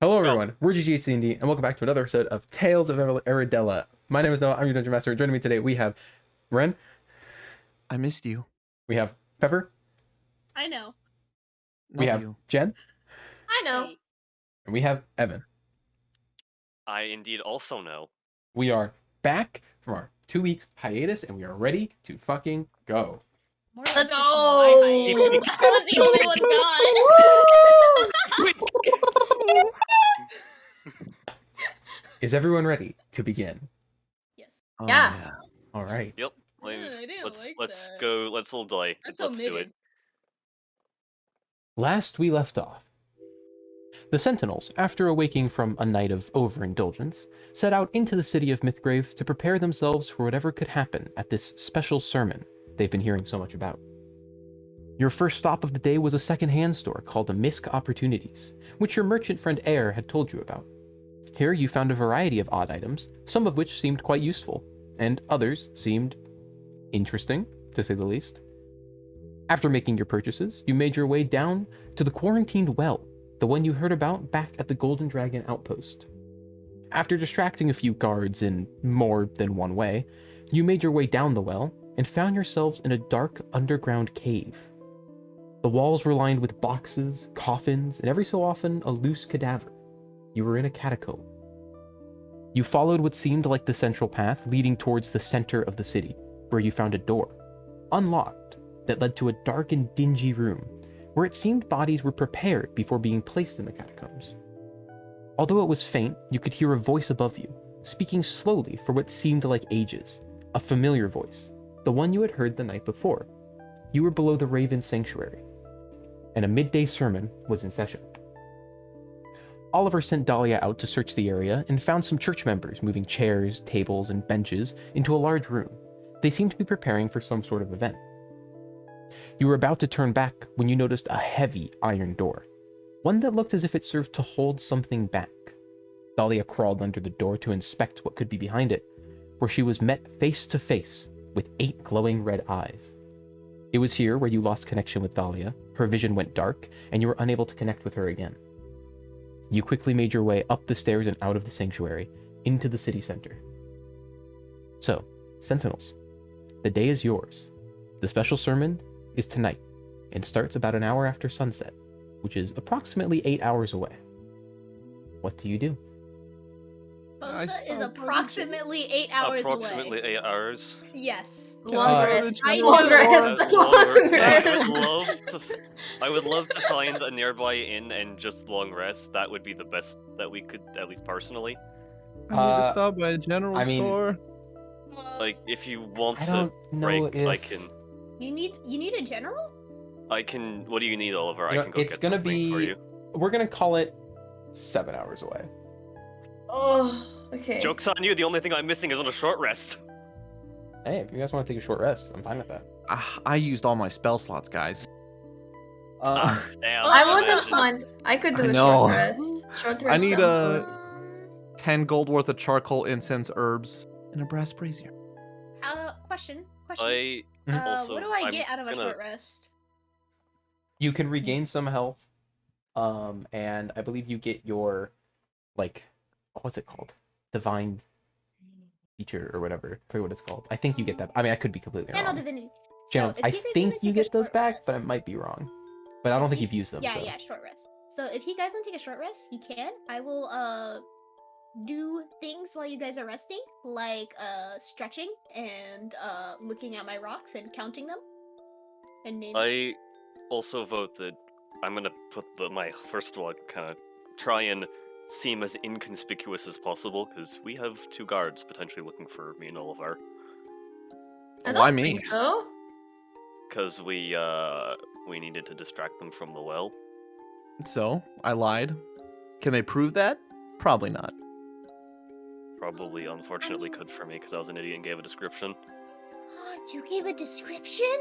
Hello everyone, we're GGHCND, and welcome back to another episode of Tales of Aeradella. My name is Noah, I'm your Dungeon Master. Joining me today, we have Ren. I missed you. We have Pepper. I know. We have Jen. I know. And we have Evan. I indeed also know. We are back from our 2 weeks hiatus, and we are ready to fucking go. Let's go! I was the only one gone. Is everyone ready to begin? Yes. Yeah. All right. Yep. I didn't like Let's that. go. Let's all die. That's so Let's do it. mid. Last we left off, the Sentinels, after awaking from a night of overindulgence, set out into the city of Mythgrave to prepare themselves for whatever could happen at this special sermon they've been hearing so much about. Your first stop of the day was a second-hand store called Amisk Opportunities, which your merchant friend Air had told you about. Here you found a variety of odd items, some of which seemed quite useful, and others seemed interesting, to say the least. After making your purchases, you made your way down to the quarantined well, the one you heard about back at the Golden Dragon outpost. After distracting a few guards in more than one way, you made your way down the well and found yourselves in a dark underground cave. The walls were lined with boxes, coffins, and every so often a loose cadaver. You were in a catacomb. You followed what seemed like the central path leading towards the center of the city, where you found a door, unlocked, that led to a dark and dingy room, where it seemed bodies were prepared before being placed in the catacombs. Although it was faint, you could hear a voice above you, speaking slowly for what seemed like ages, a familiar voice, the one you had heard the night before. You were below the Raven Sanctuary, and a midday sermon was in session. Oliver sent Dahlia out to search the area and found some church members moving chairs, tables, and benches into a large room. They seemed to be preparing for some sort of event. You were about to turn back when you noticed a heavy iron door, one that looked as if it served to hold something back. Dahlia crawled under the door to inspect what could be behind it, where she was met face to face with 8 glowing red eyes. It was here where you lost connection with Dahlia, her vision went dark, and you were unable to connect with her again. You quickly made your way up the stairs and out of the sanctuary, into the city center. So, Sentinels, the day is yours. The special sermon is tonight, and starts about an hour after sunset, which is approximately 8 hours away. What do you do? Sunset is approximately 8 hours Approximately away. 8 hours. Yes. Long rest. I Long know. rest. Long rest. I would love to find a nearby inn and just long rest. That would be the best that we could, at least personally. I need to stop by a general store. Like, if you want I to don't know break, if... I can. You need a general? I can. What do you need, Oliver? You know, I can go it's get gonna something for be... you. We're gonna call it 7 hours away. Oh, okay. Joke's on you. The only thing I'm missing is on a short rest. Hey, if you guys want to take a short rest, I'm fine with that. I used all my spell slots, guys. Damn. I want imagine. the fun. I could do I a know. short rest. Short rest need sounds a- good. 10 gold worth of charcoal, incense, herbs, and a brass brazier. Question. I also. What do I I'm get out of a gonna- short rest? You can regain some health, and I believe you get your, like, what's it called? Divine feature or whatever. I forget what it's called. I think you get that. I mean, I could be completely Channel wrong. divinity. Channel, So, if I you guys think wanna you take a get those short back, but I rest- might be wrong. But I don't think If you've used them. Yeah, so. yeah, short rest. So if you guys want to take a short rest, you can. I will do things while you guys are resting, like stretching and looking at my rocks and counting them. And naming. I also vote that I'm gonna put my first one kind of try and seem as inconspicuous as possible because we have 2 guards potentially looking for me and Oliver. I Why don't me? think so. Because we needed to distract them from the well. So, I lied. Can they prove that? Probably not. Probably, unfortunately, could for me because I was an idiot and gave a description. You gave a description?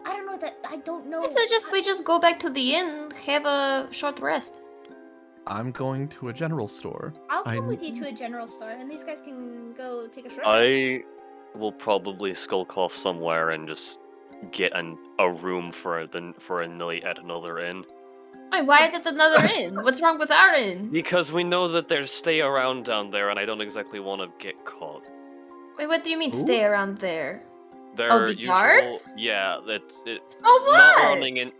I don't know that. I don't know. I suggest we just go back to the inn, have a short rest. I'm going to a general store. I'll come I- with you to a general store, and these guys can go take a short rest. I will probably skulk off somewhere and just get a room for a night at another inn. Wait, why did another inn? What's wrong with our inn? Because we know that there's stay around down there, and I don't exactly want to get caught. Wait, what do you mean Who? stay around there? Their the usual, guards? yeah, that's it. So Not what?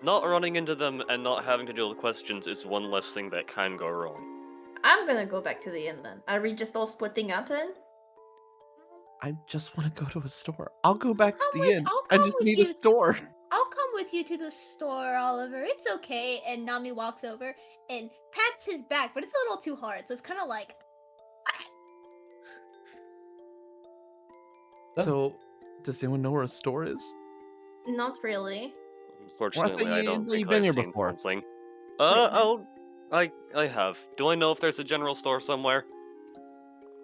not running into them and not having to deal with questions is one less thing that can go wrong. I'm gonna go back to the inn then. Are we just all splitting up then? I just want to go to a store. I'll go back to Come the with- inn. I'll I come just with need you a store. I'll come with you to the store, Oliver. It's okay. And Nami walks over and pats his back, but it's a little too hard, so it's kind of like. So, does anyone know where a store is? Not really. Unfortunately, I don't you've think been I've here seen before. something. what? I have. Do I know if there's a general store somewhere?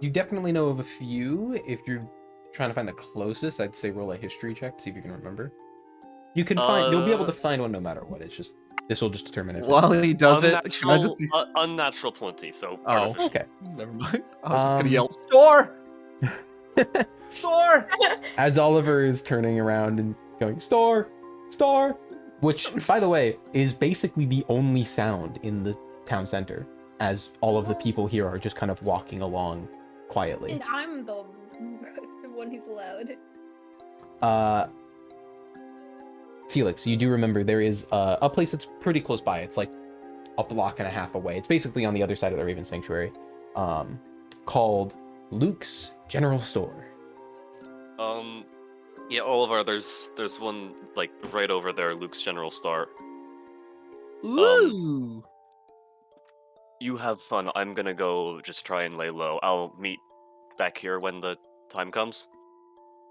You definitely know of a few. If you're trying to find the closest, I'd say roll a history check to see if you can remember. You can find. You'll be able to find one no matter what. It's just this will just determine if. While he does it, can I Unnatural, just... unnatural 20, so Oh, artificial. Okay. Never mind. I was just gonna Um, yell, store! Store! As Oliver is turning around and going, store, store, which, by the way, is basically the only sound in the town center, as all of the people here are just kind of walking along quietly. And I'm the one who's loud. Felix, you do remember there is a place that's pretty close by. It's like a block and a half away. It's basically on the other side of the Raven Sanctuary, called Luke's General Store. Yeah, Oliver, there's one like right over there, Luke's General Store. Ooh! You have fun. I'm gonna go just try and lay low. I'll meet back here when the time comes.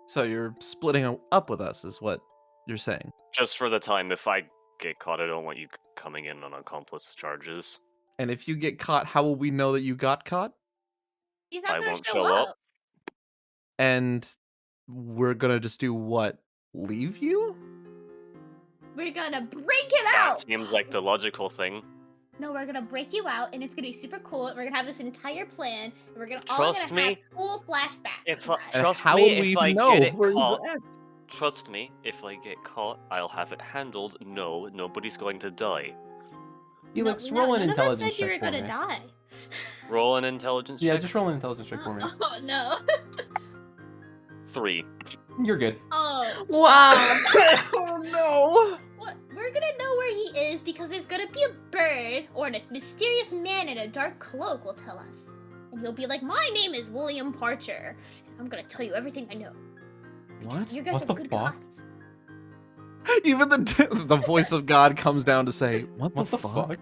So you're splitting up with us, is what you're saying. Just for the time, if I get caught, I don't want you coming in on accomplice charges. And if you get caught, how will we know that you got caught? He's not I gonna won't show show up. up. And we're gonna just do what? Leave you? We're gonna break him That out. seems like the logical thing. No, we're gonna break you out, and it's gonna be super cool. And we're gonna have this entire plan. And we're gonna Trust all gonna me, have cool flashbacks. if and I- that. Trust how me, will if we I know get it where he's caught- at? Trust me, if I get caught, I'll have it handled. No, nobody's going to die. Felix, No, roll an none of us intelligence said you were check for gonna me. die. Roll an intelligence Yeah, check. just roll an intelligence check for me. Oh no. 3. You're good. Oh. Wow. Oh no! What? We're gonna know where he is because there's gonna be a bird or this mysterious man in a dark cloak will tell us. And he'll be like, my name is William Parcher. And I'm gonna tell you everything I know. What? You guys What are the good fuck? guys. Even the voice of God comes down to say, what the, What the fuck? fuck?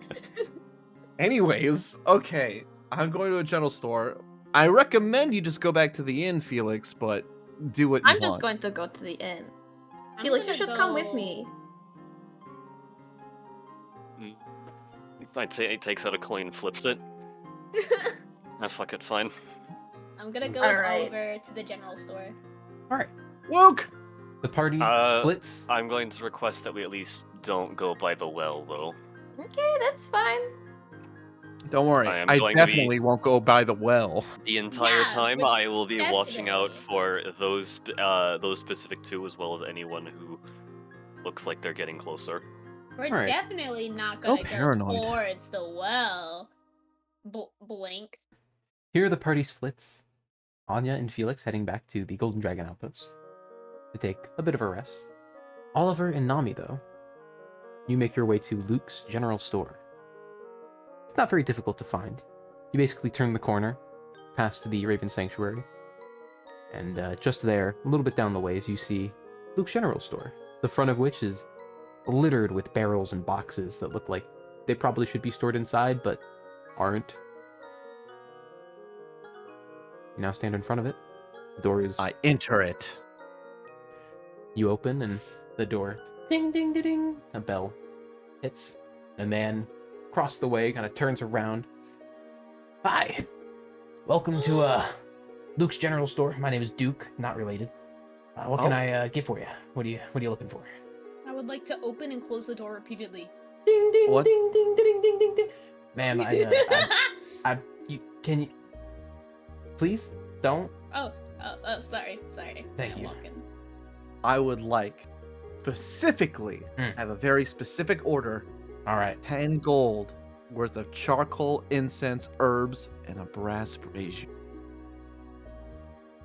Anyways, okay. I'm going to a general store. I recommend you just go back to the inn, Felix, but do what you I'm want. just going to go to the inn. I'm Felix, you gonna should come with go- me. He takes out a coin, flips it. Ah, fuck it, fine. I'm gonna go Alright. over to the general store. All right. Luke! The party Uh, splits. I'm going to request that we at least don't go by the well, though. Okay, that's fine. Don't worry, I am I going to be- definitely won't go by the well. The entire Yeah, time, but I will be watching out definitely. for those specific two, as well as anyone who looks like they're getting closer. We're Alright. definitely not So gonna go paranoid. towards the well. Blink. Here the party splits. Anya and Felix heading back to the Golden Dragon Outpost to take a bit of a rest. Oliver and Nami, though, you make your way to Luke's General Store. It's not very difficult to find. You basically turn the corner, past the Raven Sanctuary, and just there, a little bit down the ways, you see Luke's General Store, the front of which is littered with barrels and boxes that look like they probably should be stored inside, but aren't. You now stand in front of it. The door is... I enter it. You open, and the door... Ding, ding, ding, ding! A bell hits. A man across the way kind of turns around. Hi! Welcome to, Luke's General Store. My name is Duke, not related. What can Oh. I get for you? What are you looking for? I would like to open and close the door repeatedly. Ding, ding, What? ding, ding, ding, ding, ding, ding. Ma'am, can you... Please, don't. oh, sorry. Thank I'm you. walking. I would like specifically, I have a very specific order All right. 10 gold worth of charcoal, incense, herbs, and a brass brazier.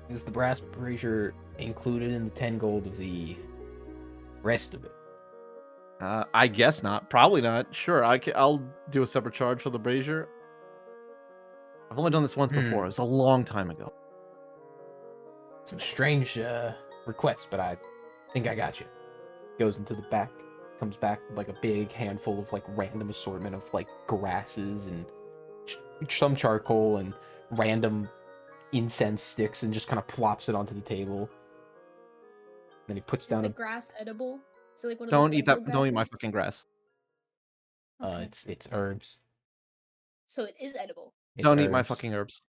Is the brass brazier included in the 10 gold of the rest of it? I guess not. Probably not. Sure, I'll do a separate charge for the brazier. I've only done this once before. It was a long time ago. Some strange requests, but I think I got you. Goes into the back, comes back with like a big handful of like random assortment of like grasses and some charcoal and random incense sticks, and just kind of plops it onto the table. Then he puts Is down the a grass edible? So like one of Don't those eat that. edible Don't eat my grasses? fucking grass. Okay. it's herbs. So it is edible. It's Don't eat my herbs. fucking herbs.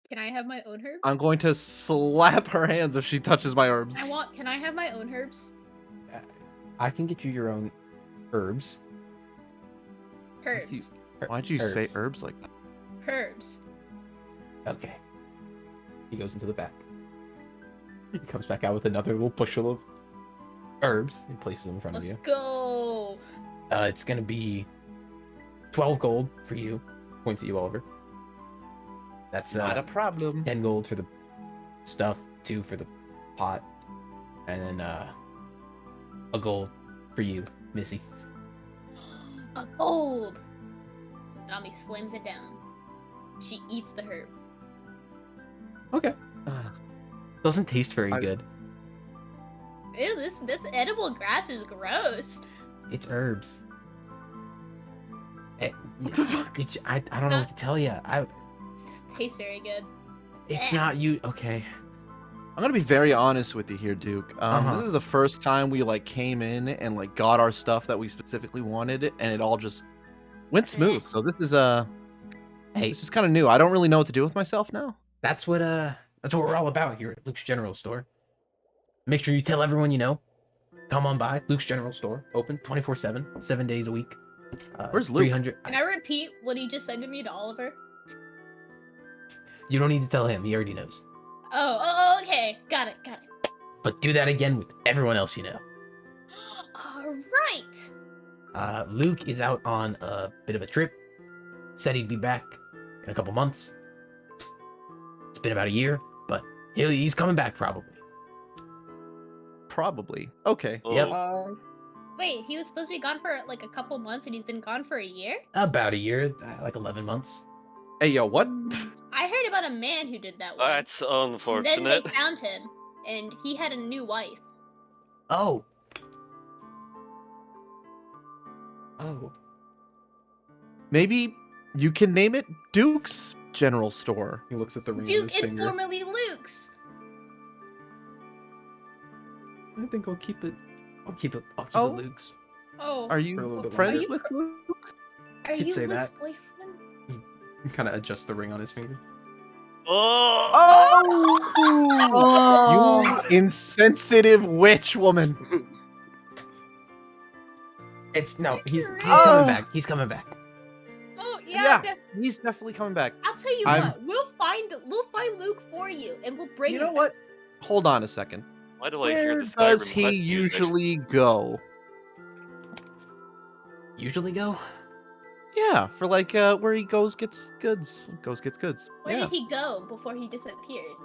Can I have my own herbs? I'm going to slap her hands if she touches my herbs. Can I have my own herbs? I can get you your own herbs. Herbs. Why'd you say Herbs. herbs like that? Herbs. Okay. He goes into the back. He comes back out with another little bushel of herbs and places them in front of Let's you. go. It's gonna be 12 gold for you. Points at you, Oliver. That's Not a problem. 10 gold for the stuff, 2 for the pot, and then a gold for you, Missy. A gold. Nami slams it down. She eats the herb. Okay. Doesn't taste very I- good. Ew, this edible grass is gross. It's herbs. What the fuck? I don't know what to tell you. It tastes very good. It's not you. Okay. I'm gonna be very honest with you here, Duke. This is the first time we like came in and like got our stuff that we specifically wanted, and it all just went smooth. So this is Hey, this is kind of new. I don't really know what to do with myself now. that's what we're all about here at Luke's General Store. Make sure you tell everyone you know. Come on by. Luke's General Store, open 24/7, 7 days a week. Where's Luke? 300. Can I repeat what he just said to me to Oliver? You don't need to tell him. He already knows. Oh, okay. Got it. But do that again with everyone else you know. All right. Luke is out on a bit of a trip. Said he'd be back in a couple months. It's been about a year, but he's coming back probably. Probably. Okay. Yep. Wait, he was supposed to be gone for like a couple months, and he's been gone for a year? About a year, like 11 months. Hey, yo, what? I heard about a man who did that once. That's And then they unfortunate. found him, and he had a new wife. Oh. Oh. Maybe you can name it Duke's General Store. He looks at the ring on Duke his and finger. formerly Luke's. I think I'll keep it. I'll keep it Oh. Oh, Are For a little you bit friends longer. with Luke? are could you say Luke's that. boyfriend? kind of adjusts the ring on his finger. Oh! Oh! You insensitive witch woman. It's no. He's You're coming back. He's coming back. Oh Yeah. yeah. He's definitely coming back. I'll tell you I'm- what. We'll find Luke for you, and we'll bring You him know what? Hold on a second. Why do I hear Where the Skyrim does he quest music? usually go? Usually go. Yeah, for like where he goes gets goods. Goes gets goods. Where yeah. did he go before he disappeared?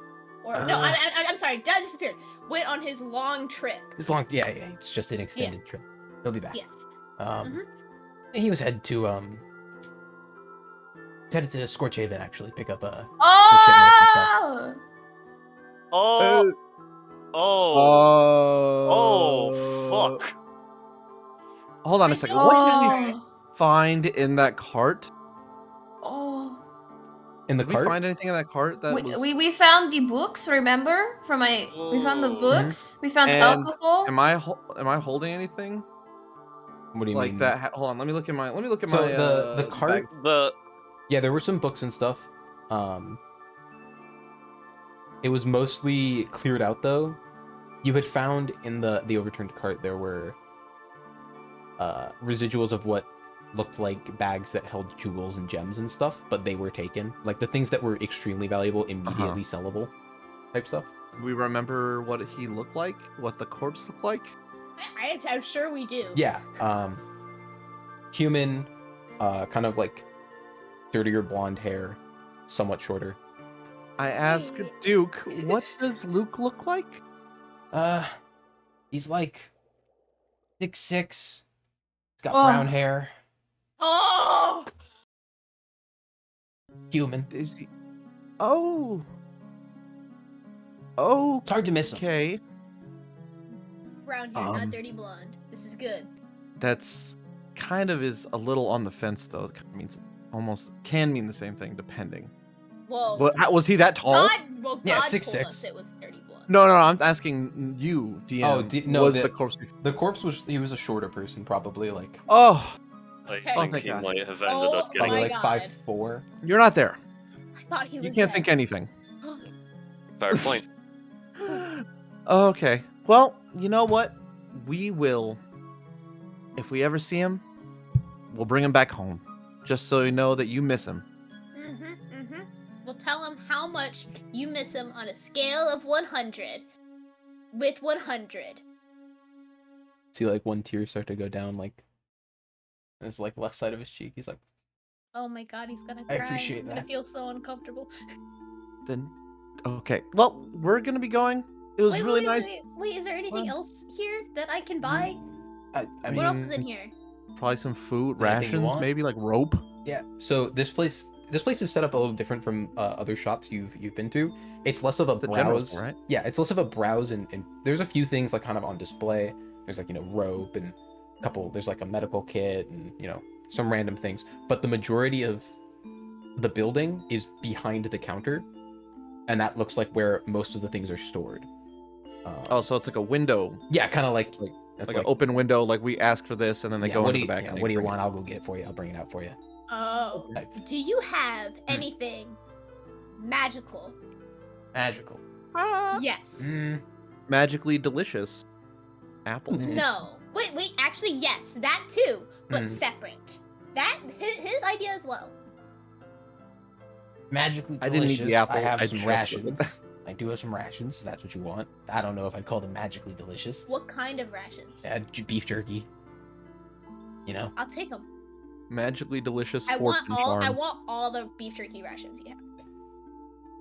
Or Uh, no, I'm sorry, not disappeared. Went on his long trip. It's long. Yeah. It's just an extended trip. He'll be back. Yes. He was headed to headed to Scorchhaven actually, pick up Oh! Oh! Oh! Fuck! Hold on I a second. don't What know. did we find in that cart? Oh. in the Did we cart. find anything in that cart that was? We found the books, remember? We found the Oh. books. We found And alcohol. Am I holding anything What do you like mean? that? Hold on. Let me look at my. So the cart. bag. Yeah, there were some books and stuff. It was mostly cleared out though. You had found in the overturned cart there were residuals of what looked like bags that held jewels and gems and stuff, but they were taken. Like the things that were extremely valuable, immediately sellable type stuff. We remember what he looked like, what the corpse looked like. I'm sure we do. Yeah. Human, kind of like dirtier blonde hair, somewhat shorter. I ask Duke, what does Luke look like? He's like 6'6". He's got Oh. brown hair. Oh! Human. Is he? Oh. Oh. It's hard to miss him. Okay. Brown hair, not dirty blonde. This is good. That's kind of is a little on the fence though. It kind of means almost can mean the same thing depending. Whoa. What was he that tall? God Yeah, told 6'6". us it was dirty blonde. No, I'm asking you, DM. Oh, no, was the- the corpse? The corpse he was a shorter person, probably like Oh, I Okay. think thank he God. might have ended Oh up getting my like God. 5'4". you're not there. I thought he was You can't dead. think anything. fair point. Okay. Well, you know what? We will. If we ever see him, we'll bring him back home, just so you know that you miss him. We'll tell him how much you miss him on a scale of 100. With 100. See like one tear start to go down like his like left side of his cheek. He's like, Oh my God, he's gonna I cry. appreciate I'm gonna that. feel so uncomfortable. Then, okay. Well, we're gonna be going. It was really nice. Wait, is there anything Fun. else here that I can buy? I What mean, else is in here? Probably some food, Is there anything you rations, want? maybe like rope. yeah. So this place is set up a little different from other shops you've been to. It's less of a The general browse. store, right? Yeah, it's less of a browse and there's a few things like kind of on display. There's like, rope and a couple, there's like a medical kit and, some random things. But the majority of the building is behind the counter. And that looks like where most of the things are stored. Oh, so it's like a window, Yeah, kind of like that's like an open window. Like we asked for this, and then they yeah, go what into do the you, back. yeah, and they what do you bring it. want? I'll go get it for you. I'll bring it out for you. Oh. Okay. Do you have anything magical? Magical. Yes. Mm, Magically delicious apple. Mm. No. Wait, actually, yes, that too, but Mm. separate. That, his idea as well. magically I didn't eat delicious. the apple, I have I some just- rations. I do have some rations. If that's what you want. I don't know if I'd call them magically delicious. What kind of rations? Beef jerky. I'll take them. Magically delicious I want fortune charm. I want all the beef jerky rations you have.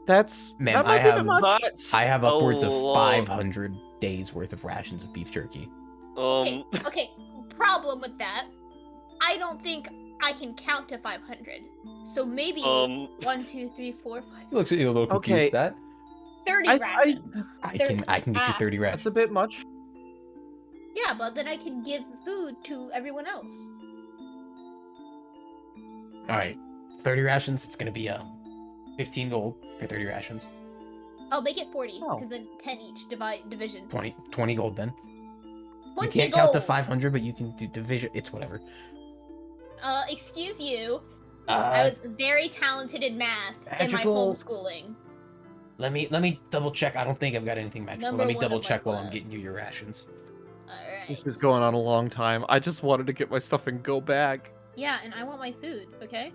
That's Ma'am, that might I be a bit have- much. That's I have a upwards of lot. 500 days worth of rations of beef jerky. Okay, problem with that. I don't think I can count to 500. So maybe 1, 2, 3, 4, 5, 6, Looks at you a little confused. Okay. That 30 I- rations. I There- can get you 30 rations. That's a bit much. Yeah, but then I can give food to everyone else. All right, 30 rations. It's gonna be 15 gold for 30 rations. I'll make it 40 Oh. because then 10 each division. 20 gold then. 20 You can't count to gold. 500, but you can do division. It's whatever. Excuse you. I Uh, was very talented in math in my magical- homeschooling. let me double check. I don't think I've got anything magical. Number Let me one double of my check while I'm class. getting you your rations. Alright. This is going on a long time. I just wanted to get my stuff and go back. Yeah, and I want my food, okay?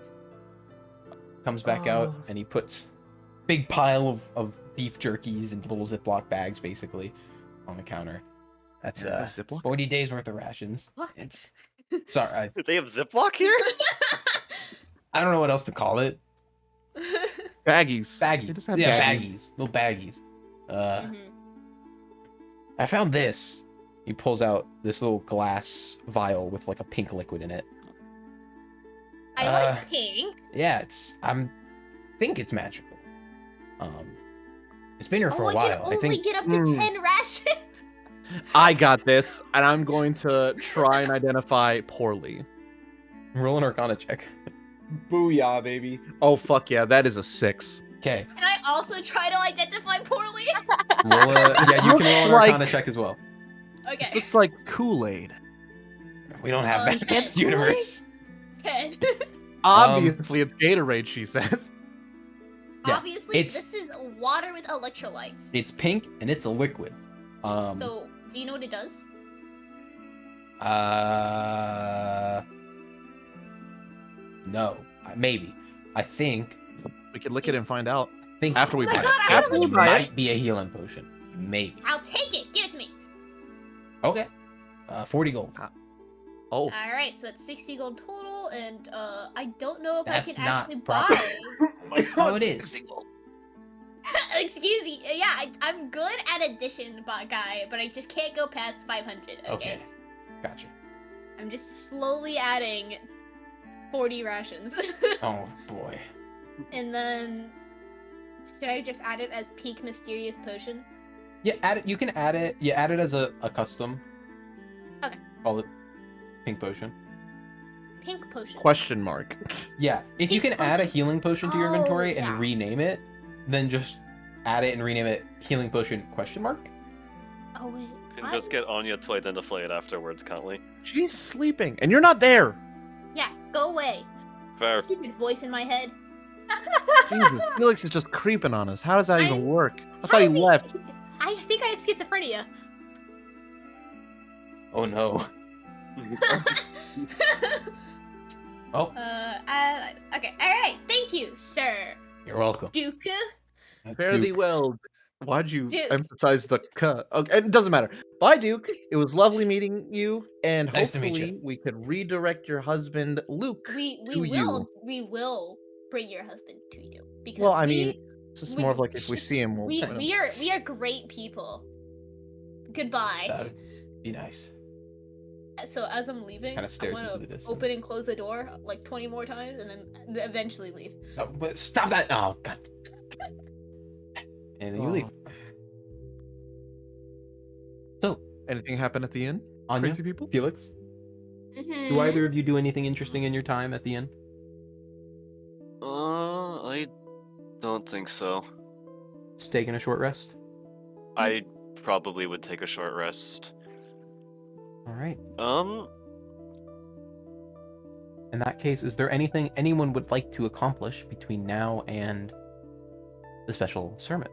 Comes back out Oh. and he puts big pile of beef jerkies and little Ziploc bags basically on the counter. That's Yeah, Ziploc? 40 days worth of rations. What? It's sorry, They have Ziploc here? I don't know what else to call it. Baggies. They Baggies. just have Yeah, baggies. baggies. Little baggies. Mhm. I found this. He pulls out this little glass vial with like a pink liquid in it. I like pink. Yeah, think it's magical. It's been here for a I while. can I only think get up to Mm. 10 rations. I got this, and I'm going to try and identify poorly. roll an Arcana check. Booyah, baby. Oh, fuck yeah. That is a 6. Okay, And I also try to identify poorly. roll a yeah. You can roll Looks an like- Arcana check as well. This Okay. looks like Kool-Aid. We don't have that in shit. this universe. 10. Obviously, it's Gatorade, she says. Yeah, Obviously, it's- this is water with electrolytes. It's pink and it's a liquid. So, do you know what it does? No, maybe. I think We could lick it and find out. after we Oh my buy God, I it, wanna it look at might it. be a healing potion. Maybe. I'll take it. Give it to me. Okay. 40 gold. Oh, All right, so that's 60 gold total, and I don't know if That's I can not actually proper. buy. Oh, it is. Excuse me. Yeah, I'm good at addition, guy, but I just can't go past 500. Okay. Gotcha. I'm just slowly adding 40 rations. Oh boy. And then, should I just add it as pink mysterious potion? Yeah, add it. You can add it. Yeah, add it as a custom. Okay. Call it pink potion. Pink potion. question mark. Yeah, if you Pink can add a potion. healing potion to your Oh, inventory and yeah. rename it, then just add it and rename it healing potion question mark. Oh wait. We can just get Anya to identify it afterwards, can't we? She's sleeping, and you're not there. Yeah, go away. Fair. Stupid voice in my head. Jesus, Felix is just creeping on us. How does that even I'm- work? I How thought he does left. I think I have schizophrenia. Oh no. Oh, Okay, alright. Thank you, sir. you're welcome. Duke. Fare thee Duke. well. Why'd you Duke. emphasize the "k"? Okay, it doesn't matter. Bye, Duke. It was lovely meeting you, and Nice to meet hopefully you. we could redirect your husband, Luke, We to you. will bring your husband to you because Well, I mean, it's just we- more of like if we see him, we'll. we are great people. Goodbye. That'd be nice. So as I'm leaving, Kinda stares I into want the to distance. open and close the door like 20 more times, and then eventually leave. No, but stop that! Oh god. And then you leave. So, Anything happen at the inn? Anya, Crazy people? Felix, Mhm. do either of you do anything interesting in your time at the inn? I don't think so. Just taking a short rest. I probably would take a short rest. All right. In that case, is there anything anyone would like to accomplish between now and the special sermon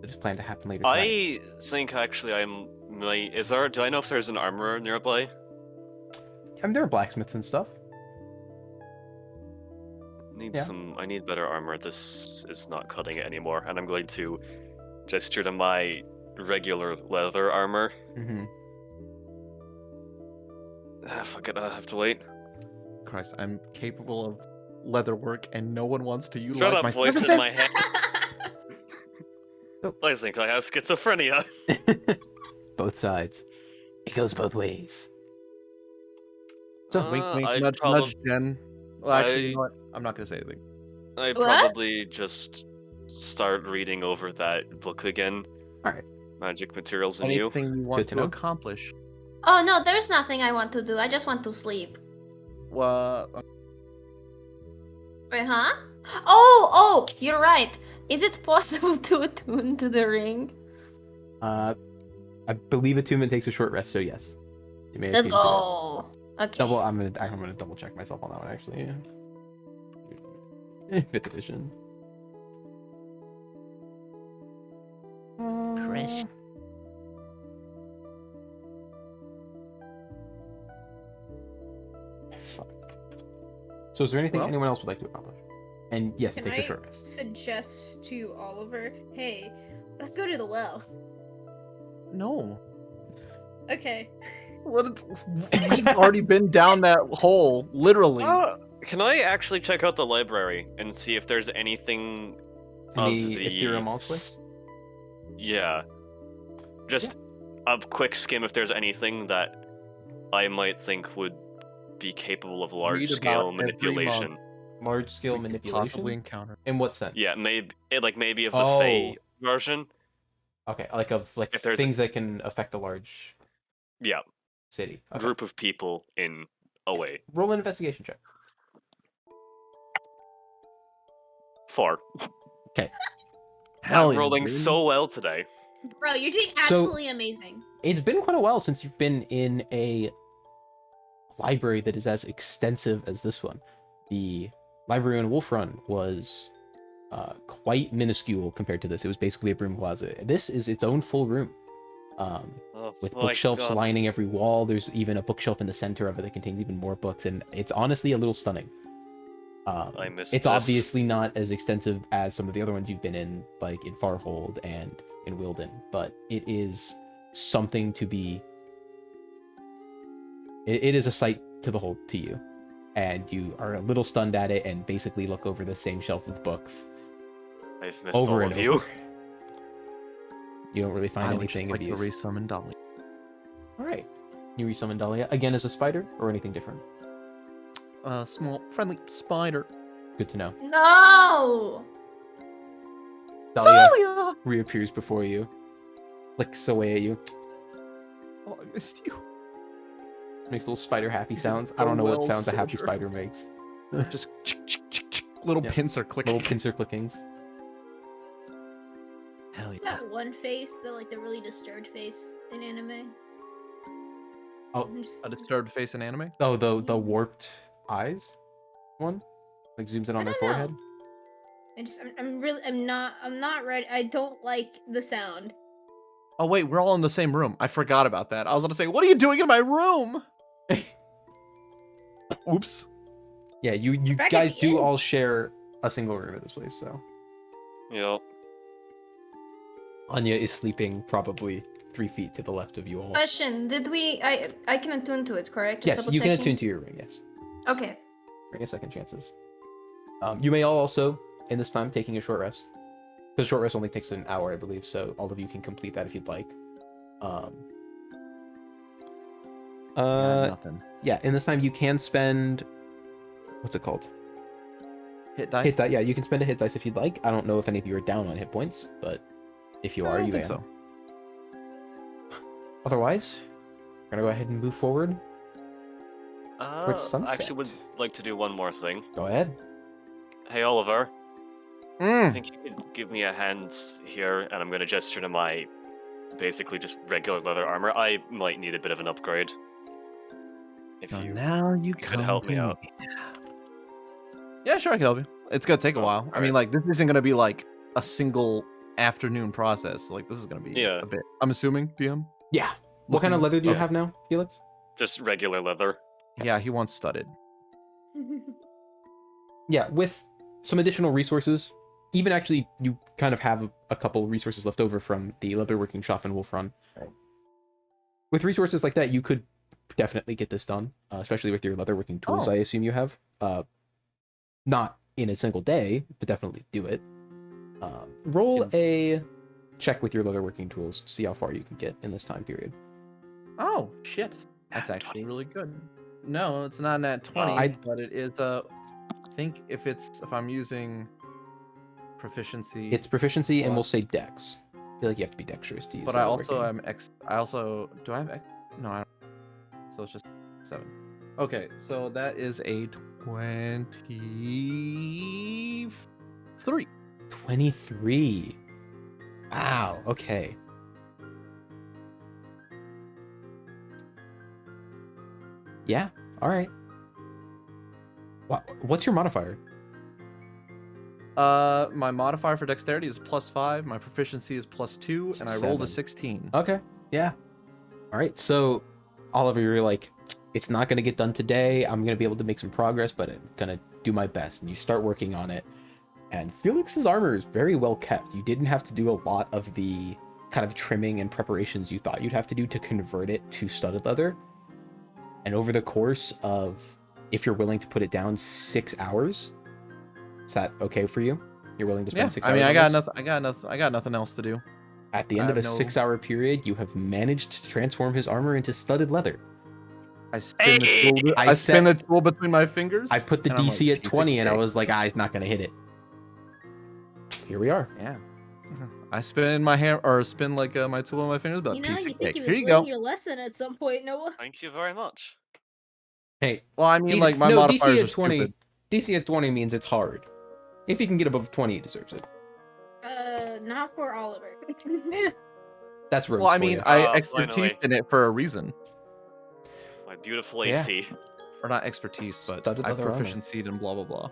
that is planned to happen later tonight? I think actually do I know if there's an armorer nearby? I mean, there are blacksmiths and stuff. Yeah. I need better armor. This is not cutting it anymore, and I'm going to gesture to my regular leather armor. Mm-hmm. Fuck it, I'll have to wait. Christ, I'm capable of leather work, and no one wants to utilize Shut up, my voice in services. my head. I think I have schizophrenia. Both sides. It goes both ways. So, Wink, wink, I'd nudge, nudge, Jen. Well, actually, you know what? I'm not gonna say anything. I What? probably just start reading over that book again. Alright. Magic Materials and You. Anything you want Good to to know. accomplish? Oh no, there's nothing I want to do. I just want to sleep. Well, Wait, huh? Oh, you're right. Is it possible to attune to the ring? I believe attunement takes a short rest, so yes. You may Let's attune to it. go. Okay. I'm gonna double check myself on that one actually. Fifth edition. Chris. Fuck. So is there anything Well- anyone else would like to accomplish? And yes, it Can takes a I short rest. suggest to Oliver, hey, let's go to the well. No. Okay. What? We've already been down that hole, literally. Can I actually check out the library and see if there's anything In of the the Ethereum Allspace? Yeah. Just a quick skim if there's anything that I might think would be capable of large scale about every manipulation. Large scale We could manipulation? possibly encounter. In what sense? Yeah, maybe of the Fey Oh. version. Okay, like If there's- things that can affect a large Yeah, city. Okay. group of people in a way. Roll an investigation check. 4. Hell I'm yeah, rolling dude. so well today. Bro, you're doing So- absolutely amazing. It's been quite a while since you've been in a library that is as extensive as this one. The library on Wolf Run was quite minuscule compared to this. It was basically a broom closet. This is its own full room, with my bookshelves God. lining every wall. There's even a bookshelf in the center of it that contains even more books, and it's honestly a little stunning. I missed It's this. obviously not as extensive as some of the other ones you've been in, like in Farhold and in Wilden, but it is something to be It is a sight to behold to you, and you are a little stunned at it, and basically look over the same shelf of books I've missed over all and of you. over. You don't really find I would anything just of like to use. resummon Dolly. All right, you resummon Dahlia again as a spider, or anything different. Small, friendly spider. Good to know. No! Dahlia reappears before you, licks away at you, Oh, I missed you. makes little spider happy did sounds. I so don't know what well, sounds a happy soldier. spider makes. Just little Yeah. pincer clicking. Little pincer clickings. Hell Is yeah. that one face, the like the really disturbed face in anime? Oh, I'm just- A disturbed face in anime? oh, the warped eyes one, like zooms in on I their don't know. forehead. I'm not ready. I don't like the sound. Oh wait, we're all in the same room. I forgot about that. I was gonna say, what are you doing in my room? Oops. Yeah, you Back at guys the do inn. all share a single room at this place, so Yep. Anya is sleeping probably 3 feet to the left of you all. Question, did we... I can attune to it, correct? Just Yes, double you can checking? attune to your ring, yes. Okay. Bring up second chances. You may all also, in this time, taking a short rest. Because short rest only takes an hour, I believe, so all of you can complete that if you'd like. Nothing. Yeah, in this time you can spend... What's it called? Hit die? Hit die. Yeah, you can spend a hit dice if you'd like. I don't know if any of you are down on hit points, but if you I are, don't you think may. so. Otherwise, we're gonna go ahead and move forward. Towards I sunset. actually would like to do one more thing. Go ahead. Hey, Oliver. I Mm. think you could give me a hand here, and I'm going to gesture to my basically just regular leather armor. I might need a bit of an upgrade. If So you now you could help me out. Yeah, sure, I can help you. It's gonna take a Oh, while. I mean, alright. like, this isn't gonna be like a single afternoon process. Like, this is gonna be Yeah. a bit. I'm assuming, DM. Yeah. What kind of leather do you Okay. have now, Felix? Just regular leather. Yeah, he wants studded. Yeah, with some additional resources, even actually you kind of have a couple resources left over from the leatherworking shop in Wolf Run. With resources like that, you could definitely get this done, especially with your leatherworking tools. Oh. I assume you have, not in a single day, but definitely do it. Roll a check with your leatherworking tools, see how far you can get in this time period. Oh shit, that's Nat actually 20. really good. No, it's not nat 20, but it is I think if I'm using proficiency. It's proficiency, and Well, we'll say dex. I feel like you have to be dexterous to use. But I also leatherworking. am I also do I have no, I don't. So it's just 7. Okay, so that is a 23. 23. Wow. Okay. Yeah. All right. What's your modifier? My modifier for dexterity is +5. My proficiency is +2, and I rolled a 7. 16. Okay. Yeah. All right. So, Oliver, you're like, it's not gonna get done today. I'm gonna be able to make some progress, but I'm gonna do my best. And you start working on it. And Felix's armor is very well kept. You didn't have to do a lot of the kind of trimming and preparations you thought you'd have to do to convert it to studded leather. And over the course of, if you're willing to put it down, 6 hours, is that okay for you? You're willing to spend Yeah, 6 I hours? mean, on I got this? nothing. I got nothing else to do. At the end of a no- 6-hour period, you have managed to transform his armor into studded leather. I spin the tool. I I spin the tool between my fingers. I put the and I'm DC like, at "Piece of 20, and I cake." was like, he's not gonna hit it. Here we are. Yeah. I spin my hand or spin like my tool on my fingers, but You know, piece you of think cake. you Here would you learn go. your lesson at some point, Noah. Thank you very much. Hey, Well, I mean, DC, like my no, modifiers DC are at 20. stupid. DC at 20 means it's hard. If he can get above 20, he deserves it. Not for Oliver. That's rogues Well, I for mean, you. I Ah, expertise finally. in it for a reason, My beautiful Yeah. AC. or not expertise, but Studded I leather armor. proficiency in blah blah blah.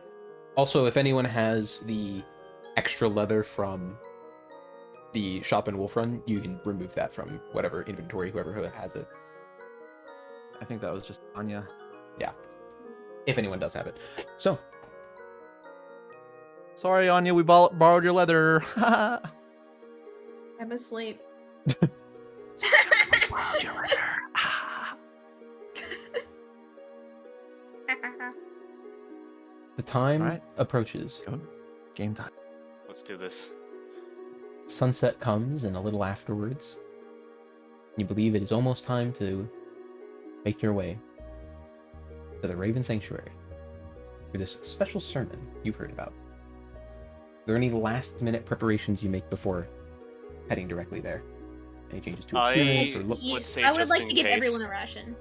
Also, if anyone has the extra leather from the shop in Wolf Run, you can remove that from whatever inventory, whoever has it. I think that was just Anya. If anyone does have it. So, Sorry, Anya, we borrowed your leather. I'm asleep. Borrowed your leather. The time Alright. approaches. Good. Game time. Let's do this. Sunset comes, and a little afterwards, you believe it is almost time to make your way to the Raven Sanctuary for this special sermon you've heard about. Are there any last-minute preparations you make before heading directly there? Any changes to appearance or look? would say I would just like in to give case. everyone a ration.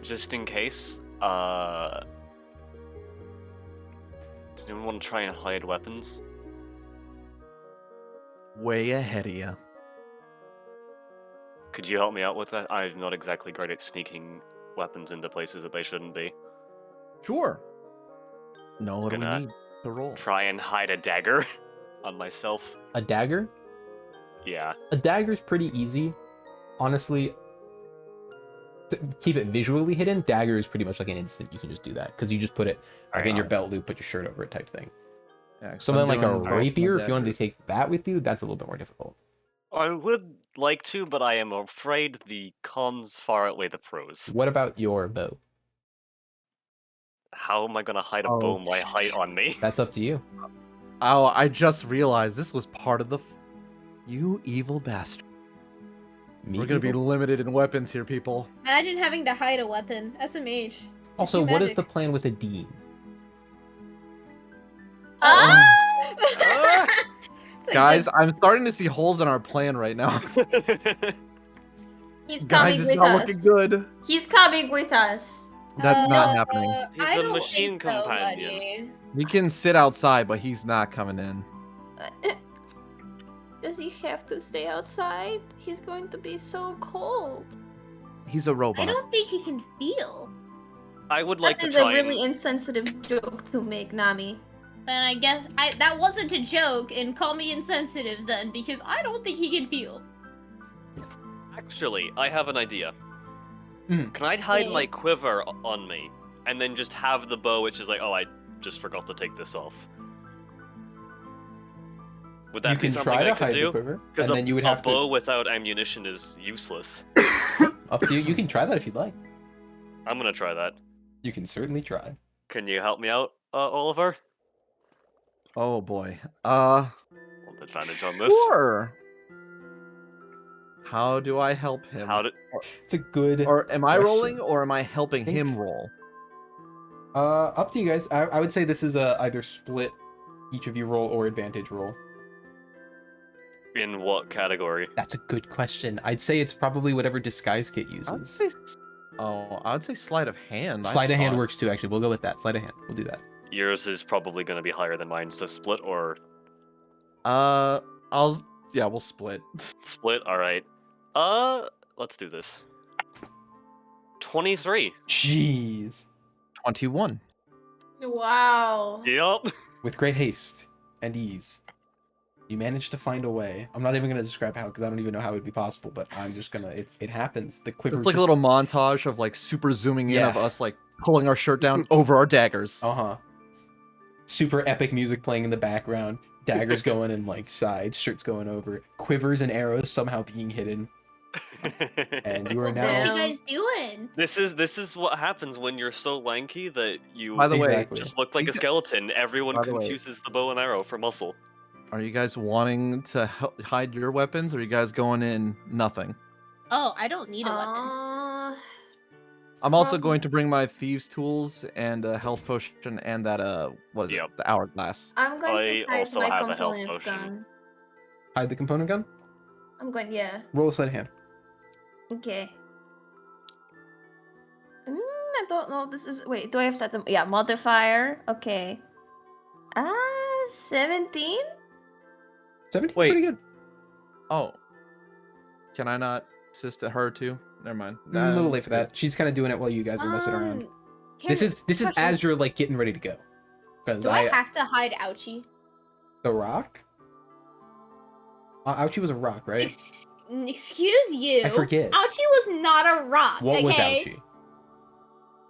Just in case, does anyone want to try and hide weapons? Way ahead of you. Could you help me out with that? I'm not exactly great at sneaking weapons into places that they shouldn't be. Sure. No, what do we Gonna need to roll? Try and hide a dagger on myself. A dagger? Yeah. A dagger's pretty easy. Honestly, to keep it visually hidden, dagger is pretty much like an instant. You can just do that, because you just put it like in your belt loop, put your shirt over it type thing. Yeah, 'cause Something I'm like a doing rapier, if you wanted to daggers. take that with you, that's a little bit more difficult. I would like to, but I am afraid the cons far outweigh the pros. What about your bow? How am I gonna hide a Oh. bow my height on me? That's up to you. Oh, I just realized this was part of the. You evil bastard. Me We're gonna be people? limited in weapons here, people. Imagine having to hide a weapon. SMH. Also, do what is magic. the plan with a dean? Ah! It's like Guys, I'm starting to see holes in our plan right now. He's Guys, coming it's with not us. looking good. He's coming with us. That's not happening. He's I a don't machine think so, companion. buddy. We can sit outside, but he's not coming in. Does he have to stay outside? He's going to be so cold. He's a I robot. don't think he can feel. I would like That to is try a really and... insensitive joke to make, Nami. Then I guess that wasn't a joke, and call me insensitive then, because I don't think he can feel. Actually, I have an idea. Hmm. Can I hide Yeah. my quiver on me, and then just have the bow, which is like, oh, I just forgot to take this off? Would that You be can something try I to could hide the do? quiver, Because and then you would have a bow to. without ammunition is useless. Up to you. You can try that if you'd like. I'm gonna try that. You can certainly try. Can you help me out, Oliver? Oh boy. Want advantage on this? Sure. How do I help him? How did... It's a good. Or am I question. rolling, or am I helping Think. him roll? Up to you guys. I would say this is a either split, each of you roll, or advantage roll. In what category? That's a good question. I'd say it's probably whatever disguise kit I would uses. say, I would say sleight of hand. I Sleight of hand thought. works too. Actually, we'll go with that. Sleight of hand. We'll do that. Yours is probably gonna be higher than mine, so split or We'll split. split. All right. Let's do this. 23. Jeez. 21. Wow. Yup. With great haste and ease, you manage to find a way. I'm not even gonna describe how, because I don't even know how it would be possible. But I'm just gonna. It happens. The quiver. It's like a little montage of like super zooming in Yeah. of us like pulling our shirt down over our daggers. Super epic music playing in the background. Daggers going in like sides. Shirts going over. Quivers and arrows somehow being hidden. And you are What now. you guys doing? This is what happens when you're so lanky that you By the way, Exactly. just look like a skeleton. Everyone By the way- confuses the bow and arrow for muscle. Are you guys wanting to hide your weapons, or are you guys going in nothing? Oh, I don't need a weapon. I'm also going to bring my thieves' tools and a health potion and that what is Yep. it? The hourglass. I'm going I to hide also my have a health component potion. gun. Hide the component gun. Yeah. Roll a sleight of hand. Okay. I don't know. This is. Wait, do I have set them? Yeah, modifier. Okay. 17? 17. Wait. Pretty good. Oh, can I not assist her too? Never mind. A little late That's for that. She's kind of doing it while you guys are messing around. This is question. as you're like getting ready to go. Because Do I have to hide Ouchie? the rock. Ouchie was a rock, right? Excuse you. I forget. Ouchie was not a rock. What was okay? Ouchie?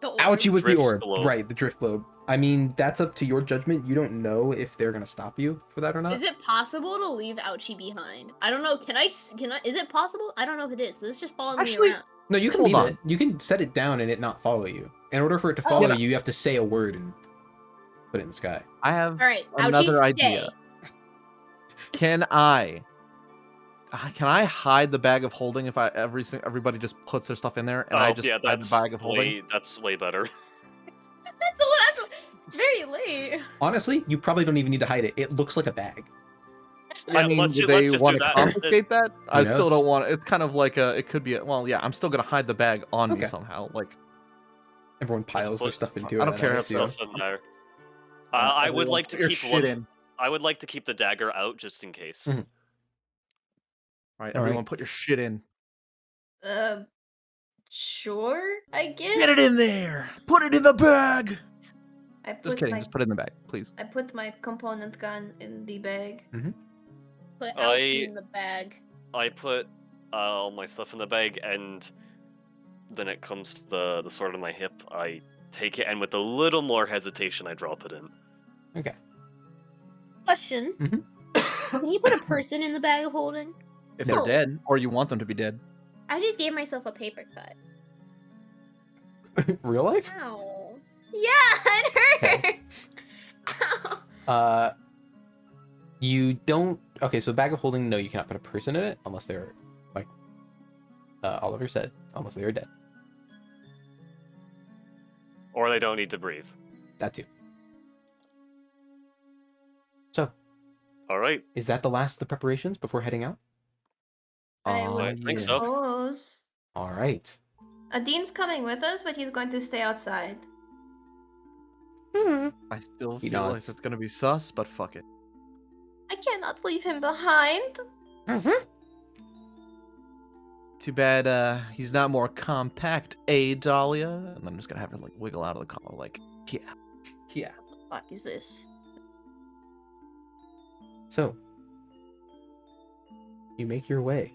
The orb. Ouchie was the Drift orb, globe. right? The drift globe. I mean, that's up to your judgment. You don't know if they're gonna stop you for that or not. Is it possible to leave Ouchie behind? I don't know. Can I? Is it possible? I don't know if it is. Let's just follow Actually- me around. No, you can Hold leave on. it. You can set it down and it not follow you. In order for it to Oh. follow Yeah. you, you have to say a word and put it in the sky. I have All right, another ouchie, idea. Can I hide the bag of holding if everybody just puts their stuff in there and I just hide the bag of holding? That's way better. That's very late. Honestly, you probably don't even need to hide it. It looks like a bag. Yeah, I mean, let's do ju- they let's just want do to that. complicate that? I still knows? don't want it. It's kind of like it could be well, yeah, I'm still gonna hide the bag on me Okay. somehow. Like, Everyone piles their put- stuff into it. I don't care I if assume. Stuff in there. I would everyone like to put your keep shit one. in. I would like to keep the dagger out just in case. Mhm. Right, All everyone right. put your shit in. Sure, I guess. Get it in there. Put it in the bag. I Just put kidding. my Just put it in the bag, please. I put my component gun in the bag. Put I- ouchie in the bag. I put all my stuff in the bag, and then it comes to the sword on my hip. I take it, and with a little more hesitation, I drop it in. Okay. Question: Can you put a person in the bag of holding? If No. they're dead, or you want them to be dead. I just gave myself a paper cut. Real life? Ow. Yeah, it hurt. Ow. You don't. Okay, so bag of holding. No, you cannot put a person in it unless they're like Oliver said, unless they are dead. Or they don't need to breathe. That too. So, All right. is that the last of the preparations before heading out? I would I think so. suppose. All right. Dean's coming with us, but he's going to stay outside. I still He feel like nods. it's gonna be sus, but fuck it. I cannot leave him behind. Too bad he's not more compact, Dahlia? And I'm just gonna have her like wiggle out of the collar like, yeah. Yeah. What is this? So, you make your way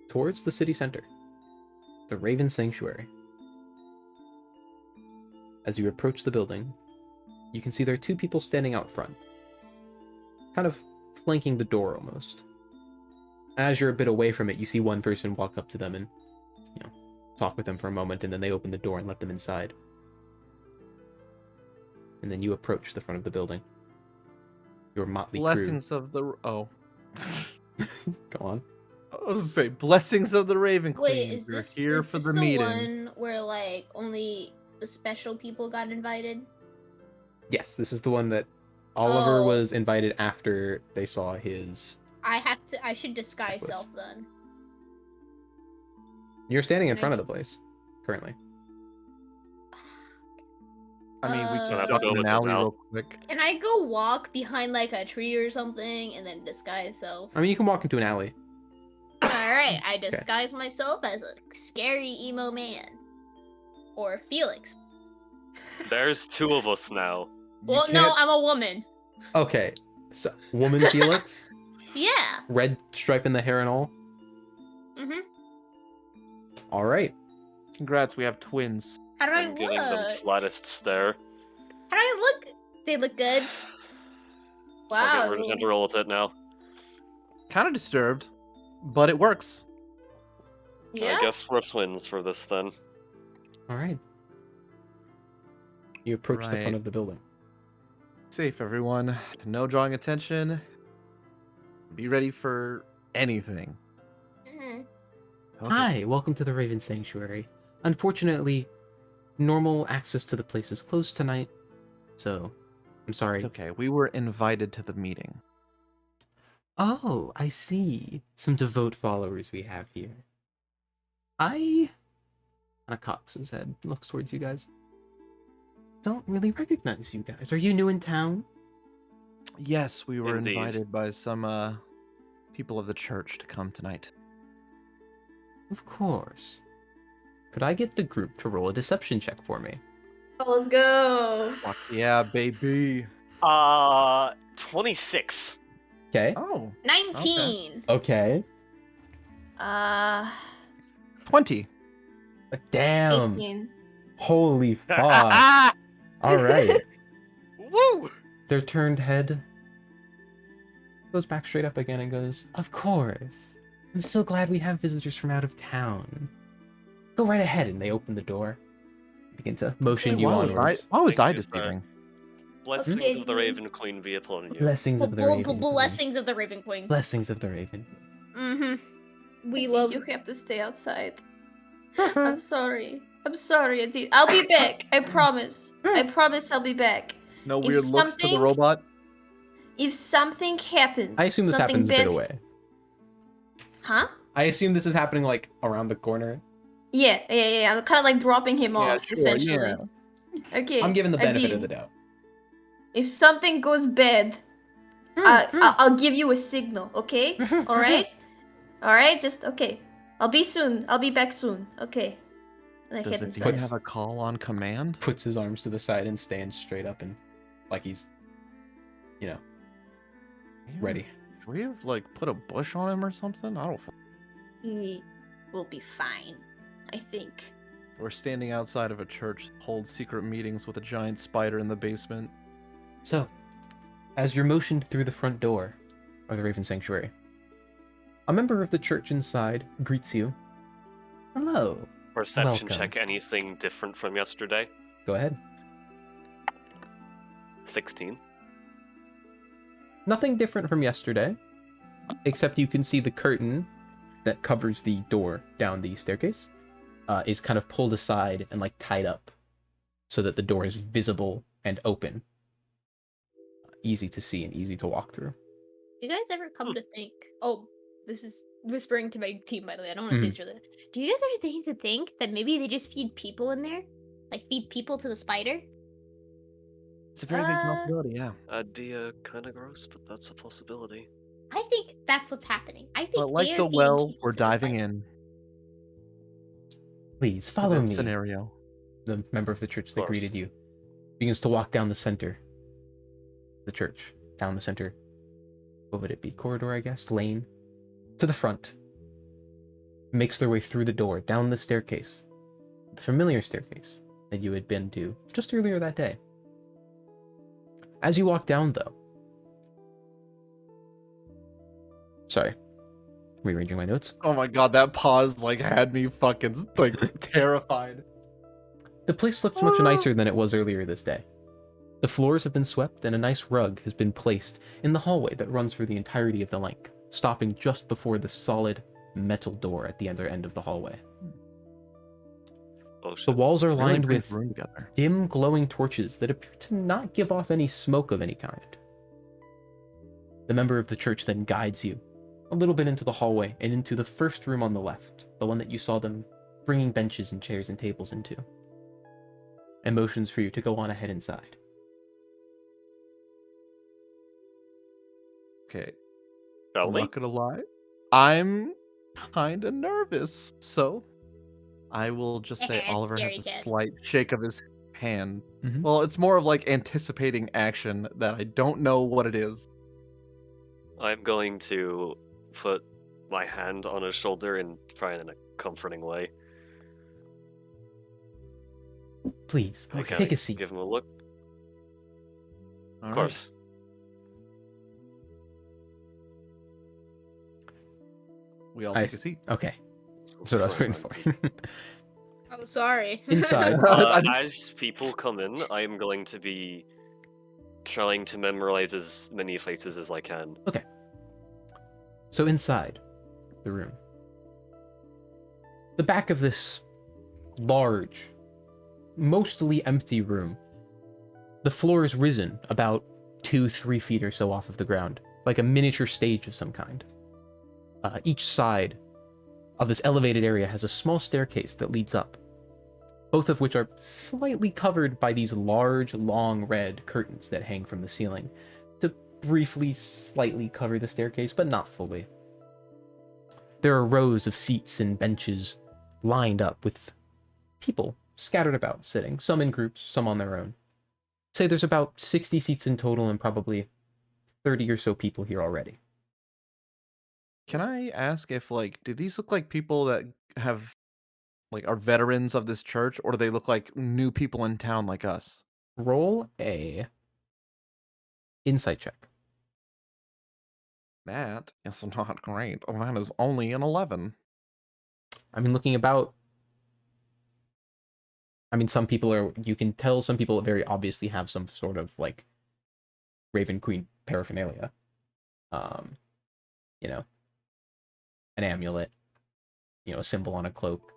towards the city center, the Raven Sanctuary. As you approach the building, you can see there are two people standing out front, kind of flanking the door almost. As you're a bit away from it, you see one person walk up to them and, talk with them for a moment, and then they open the door and let them inside. And then you approach the front of the building. Your motley Blessings of the crew. Go on. I was gonna say blessings of the Raven Wait, Queen. is We're this here is for this the the meeting. one where like only the special people got invited? Yes, this is the one that Oliver Oh. was invited after they saw his. I should disguise Necklace. self then. You're standing in Can I front of do- the place, currently. I mean, we Uh, can have to duck go in an with it alley now. real quick. Can I go walk behind like a tree or something and then disguise self? I mean, you can walk into an alley. Alright, I disguise myself as a scary emo man. Or Felix. There's two of us now. You Well, no, can't- I'm a woman. Okay, so woman Felix, Yeah. red stripe in the hair and all. Mm-hmm. All right. Congrats, we have twins. How do I I'm giving them look? flattest stare. How do I look? They look good. Fuck it, Wow. we're just going to roll with it now. Kind of disturbed, but it works. Yeah. I guess we're twins for this then. All right. You approach the front Right. of the building. Safe, everyone. No drawing attention. Be ready for anything. Mhm. Okay. Hi, welcome to the Raven Sanctuary. Unfortunately, normal access to the place is closed tonight, so I'm sorry. It's okay. We were invited to the meeting. Oh, I see. Some devout followers we have here. I cocks his head, looks towards you guys. Don't really recognize you guys. Are you new in town? Yes, we were Indeed. invited by some people of the church to come tonight. Of course. Could I get the group to roll a deception check for me? Oh, let's go. Fuck yeah, baby. 26. Okay. Oh, 19. Okay. 20. Damn. 18. Holy fuck. All right. Woo! Their turned head goes back straight up again and goes, "Of course. I'm so glad we have visitors from out of town. Go right ahead." And they open the door. Begin to motion you Why was onwards. I Thank you, sir. deceiving? Blessings of the Okay. Raven Queen be upon you. Blessings of the Raven. Queen. Blessings of the Raven Queen. Blessings of the Raven. We Adit, love. you have to stay outside. I'm sorry. I'm sorry, Adit. I'll be back. I promise. I promise I'll be back. No If weird looks to the something- robot. If something happens, I assume this something happens a bad... bit away. Huh? I assume this is happening like around the corner. Yeah. I'm kind of like dropping him Yeah, off, sure, essentially. yeah. Okay. I'm giving the benefit Adit, of the doubt. if something goes bad, I'll give you a signal, okay? Alright? Alright, just, okay. I'll be soon. I'll be back soon. Okay. And I Does head it inside. have a call on command? Puts his arms to the side and stands straight up and like he's, you know, ready. Should we have like put a bush on him or something? I don't. He will be fine, I think. We're standing outside of a church, holds secret meetings with a giant spider in the basement. So, as you're motioned through the front door of the Raven Sanctuary, a member of the church inside greets you. Hello. Perception Welcome. check, anything different from yesterday? Go ahead. 16. Nothing different from yesterday, except you can see the curtain that covers the door down the staircase is kind of pulled aside and like tied up so that the door is visible and open. Easy to see and easy to walk through. Do you guys ever come to think? Oh, this is whispering to my team, by the way. I don't want to say this really. Do you guys ever think that maybe they just feed people in there, like feed people to the spider? It's a very big possibility, yeah. That'd be kind of gross, but that's a possibility. I think that's what's happening. I think But like they're the feeding well, people we're to the diving spider. in. Please to follow that me. Scenario. The member of the church that Of course. greeted you begins to walk down the center. The church, down the center. What would it be? Corridor, I guess? Lane. To the front. Makes their way through the door, down the staircase. The familiar staircase that you had been to just earlier that day. As you walk down, though. Sorry. Rearranging my notes. Oh my god, that pause like had me fucking like terrified. The place looks much nicer than it was earlier this day. The floors have been swept and a nice rug has been placed in the hallway that runs for the entirety of the length, stopping just before the solid metal door at the other end of the hallway. Oh The shit. walls are Really lined brings with the room together. dim glowing torches that appear to not give off any smoke of any kind. The member of the church then guides you a little bit into the hallway and into the first room on the left, the one that you saw them bringing benches and chairs and tables into, and motions for you to go on ahead inside. Okay, Shall I'm we? not gonna lie. I'm kinda nervous, so I will just say It's Oliver has scary, a kid. slight shake of his hand. Mhm. Well, it's more of like anticipating action that I don't know what it is. I'm going to put my hand on his shoulder and try in a comforting way. Please, I kinda take a seat. Give him a look. All Of right. course. We all I- take a seat. Okay, that's what I was waiting for. Oh, sorry. Inside. As people come in, I am going to be trying to memorize as many faces as I can. So inside the room, the back of this large, mostly empty room, the floor is risen about 2-3 feet or so off of the ground, like a miniature stage of some kind. Each side of this elevated area has a small staircase that leads up, both of which are slightly covered by these large, long red curtains that hang from the ceiling to briefly, slightly cover the staircase, but not fully. There are rows of seats and benches lined up with people scattered about, sitting, some in groups, some on their own. Say there's about 60 seats in total and probably 30 or so people here already. Can I ask if like do these look like people that have like are veterans of this church, or do they look like new people in town like us? Roll a insight check. That is not great. Oh, that is only an 11. I mean, looking about, I mean, some people are, you can tell some people very obviously have some sort of like Raven Queen paraphernalia. You know, an amulet, you know, a symbol on a cloak.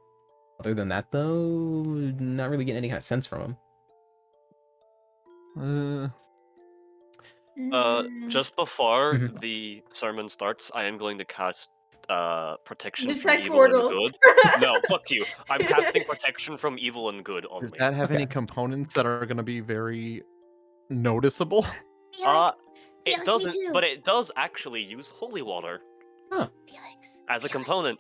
Other than that, though, not really getting any kind of sense from him. Just before Mhm. the sermon starts, I am going to cast protection from Detect evil and portal. good. No, fuck you. I'm casting protection from evil and good Does only. that have any Okay. components that are going to be very noticeable? Uh, Felix, it me doesn't, too. but it does actually use holy water Huh. Felix, as a Felix, component.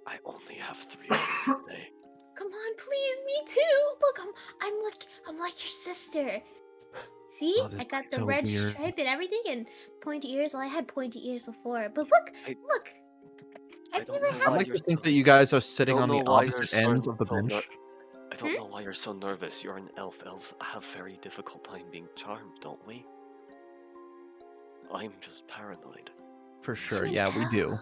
I only have 3 of these today. come on, please, me too. Look, I'm like your sister. See, Oh, this I got is the so red weird. stripe and everything, and pointy ears. Well, I had pointy ears before, but look, look, I I've don't never know I'd why had. like you're to think so. that you guys are sitting Don't on know the why you're opposite so- ends of the so bench. ner- I don't know why you're so nervous. You're an elf. Elves have very difficult time being charmed, don't we? I'm just paranoid. For sure, I'm an yeah, we do. elf.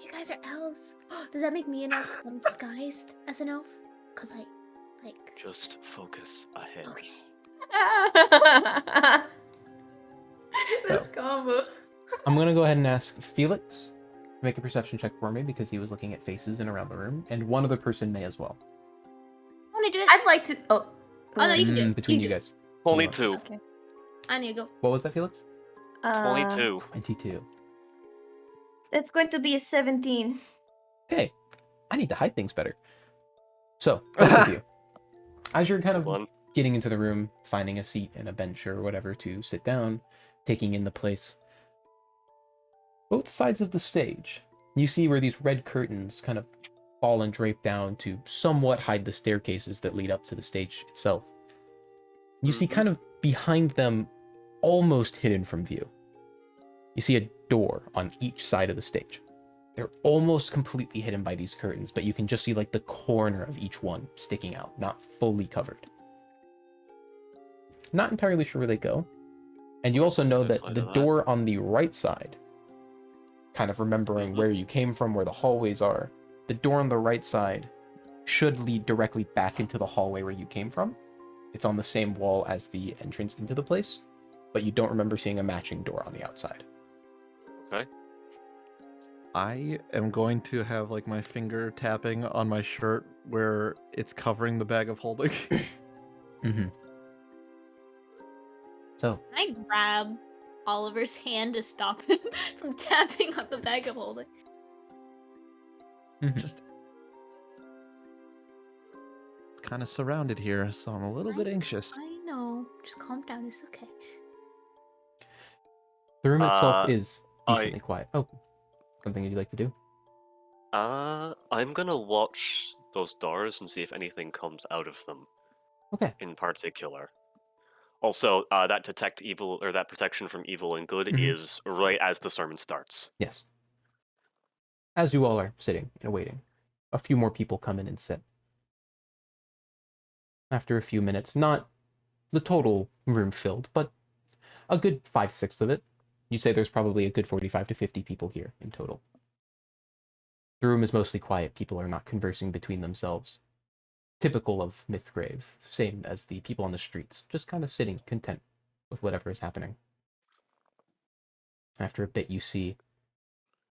You guys are elves. Does that make me an elf? 'Cause I'm disguised as an elf? Cause like. Just focus ahead. Okay. This combo. I'm going to go ahead and ask Felix to make a perception check for me because he was looking at faces in around the room, and one other person may as well. I want to do it. I'd like to. Oh. Oh, no, you can do it. Between You you can do guys. Only Hold on. 2. Okay. I need to go. What was that, Felix? 22. 22. It's going to be a 17. Okay. I need to hide things better. So, both of you, as you're kind of One. getting into the room, finding a seat and a bench or whatever to sit down, taking in the place, both sides of the stage, you see where these red curtains kind of fall and drape down to somewhat hide the staircases that lead up to the stage itself. You see kind of behind them, almost hidden from view, you see a door on each side of the stage. They're almost completely hidden by these curtains, but you can just see like the corner of each one sticking out, not fully covered. Not entirely sure where they go. And you also know that the door on the right side, kind of remembering where you came from, where the hallways are, the door on the right side should lead directly back into the hallway where you came from. It's on the same wall as the entrance into the place, but you don't remember seeing a matching door on the outside. Okay. I am going to have like my finger tapping on my shirt where it's covering the bag of holding. Mm-hmm. So, Can I grab Oliver's hand to stop him from tapping on the bag of holding? Just kind of surrounded here, so I'm a little bit anxious. I know. Just calm down. It's okay. the room itself is I- decently quiet. Oh, something you'd like to do? I'm gonna watch those doors and see if anything comes out of them. Okay. In particular. Also, that detect evil or that protection from evil and good Mhm. is right as the sermon starts. Yes. As you all are sitting and waiting, a few more people come in and sit. After a few minutes, not the total room filled, but a good 5/6 of it. You say there's probably a good 45 to 50 people here in total. The room is mostly quiet. People are not conversing between themselves. Typical of Mythgrave, same as the people on the streets, just kind of sitting content with whatever is happening. After a bit, you see,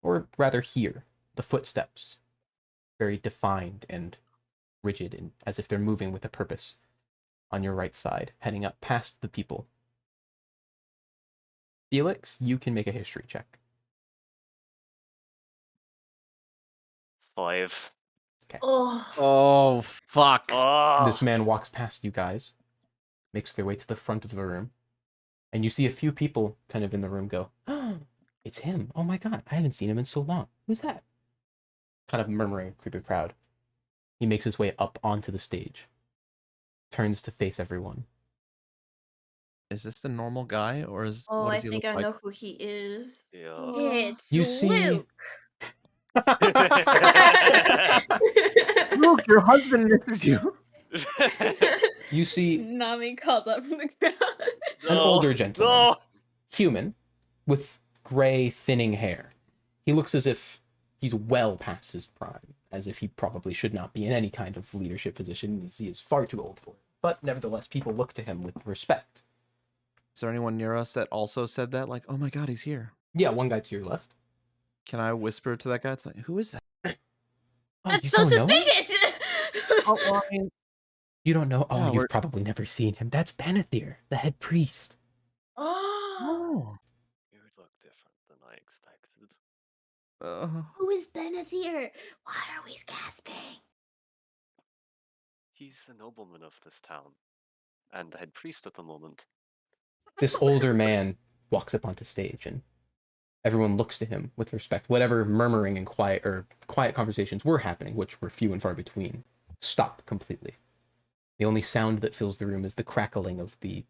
or rather hear, the footsteps, very defined and rigid, and as if they're moving with a purpose, on your right side, heading up past the people. Felix, you can make a history check. 5. Oh. Oh, fuck. Ah! This man walks past you guys, makes their way to the front of the room, and you see a few people kind of in the room go, "Oh, it's him. Oh my god, I haven't seen him in so long. Who's that?" Kind of murmuring through the crowd. He makes his way up onto the stage, turns to face everyone. Is this the normal guy, or is Oh, what I does he think look I like? know who he is. Yeah. Oh. It's You see- Luke. Luke, your husband misses you. You see Nami calls up from the crowd. an older gentleman, No! human, with gray, thinning hair. He looks as if he's well past his prime, as if he probably should not be in any kind of leadership position. He is far too old for it. But nevertheless, people look to him with respect. Is there anyone near us that also said that? Like, oh my god, he's here. Yeah, one guy to your left. Can I whisper to that guy? It's like, who is that? Oh, That's you so don't know him? suspicious. Oh, well, I mean, You don't know? Oh, Yeah, you've we're- probably never seen him. That's Banethir, the head priest. oh. You look different than I expected. Who is Benethir? Why are we gasping? He's the nobleman of this town, and the head priest at the moment. This older man walks up onto stage, and everyone looks to him with respect. Whatever murmuring and quiet conversations were happening, which were few and far between, stop completely. The only sound that fills the room is the crackling of the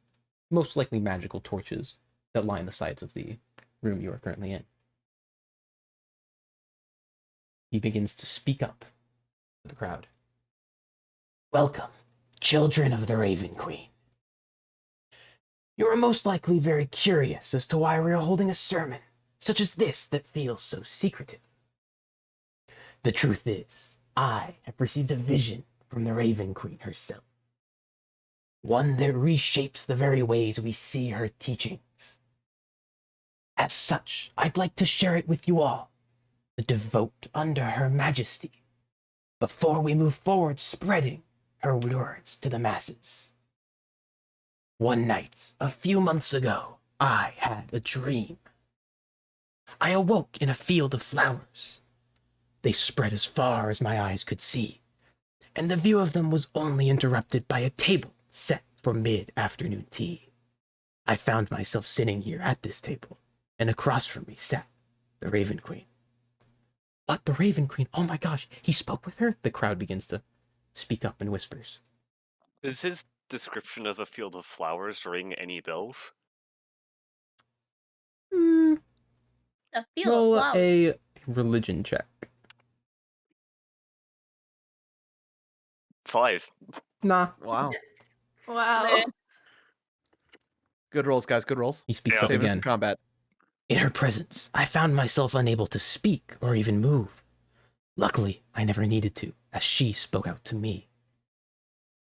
most likely magical torches that line the sides of the room you are currently in. He begins to speak up to the crowd. Welcome, children of the Raven Queen. You are most likely very curious as to why we are holding a sermon such as this that feels so secretive. The truth is, I have received a vision from the Raven Queen herself. One that reshapes the very ways we see her teachings. As such, I'd like to share it with you all, the devote under her majesty, before we move forward spreading her words to the masses. One night, a few months ago, I had a dream. I awoke in a field of flowers. They spread as far as my eyes could see, and the view of them was only interrupted by a table set for mid-afternoon tea. I found myself sitting here at this table, and across from me sat the Raven Queen. What, the Raven Queen? Oh my gosh, he spoke with her? The crowd begins to speak up in whispers. Is his description of a field of flowers ring any bells? A field of Roll flowers. a religion check. 5. Nah. Wow. Wow. Good rolls, guys. Good rolls. He speaks Yeah. up Saving it again. for combat. In her presence, I found myself unable to speak or even move. Luckily, I never needed to, as she spoke out to me.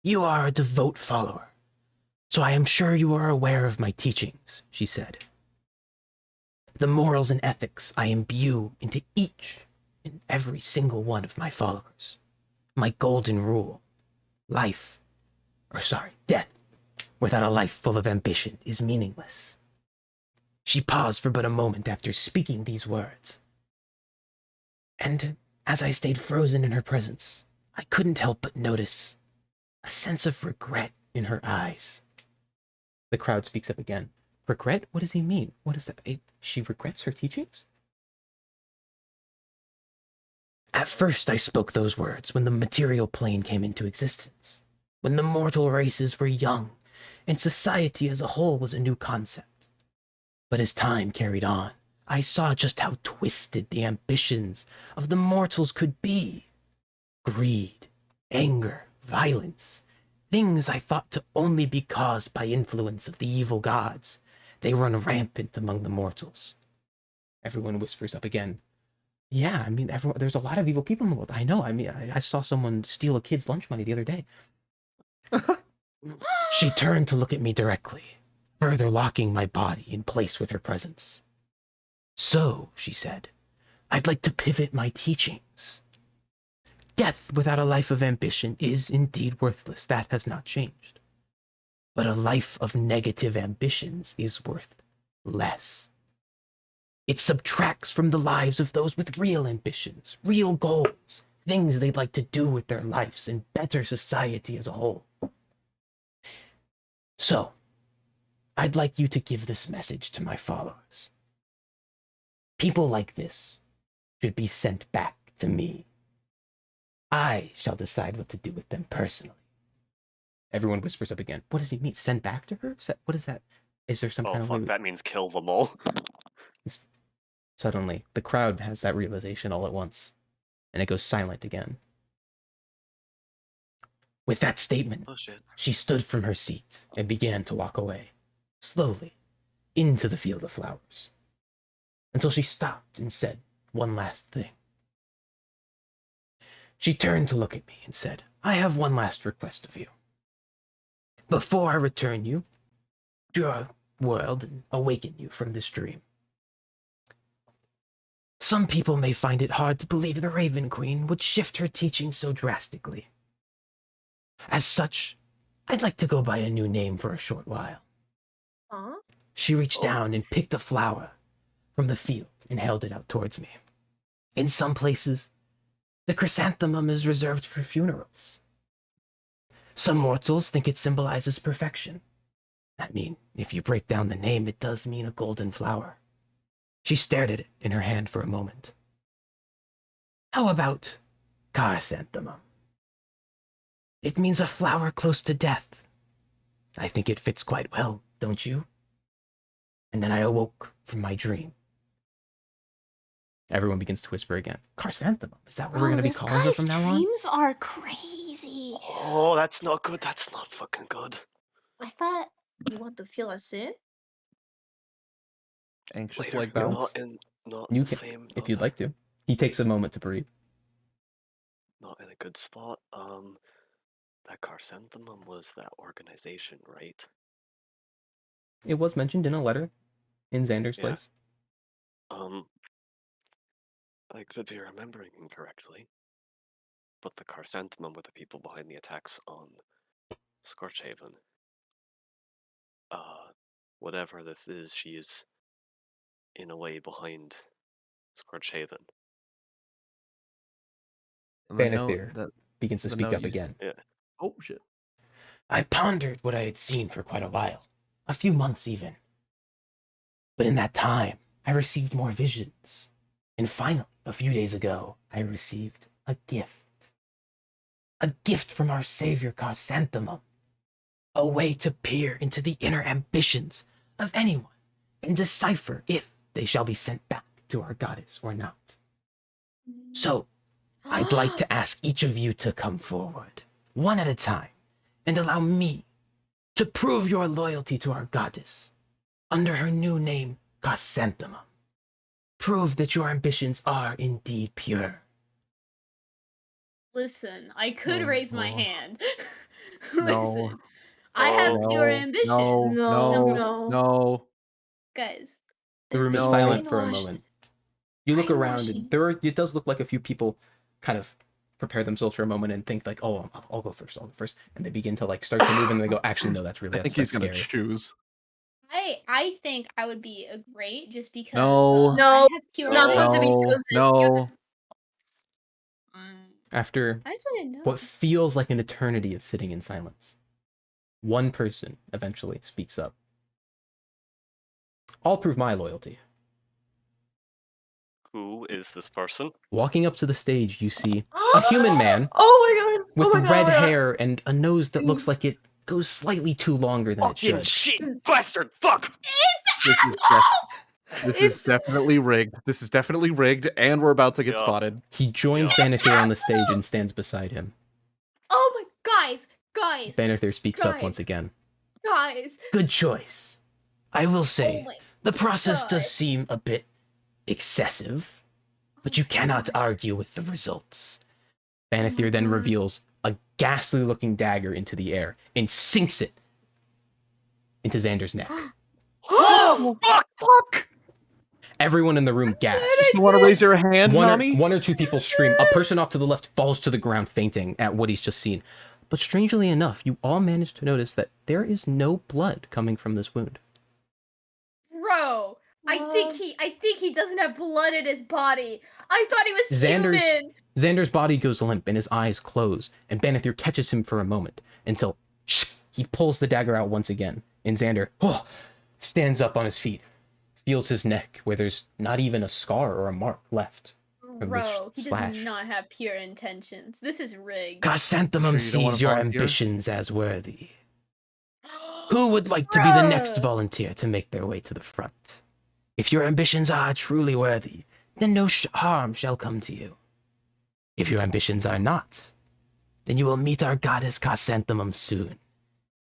You are a devout follower, so I am sure you are aware of my teachings, she said. The morals and ethics I imbue into each and every single one of my followers. My golden rule. Death without a life full of ambition is meaningless. She paused for but a moment after speaking these words. And as I stayed frozen in her presence, I couldn't help but notice a sense of regret in her eyes. The crowd speaks up again. Regret? What does he mean? What is that? She regrets her teachings? At first I spoke those words when the material plane came into existence, when the mortal races were young, and society as a whole was a new concept. But as time carried on, I saw just how twisted the ambitions of the mortals could be. Greed, anger, violence, things I thought to only be caused by influence of the evil gods. They run rampant among the mortals. Everyone whispers up again. Yeah, I mean, there's a lot of evil people in the world. I know. I mean, I saw someone steal a kid's lunch money the other day. She turned to look at me directly, further locking my body in place with her presence. So, she said, I'd like to pivot my teachings. Death without a life of ambition is indeed worthless. That has not changed. But a life of negative ambitions is worth less. It subtracts from the lives of those with real ambitions, real goals, things they'd like to do with their lives and better society as a whole. So, I'd like you to give this message to my followers. People like this should be sent back to me. I shall decide what to do with them personally. Everyone whispers up again. What does he mean? Send back to her? What is that? Is there some Oh kind of fuck, way? that means kill them all. Suddenly, the crowd has that realization all at once, and it goes silent again. With that statement, Oh shit. she stood from her seat and began to walk away, slowly, into the field of flowers, until she stopped and said one last thing. She turned to look at me and said, I have one last request of you. Before I return you to your world and awaken you from this dream. Some people may find it hard to believe the Raven Queen would shift her teaching so drastically. As such, I'd like to go by a new name for a short while. Huh? She reached down and picked a flower from the field and held it out towards me. In some places, the chrysanthemum is reserved for funerals. Some mortals think it symbolizes perfection. I mean, if you break down the name, it does mean a golden flower. She stared at it in her hand for a moment. How about chrysanthemum? It means a flower close to death. I think it fits quite well, don't you? And then I awoke from my dream. Everyone begins to whisper again. Chrysanthemum, is that what we're going to be calling her from now on? Dreams are crazy. Oh, that's not good. That's not fucking good. I thought You want to fill us in? Anxious Later, leg you're bounce. not You in the can, same. if you'd like to. He takes a moment to breathe. Not in a good spot. That chrysanthemum was that organization, right? It was mentioned in a letter in Xander's Yeah. place. I could be remembering incorrectly, but the chrysanthemum were the people behind the attacks on Scorchhaven. Whatever this is, she is in a way behind Scorchhaven. And the note Banithir that begins to the speak note up you- again. oh shit. I pondered what I had seen for quite a while, a few months even. But in that time, I received more visions. And finally, a few days ago, I received a gift. A gift from our savior Chrysanthemum. A way to peer into the inner ambitions of anyone and decipher if they shall be sent back to our goddess or not. So, I'd like to ask each of you to come forward, one at a time, and allow me to prove your loyalty to our goddess under her new name, Chrysanthemum. Prove that your ambitions are indeed pure. Listen, I could Oh, raise my no. hand. No. Listen, I have No. pure ambitions. No. Guys, The room is No. silent for a Brainwashed. moment. You look around, Brainwashing. and it does look like a few people kind of prepare themselves for a moment and think like, "Oh, I'll go first. I'll go first," and they begin to like start to move, and they go, "Actually, no, that's really I think that's he's gonna scary." choose. I think I would be a great just because No. I No, have pure not No. want to be No. chosen. No. After I just want to know. what feels like an eternity of sitting in silence, one person eventually speaks up. I'll prove my loyalty. Who is this person? Walking up to the stage, you see a human man Oh my god. with oh my God, red oh my God. hair and a nose that looks like it goes slightly too longer than it Fucking should. shit, bastard! Fuck! This is It's- definitely rigged. This is definitely rigged, and we're about to get Yeah. spotted. He joins Yeah. Banithir on the stage and stands beside him. Oh my guys, Banithir speaks up Guys. once again. guys. Good choice. I will say, Oh my the process does God. seem a bit excessive, but you cannot argue with the results. Banithir then God. reveals a ghastly looking dagger into the air and sinks it into Xander's neck. Oh, fuck! Everyone in the room gasps. You want to raise your hand, Nami? One or two people scream. A person off to the left falls to the ground fainting at what he's just seen. But strangely enough, you all manage to notice that there is no blood coming from this wound. Bro, I think he doesn't have blood in his body. I thought he was Xander's- human. Xander's body goes limp and his eyes close, and Banithir catches him for a moment until he pulls the dagger out once again. And Xander stands up on his feet, feels his neck where there's not even a scar or a mark left. from Bro, this he slash. does not have pure intentions. This is rigged. Chrysanthemum Sure you don't wanna sees your volunteer? ambitions as worthy. Who would like to be the next Bruh. volunteer to make their way to the front? If your ambitions are truly worthy, then no harm shall come to you. If your ambitions are not, then you will meet our goddess Chrysanthemum soon.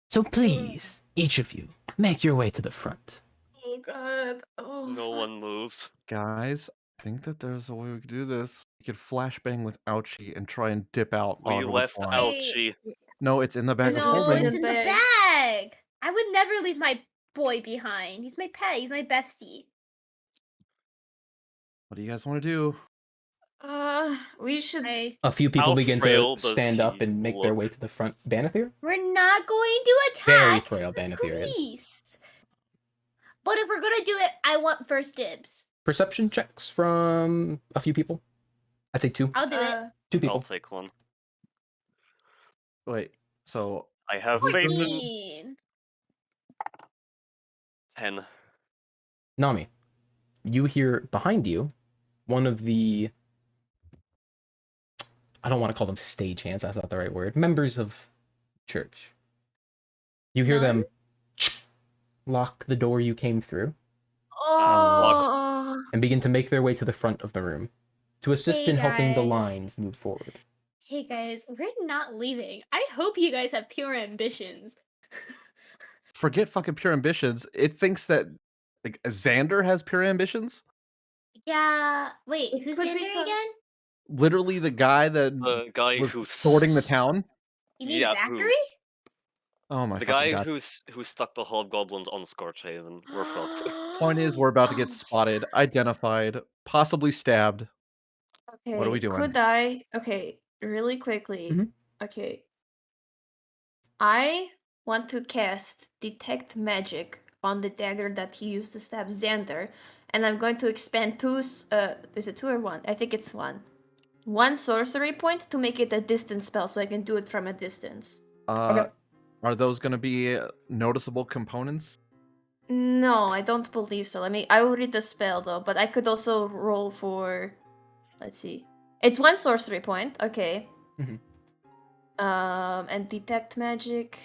So please, each of you, make your way to the front. Oh god. Oh. No fuck. one moves. Guys, I think that there's a way we could do this. We could flashbang with Ouchie and try and dip out. We while everyone's left flying. out. Ouchie. No, it's in the bag of No, No, holding. it's in the bag. I would never leave my boy behind. He's my pet. He's my bestie. What do you guys want to do? We should. A few people How begin frail to does stand up he and make their way look? to the front. Banathier? We're not going to Very attack frail the Banathier is. police. But if we're gonna do it, I want first dibs. Perception checks from a few people. I'd say two. I'll do it. Two I'll people. take one. Wait, so I have Who- faith in 14. 10. Nami, you hear behind you one of the, I don't want to call them stagehands, that's not the right word, members of church. You hear them lock the door you came through Oh. and begin to make their way to the front of the room to assist Hey, in helping the guys. lines move forward. Hey guys, we're not leaving. I hope you guys have pure ambitions. forget fucking pure ambitions. It thinks that like Xander has pure ambitions. Yeah. Wait, It who's could be Xander some- again? Literally the guy that The guy was who's sorting the town. You mean Yeah, who- Zachary? Oh my The fucking guy god. who stuck the hobgoblins on Scorchhaven. We're fucked. Point is, we're about to get Oh, spotted, identified, possibly stabbed. Okay. What are we doing? Could I? Okay, really quickly. Mhm. Okay. I want to cast Detect Magic on the dagger that he used to stab Xander, and I'm going to expend is it 2 or 1? I think it's 1. 1 sorcery point to make it a distance spell, so I can do it from a distance. Okay. Are those going to be noticeable components? No, I don't believe so. I will read the spell though, but I could also roll for. Let's see. It's 1 sorcery point. Okay. Mhm. And detect magic.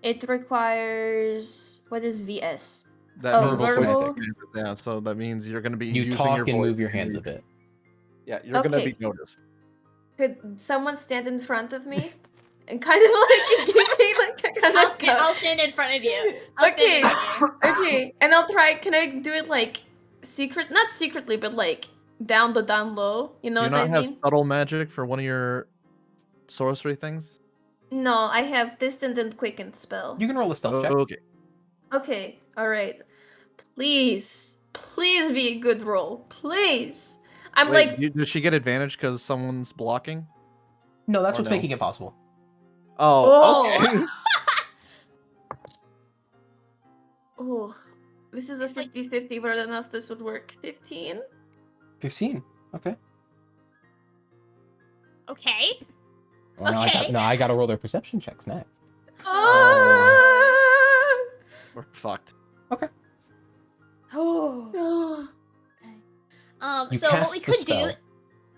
It requires what is VS? That Oh, means verbal? Yeah, so that means you're going to be You using talk your and voice move your to hands a move. bit. Yeah, you're going to Okay. be noticed. Could someone stand in front of me and kind of like give me like a kind I'll, of I'll stand in front of you. I'll Okay. stand in front of you. Okay, and I'll try. Can I do it like not secretly, but like down low? You know Do you what I not have mean? subtle magic for one of your sorcery things? No, I have distant and quickened spell. You can roll a stealth check. Okay. Okay, all right. Please be a good roll. Please. I'm Wait, like, does she get advantage because someone's blocking? No, that's Or what's no? making it possible. Oh, okay. oh, this is a It's like- 50-50. Where than else this would work? 15. 15. Okay. Okay. Well, Okay. I gotta roll their perception checks next. Oh. We're fucked. Oh. You So what cast we the could spell. do?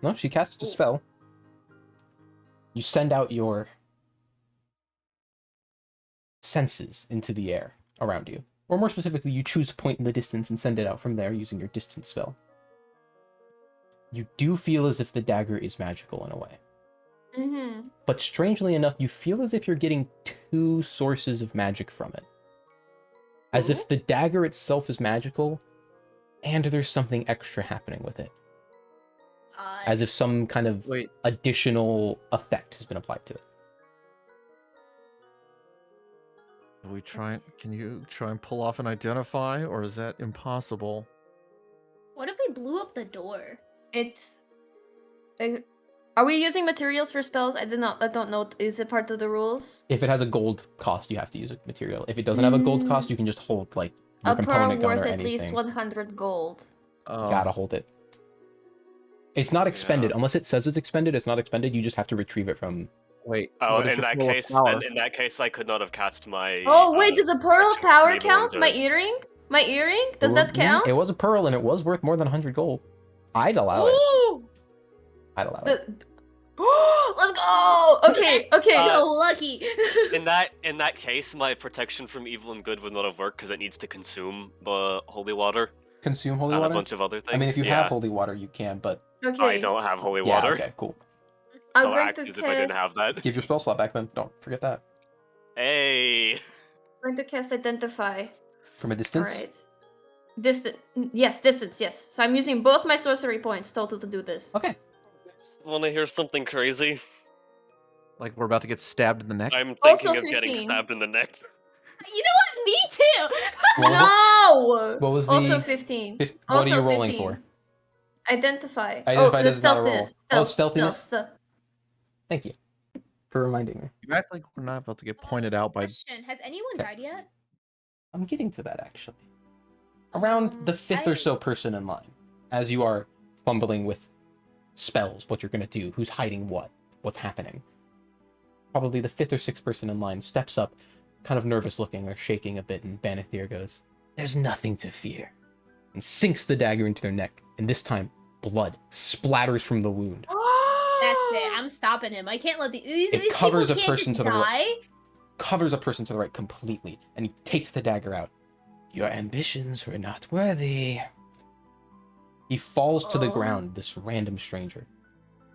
No, she casts a Ooh. spell. You send out your senses into the air around you. Or more specifically, you choose a point in the distance and send it out from there using your distance spell. You do feel as if the dagger is magical in a way. Mm-hmm. But strangely enough, you feel as if you're getting two sources of magic from it. As if the dagger itself is magical, and there's something extra happening with it. As if some kind of Wait, additional effect has been applied to it. can you try and pull off an identify, or is that impossible? What if we blew up the door? It's. Are we using materials for spells? I don't know. Is it part of the rules? If it has a gold cost, you have to use a material. If it doesn't have a gold cost, you can just hold like your A pearl component gun worth or at least anything. 100 gold. You gotta hold it. It's not expended unless it says it's expended. It's not expended. You just have to retrieve it from. Wait. Oh, what if in it's that full of case, power? then in that case, I could not have cast my. Oh wait, does a pearl of protection power from evil count? and My good. earring? My earring? Does that Yeah, count? it was a pearl and it was worth more than 100 gold. I'd allow it. Ooh! I'd allow it. Let's go. Okay. So lucky. In that case, my protection from evil and good would not have worked because it needs to consume the holy water Consume holy and a water? bunch of other things. I mean, if you yeah. have holy water, you can, but Okay. I don't have holy yeah, water, okay, cool. I'm so going act to as if I didn't have cast- that. Give your spell slot back then. Don't forget that. Hey, I'm going to cast Identify. From a distance? Alright. Distance, yes. So I'm using both my sorcery points total to do this. Okay. want to hear something crazy? Like we're about to get stabbed in the neck? I'm Also thinking of getting 15. stabbed in the neck. You know what? Me too. No! What was Also the 15. what Also are you rolling 15. for? Identify. Identify the does not a roll. stealthiness. Oh, Stealth, stealthiness? stealth. Thank you for reminding me. You act like we're not about to get pointed out by. Question: has anyone Okay. died yet? I'm getting to that actually. Around the fifth or so person in line, as you are fumbling with spells, what you're gonna do, who's hiding what's happening. Probably the fifth or sixth person in line steps up, kind of nervous looking or shaking a bit, and Banithir goes, "There's nothing to fear," and sinks the dagger into their neck, and this time blood splatters from the wound. That's it. I'm stopping him. I can't let these covers people a can't person just to the die. Covers a person to the right completely, and he takes the dagger out. "Your ambitions were not worthy." He falls to the ground, this random stranger,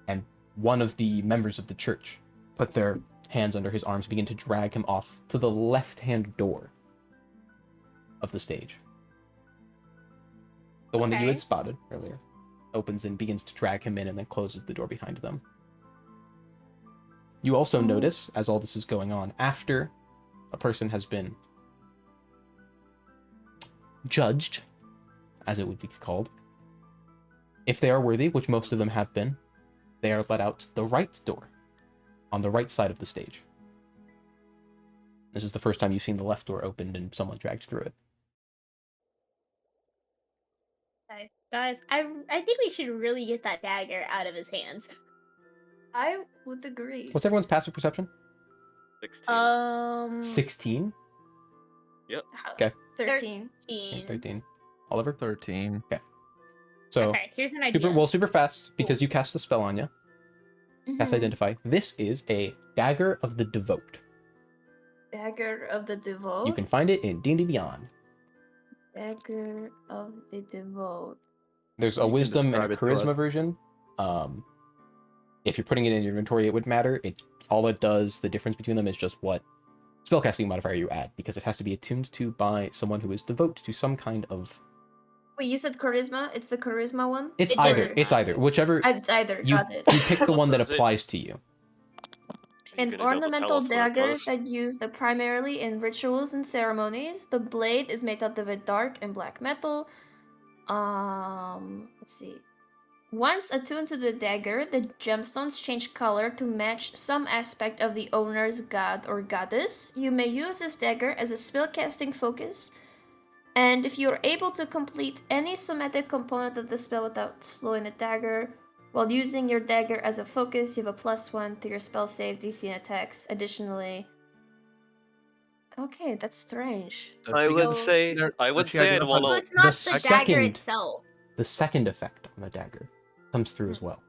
and one of the members of the church put their hands under his arms, begin to drag him off to the left-hand door of the stage. The one that you had Okay. spotted earlier opens and begins to drag him in, and then closes the door behind them. You also notice, as all this is going on, after a person has been judged, as it would be called, if they are worthy, which most of them have been, they are let out the right door, on the right side of the stage. This is the first time you've seen the left door opened and someone dragged through it. Okay. Guys, I think we should really get that dagger out of his hands. I would agree. What's everyone's passive perception? 16. 16? Okay. 13. 13. Oliver? 13. So, Okay, here's an idea. super fast, because you cast the spell on you. Cast Mhm. Identify. This is a Dagger of the Devote. Dagger of the Devote. You can find it in D&D Beyond. Dagger of the Devote. There's You a can Wisdom and a describe it to Charisma us. version. If you're putting it in your inventory, it would matter. All it does, the difference between them is just what spellcasting modifier you add, because it has to be attuned to by someone who is devout to some kind of... Wait, you said charisma? It's the charisma one? It's It either. doesn't It's either. Whichever... It's either. You, Got it. you pick the one that Does it- applies to you. Are you An gonna be able to tell ornamental us what it dagger does? that used primarily in rituals and ceremonies. The blade is made out of a dark and black metal. Let's see. Once attuned to the dagger, the gemstones change color to match some aspect of the owner's god or goddess. You may use this dagger as a spellcasting focus, and if you are able to complete any somatic component of the spell without slowing the dagger, while using your dagger as a focus, you have a +1 to your spell save, DC, and attacks. Additionally, okay, that's strange. I would say I'd want So to. it's not The the dagger second- itself. The second effect on the dagger comes through as well.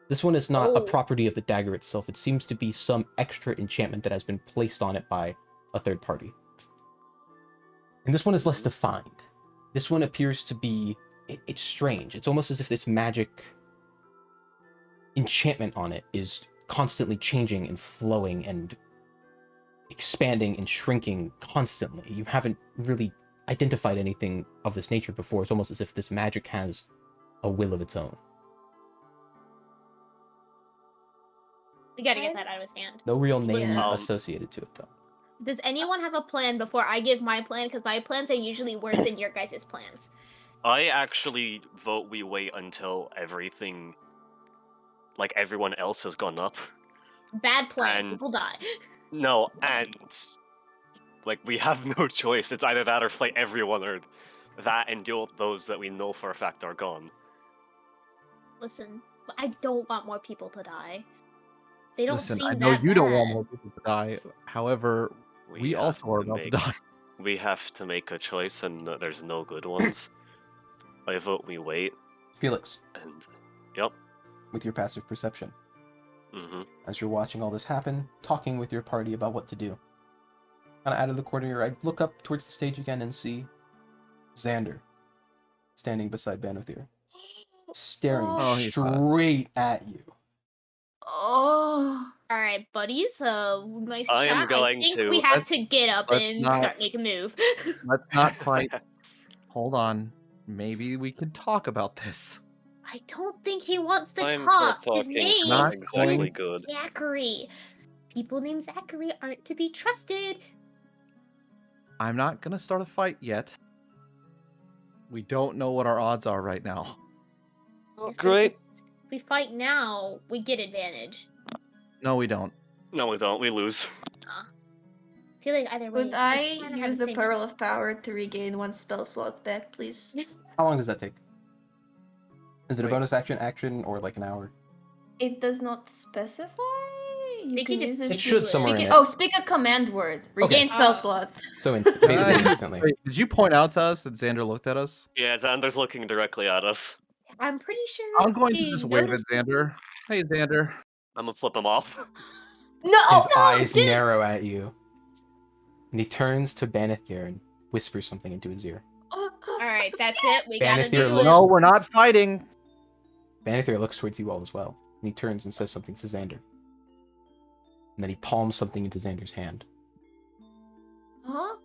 This one is not a Oh. property of the dagger itself. It seems to be some extra enchantment that has been placed on it by a third party. And this one is less defined. This one appears to be... It's strange. It's almost as if this magic enchantment on it is constantly changing and flowing and expanding and shrinking constantly. You haven't really identified anything of this nature before. It's almost as if this magic has a will of its own. We gotta get that out of his hand. No real name Yeah. associated to it, though. Does anyone have a plan before I give my plan? Because my plans are usually worse than your guys' plans. I actually vote we wait until everything, like everyone else, has gone up. Bad plan. And- People die. No, and like we have no choice. It's either that or fight everyone, or that and deal with those that we know for a fact are gone. Listen, I don't want more people to die. They don't Listen, seem I know that you don't want bad. more people to die. However, we have also are to about to make- die. We have to make a choice, and there's no good ones. I vote we wait, Felix, and yep. with your passive perception, Mm-hmm. as you're watching all this happen, talking with your party about what to do. Kind of out of the corner of your eye, look up towards the stage again and see Xander standing beside Banithir, staring Oh, he's straight at you. Oh. All right, buddies. Nice I am chat. going I think to- we have to get up let's and not- start making a move. Let's not fight. Hold on. Maybe we can talk about this. I don't think he wants to I'm talk. for His talking, name not exactly is good. Zachary. People named Zachary aren't to be trusted. I'm not gonna start a fight yet. We don't know what our odds are right now. If we fight now, we get advantage. No, we don't. No, we don't. We lose. I feel like either way. Could I kinda have use the same Pearl chance. of Power to regain 1 spell slot back, please? How long does that take? Is it a Wait. bonus action, or like an hour? It does not specify. You Think can you use just this It should to somewhere speak in it. it. Oh, speak a command word. Regain spell Oh. slot. So basically instantly. Wait, did you point out to us that Xander looked at us? Yeah, Xander's looking directly at us. I'm pretty sure. I'm going to he just wave at noticed- Xander. Hey, Xander. I'm gonna flip him off. No! His eyes dude. narrow at you. And he turns to Banithir and whispers something into his ear. Alright, that's it. We gotta Banithir do looks- it. No, we're not fighting. Banithir looks towards you all as well. And he turns and says something to Xander. And then he palms something into Xander's hand. Huh?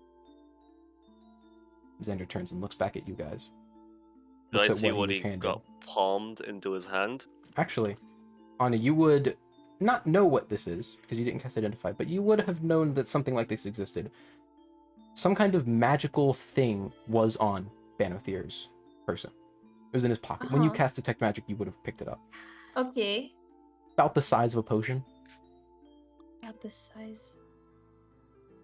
Xander turns and looks back at you guys. Did I Looks at see what what he he was handed. got palmed into his hand? Actually, Anna, you would not know what this is, because you didn't cast Identify, but you would have known that something like this existed. Some kind of magical thing was on Banithir's person. It was in his pocket. When you Uh-huh. cast Detect Magic, you would have picked it up. Okay. About the size of a potion. About this size.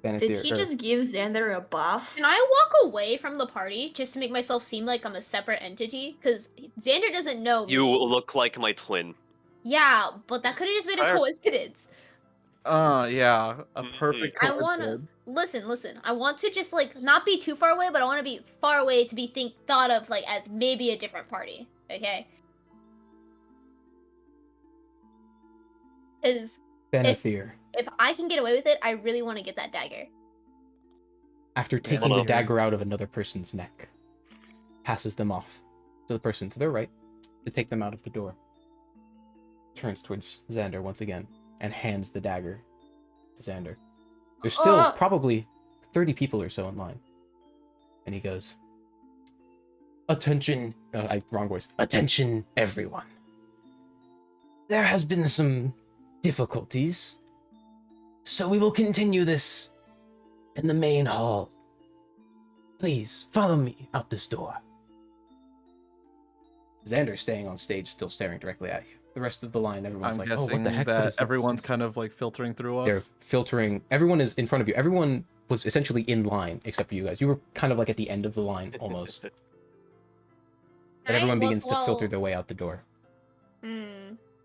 Banithir, Did he just give Xander a buff? Can I walk away from the party just to make myself seem like I'm a separate entity? Because Xander doesn't know You me. look like my twin. Yeah, but that could have just been a Fair. coincidence. Yeah, a Mhm. perfect I wanna coincidence. listen. I want to just like not be too far away, but I want to be far away to be thought of like as maybe a different party. Okay. Because Banithir, if I can get away with it, I really want to get that dagger. after taking Hold the on. dagger out of another person's neck, passes them off to the person to their right to take them out of the door. Turns towards Xander once again and hands the dagger to Xander. There's still probably 30 people or so in line. And he goes, "Attention, wrong voice. Attention, everyone. There has been some difficulties, so we will continue this in the main hall. Please, follow me out this door." Xander staying on stage, still staring directly at you. The rest of the line, everyone's I'm like, guessing "Oh, what the heck?" What that is this?" everyone's kind of like filtering through They're us. filtering. Everyone is in front of you. Everyone was essentially in line except for you guys. You were kind of like at the end of the line almost. But Alright, everyone well, begins to well, filter their way out the door.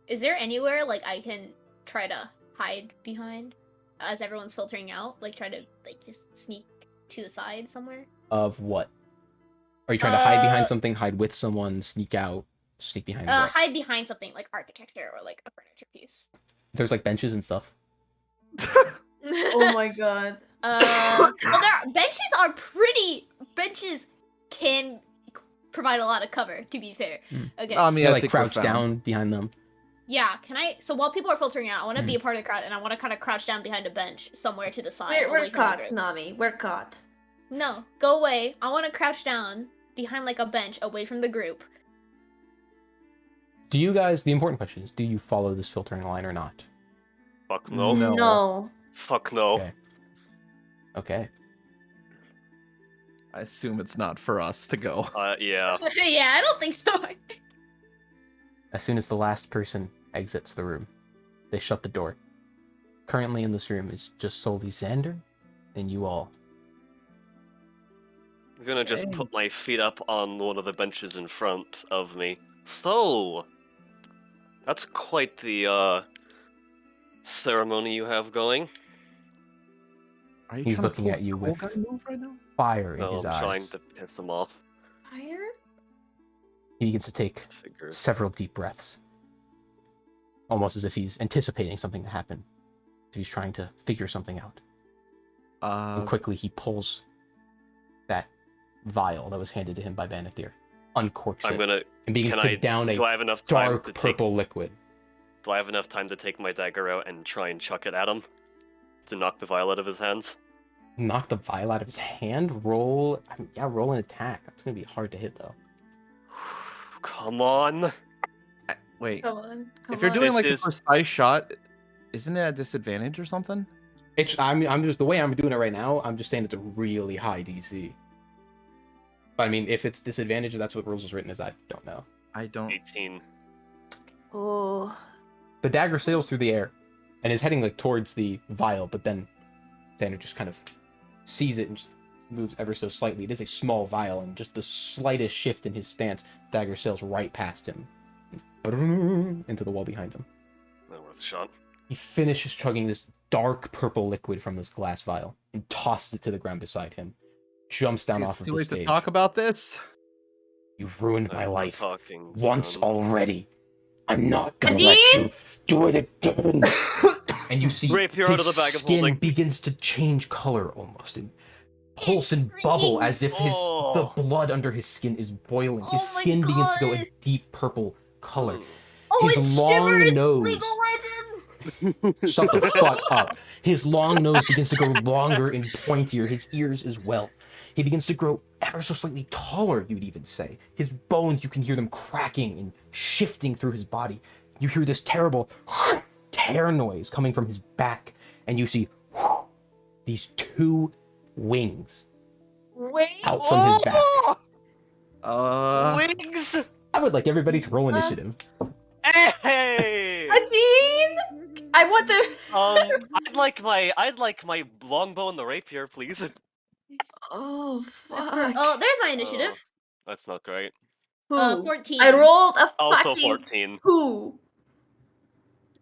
Is there anywhere like I can try to hide behind as everyone's filtering out? Like try to like just sneak to the side somewhere? Of what? Are you trying to hide behind Uh, something, hide with someone, sneak out, sneak behind what? Hide behind something like architecture or like a furniture piece. There's like benches and stuff. Oh my god. Well, benches can provide a lot of cover, to be fair. Okay. I mean, Yeah, I like think we're crouch found. down behind them. Yeah, can I? So while people are filtering out, I want to be a part of the crowd, and I want to kind of crouch down behind a bench somewhere to the side. We're away from the caught, group. Nami. We're caught. No, go away. I want to crouch down behind like a bench, away from the group. Do you guys? The important question is: do you follow this filtering line or not? Fuck no. No. No. Fuck no. Okay. Okay. I assume it's not for us to go. Yeah. Yeah, I don't think so. As soon as the last person exits the room, they shut the door. Currently in this room is just solely Xander and you all. I'm gonna just put my feet up on one of the benches in front of me. So, that's quite the ceremony you have going. Are you He's trying to looking pull at you a with- cool guy move right now? Fire in No, his I'm trying eyes. to piss him off. Fire? He begins to take Figure. several deep breaths. Almost as if he's anticipating something to happen. As if he's trying to figure something out. And quickly he pulls that vial that was handed to him by Banithir, uncorks I'm it, gonna. and begins Can to I? down a Do I have enough time dark to take? purple liquid. Do I have enough time to take my dagger out and try and chuck it at him? To knock the vial out of his hands? Knock the vial out of his hand. Roll an attack. That's gonna be hard to hit though. Come on! Wait, Come on. Come if you're on. doing This like is- a precise shot, isn't it a disadvantage or something? I'm just the way I'm doing it right now. I'm just saying it's a really high DC. But I mean, if it's disadvantage, if that's what rules is written as, I don't know. I don't. 18. Oh. The dagger sails through the air, and is heading like towards the vial. But then, Xander just kind of sees it and just moves ever so slightly. It is a small vial, and just the slightest shift in his stance, dagger sails right past him, into the wall behind him. Not worth a shot. He finishes chugging this dark purple liquid from this glass vial and tosses it to the ground beside him. Jumps down off of Too the late stage. to talk about this. You've ruined my I'm not life talking, once son. already. I'm not gonna Nadine? let you do it again. And you see Rapier out of his the bag of skin holding. begins to change color almost, and pulse and bubble as if Oh. the blood under his skin is boiling. His Oh my skin begins to go a God. deep purple color. Oh, His it's long Shimmer in nose. League of Legends! Shut the fuck up. His long nose begins to grow longer and pointier, his ears as well. He begins to grow ever so slightly taller, you'd even say. His bones, you can hear them cracking and shifting through his body. You hear this terrible tear noise coming from his back, and you see these two wings Wait. out from his back. Wings! I would like everybody to roll initiative. Hey! Nadine! I want the. I'd like my longbow and the rapier, please. Oh fuck. Oh, there's my initiative. That's not great. Who? 14. I rolled a Also fucking 14. Who?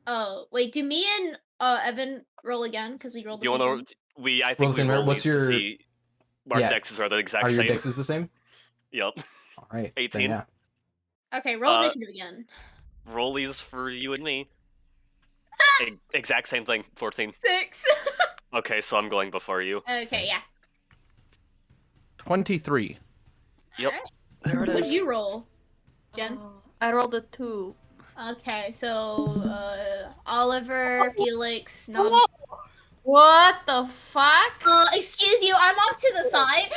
Oh, wait, do me and Evan roll again? Because we rolled the You same wanna? thing? I think we Roll the same, roll what's these to your- see. Our Yeah. dexes are the exact Are your same. dexes the same? Yep. All right. then 18. yeah. Okay, roll Uh, initiative again. Roll these for you and me. Exact same thing. 14. 6. Okay, so I'm going before you. Okay, yeah. 23. Yep. Alright. There it What'd is. you roll, Jen? I rolled a 2. Okay, so Oliver, Felix, Nom. What the fuck? Excuse you, I'm off to the side.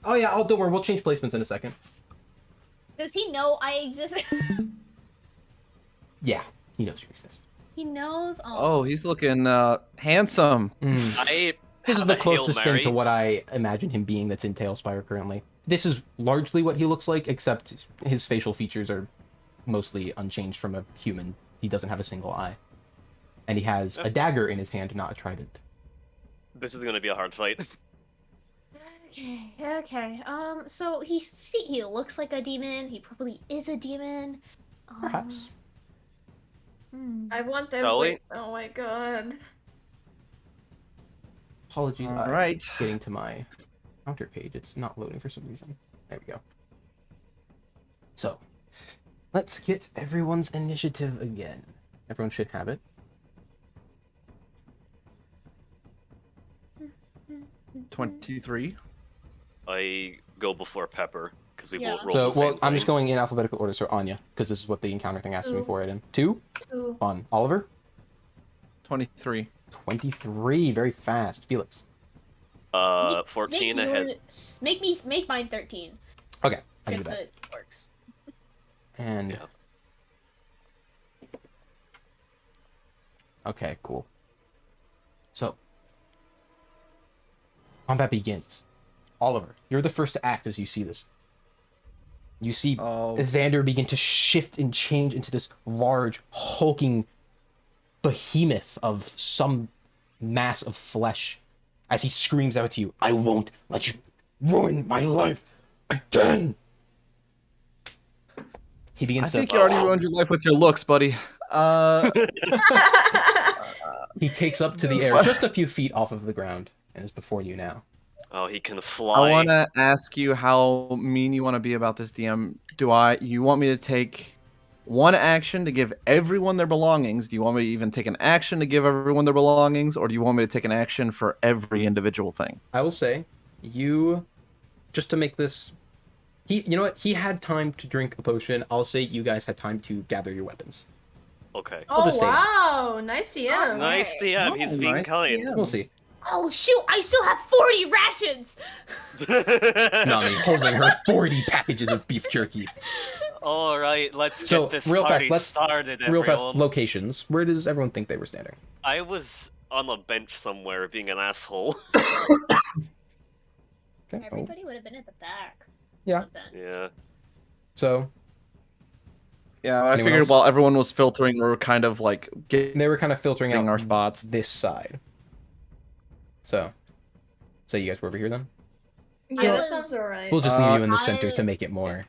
Oh yeah, don't worry. We'll change placements in a second. Does he know I exist? Yeah, he knows you exist. He knows. Oh, he's looking handsome. I This is have the a Hail closest thing Mary. to what I imagine him being that's in Tailspire currently. This is largely what he looks like, except his facial features are mostly unchanged from a human. He doesn't have a single eye. And he has a dagger in his hand, not a trident. This is gonna be a hard fight. Okay. So he looks like a demon. He probably is a demon. Perhaps. I want that. Shall we? Wait. Oh my god. Apologies, All I'm right. getting to my counter page. It's not loading for some reason. There we go. So, let's get everyone's initiative again. Everyone should have it. 23. I go before Pepper because we Yeah. both roll So, the same well, I'm just thing. going in alphabetical order. So, Anya, because this is what the encounter thing asked me Two. for it in. 2 2. on Oliver. 23. 23, very fast. Felix. 14 ahead. Make mine 13. Okay, I can If do that. it works. And Yeah. okay, cool. So, combat begins. Oliver, you're the first to act as you see this. You see Oh, Xander begin to shift and change into this large, hulking behemoth of some mass of flesh as he screams out to you, I won't let you ruin my life again. He I begins think to... you already ruined your life with your looks, buddy. He takes up to the air just a few feet off of the ground and is before you now. Oh, he can fly. I want to ask you how mean you want to be about this, DM. You want me to take one action to give everyone their belongings? Do you want me to even take an action to give everyone their belongings? Or do you want me to take an action for every individual thing? I will say, just to make this... you know what? He had time to drink a potion. I'll say you guys had time to gather your weapons. Okay. I'll Oh just say that. wow, nice DM. Nice DM. He's Oh, being nice kind. DM. We'll see. Oh shoot! I still have 40 rations. Nami holding her 40 packages of beef jerky. All right, let's So, get this real fast, party let's- started, Real everyone. fast, locations. Where does everyone think they were standing? I was on the bench somewhere being an asshole. Okay. Oh, Everybody would have been at the back. Yeah. of that. Yeah. so Yeah, I Anyone figured else? while everyone was filtering, we were kind of like getting they were kind of filtering out our spots. this side. So you guys were over here then? Yeah, that was- sounds alright. We'll just leave you in the center I- to make it more.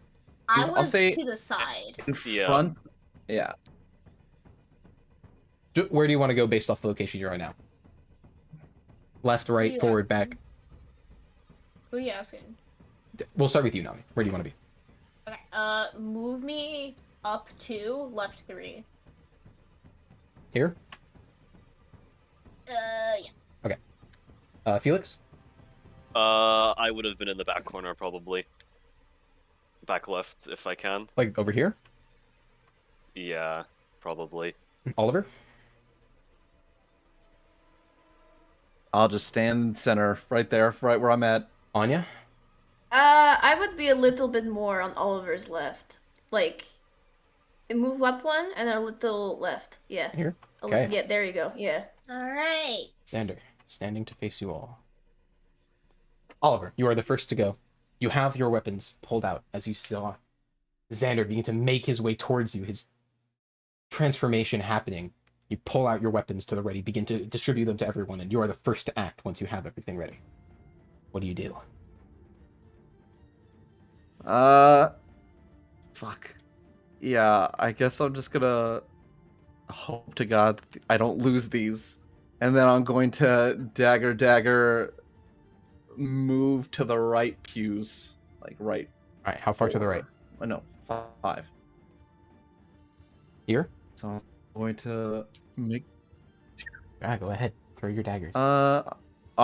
I I'll was say- to the side. in Yeah. front. Yeah. Where do you want to go based off the location you're on now? Left, right, you forward, asking? back. Who are you asking? We'll start with you, Nami. Where do you want to be? Okay. Move me up 2, left 3. Here? Yeah. Felix? I would have been in the back corner probably. Back left if I can. Like over here? Yeah, probably. Oliver? I'll just stand center right there, right where I'm at. Anya? I would be a little bit more on Oliver's left. Like, move up one and a little left. Yeah. Here? Okay. Okay. Yeah, there you go. Yeah. Alright. Xander, standing to face you all. Oliver, you are the first to go. You have your weapons pulled out as you saw Xander begin to make his way towards you, his transformation happening. You pull out your weapons to the ready, begin to distribute them to everyone, and you are the first to act once you have everything ready. What do you do? Fuck. Yeah, I guess I'm just gonna hope to God I don't lose these. And then I'm going to dagger move to the right pews. Like right. All right, how far to the right? Oh, no, 5. Here? So I'm going to make. Go ahead. Throw your daggers. I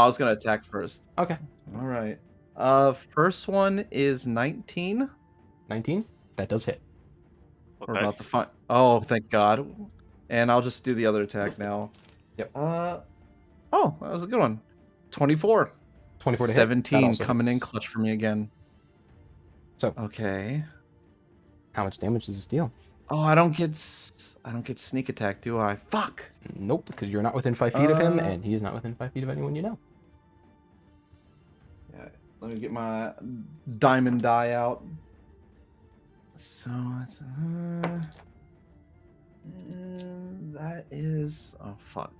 was gonna attack first. Okay. All right. First one is 19. 19? That does hit. We're about to find. Oh, thank God. And I'll just do the other attack now. Yep. Oh, that was a good one. 24. 24 to hit. That 17 also coming in hits. clutch for me again. So, Okay. how much damage does this deal? Oh, I don't get sneak attack, do I? Fuck. Nope, because you're not within 5 feet of him, Uh, and he is not within 5 feet of anyone you know. Yeah. Let me get my diamond die out. So that's that is fuck.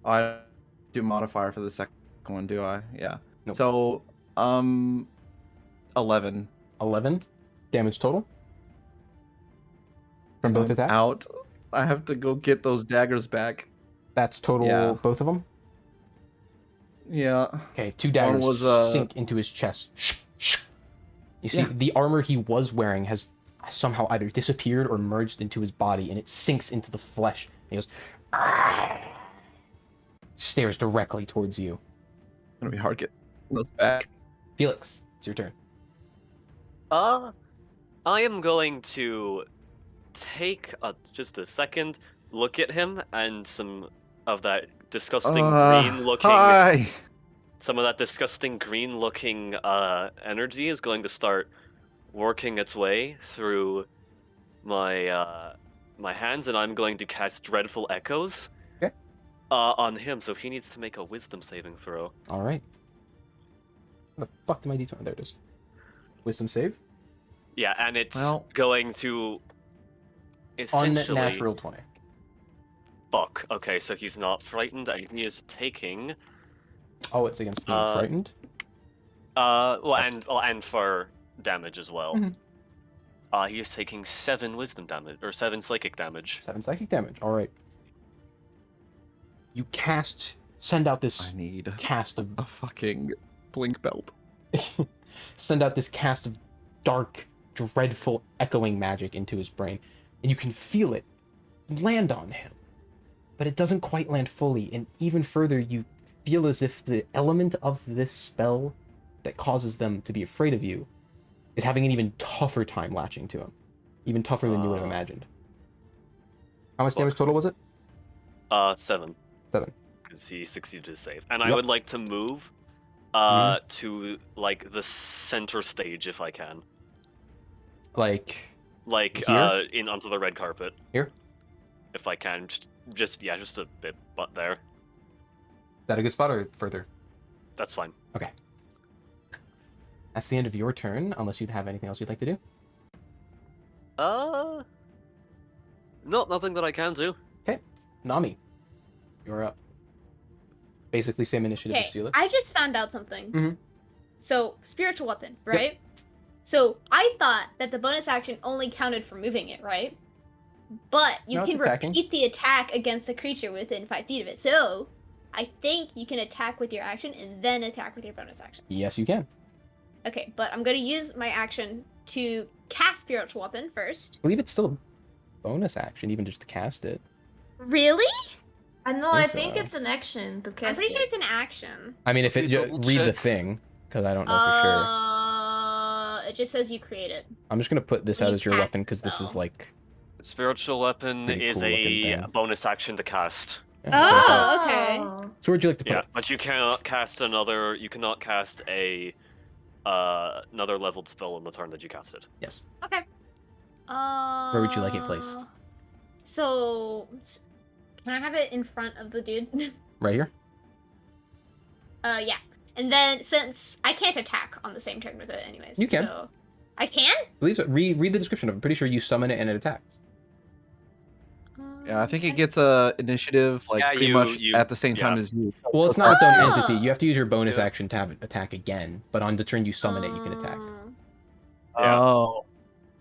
I do modifier for the second one, do I? Yeah. Nope. So 11 11 damage total from both I'm attacks. out. I have to go get those daggers back. That's total, Yeah. both of them. Yeah. Okay, 2 daggers was, sink into his chest. You see, Yeah. the armor he was wearing has somehow either disappeared or merged into his body, and it sinks into the flesh. He goes, "Ah!" Stares directly towards you. Gonna be hard getting those back. Felix, it's your turn. I am going to take just a second, look at him, and some of that disgusting green-looking, Hi. some of that disgusting green-looking energy is going to start working its way through my my hands, and I'm going to cast Dreadful Echoes Okay. on him. So he needs to make a Wisdom saving throw. All right. Where the fuck did my D20? There it is. Wisdom save? Yeah, and it's Well- going to essentially. Unnatural 20. Fuck. Okay, so he's not frightened, and he is taking. Oh, it's against being frightened? And for damage as well. Mhm. He is taking 7 wisdom damage or 7 psychic damage. 7 psychic damage. All right. You send out this I need cast of a fucking blink belt. send out this cast of dark, dreadful, echoing magic into his brain, and you can feel it land on him. But it doesn't quite land fully, and even further, you feel as if the element of this spell that causes them to be afraid of you is having an even tougher time latching to him. Even tougher than you would have imagined. How much damage total was it? 7. 7. Because he succeeded his save. And I Yep. would like to move to like the center stage if I can. Like, Like Here? in onto the red carpet. here? if I can. Just a bit, but there. Is that a good spot or further? That's fine. Okay. That's the end of your turn, unless you'd have anything else you'd like to do. No, nothing that I can do. Okay. Nami, you're up. Basically same initiative as Okay, Sula. I just found out something. Mhm. So, spiritual weapon, right? So, I thought that the bonus action only counted for moving it, right? But you No, it's can attacking. repeat the attack against the creature within 5 feet of it. So, I think you can attack with your action and then attack with your bonus action. Yes, you can. Okay, but I'm gonna use my action to cast spiritual weapon first. I believe it's still a bonus action, even just to cast it. Really? I know. I think think so. it's an action to cast I'm pretty it. sure it's an action. I mean, if it Let me double read the check. thing, because I don't know for sure. It just says you create it. I'm just gonna put this you out as your cast weapon because this is spell. like. Spiritual weapon Pretty is cool-looking a thing. bonus action to cast. Yeah, so I thought- Oh, okay. So where'd you like to put Yeah, it? but you cannot cast another. You cannot cast a another leveled spell on the turn that you cast it. Yes. Okay. Where would you like it placed? So, can I have it in front of the dude? Right here. Yeah. And then since I can't attack on the same turn with it, anyways. You can. So, I can. I believe so. Read the description of it. I'm pretty sure you summon it and it attacks. Yeah, I think it Okay. gets a initiative like Yeah, pretty you- much you- at the same time yeah. as you. Well, it's not its own Oh! entity. You have to use your bonus Yeah. action to have it attack again. But on the turn you summon it, you can attack. Yeah. Oh,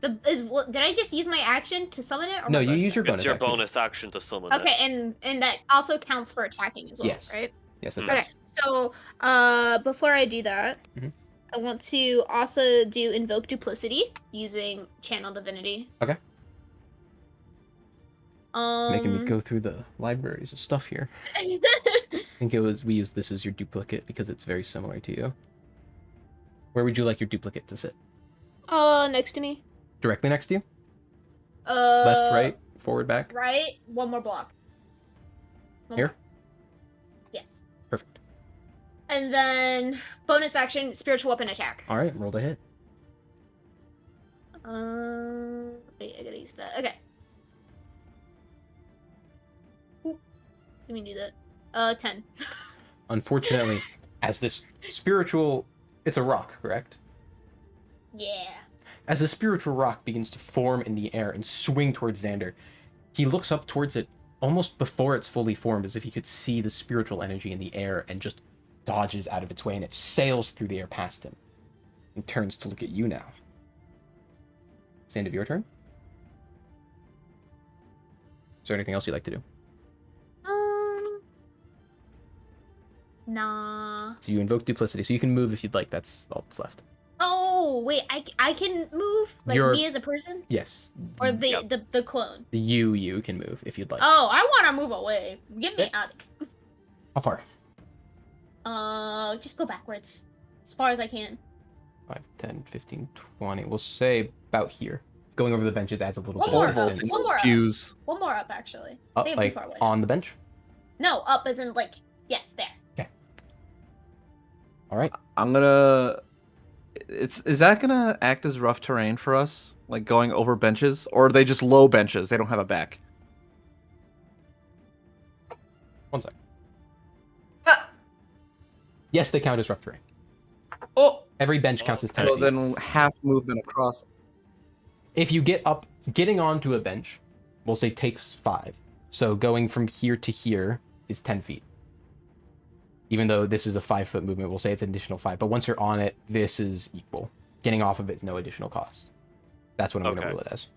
Did I just use my action to summon it? Or No, my you bonus use your action? bonus It's your action. bonus action to summon Okay, it. and that also counts for attacking as well, Yes. right? Yes, it Mm. does. Okay, so before I do that, Mhm. I want to also do invoke duplicity using channel divinity. Okay. Making me Um, go through the libraries of stuff here. I think we use this as your duplicate because it's very similar to you. Where would you like your duplicate to sit? next to me. Directly next to you? Uh, Left, right, forward, back? Right. One more block. One Here? more. Yes. Perfect. And then bonus action, spiritual weapon attack. All right, roll to hit. Wait, I gotta use that. Okay. Ooh, let me do that. 10. Unfortunately, as this spiritual... It's a rock, correct? Yeah. As the spiritual rock begins to form in the air and swing towards Xander, he looks up towards it almost before it's fully formed, as if he could see the spiritual energy in the air, and just dodges out of its way, and it sails through the air past him and turns to look at you now. It's the end of your turn. Is there anything else you'd like to do? Nah. So you invoke duplicity, so you can move if you'd like. That's all that's left. Oh, wait, I can move? Like You're- me as a person? Yes. Or the, Yep. the clone? The you can move if you'd like. Oh, I want to move away. Get me out. How far? Just go backwards. As far as I can. 5, 10, 15, 20. We'll say about here. Going over the benches adds a little One bit pole more. of vaulting distance. One those more up. pews. One more up, actually. Up, They have too like, far away. on the bench? No, up as in, like, yes, there. All right. I'm gonna. Is that gonna act as rough terrain for us, like going over benches, or are they just low benches? They don't have a back. 1 sec. Ah! Yes, they count as rough terrain. Oh, Every bench counts as 10 So feet. then half movement across. If you get up, getting onto a bench, we'll say takes 5. So going from here to here is 10 feet. Even though this is a 5-foot movement, we'll say it's an additional 5. But once you're on it, this is equal. Getting off of it is no additional cost. That's what I'm going to Okay. rule it as.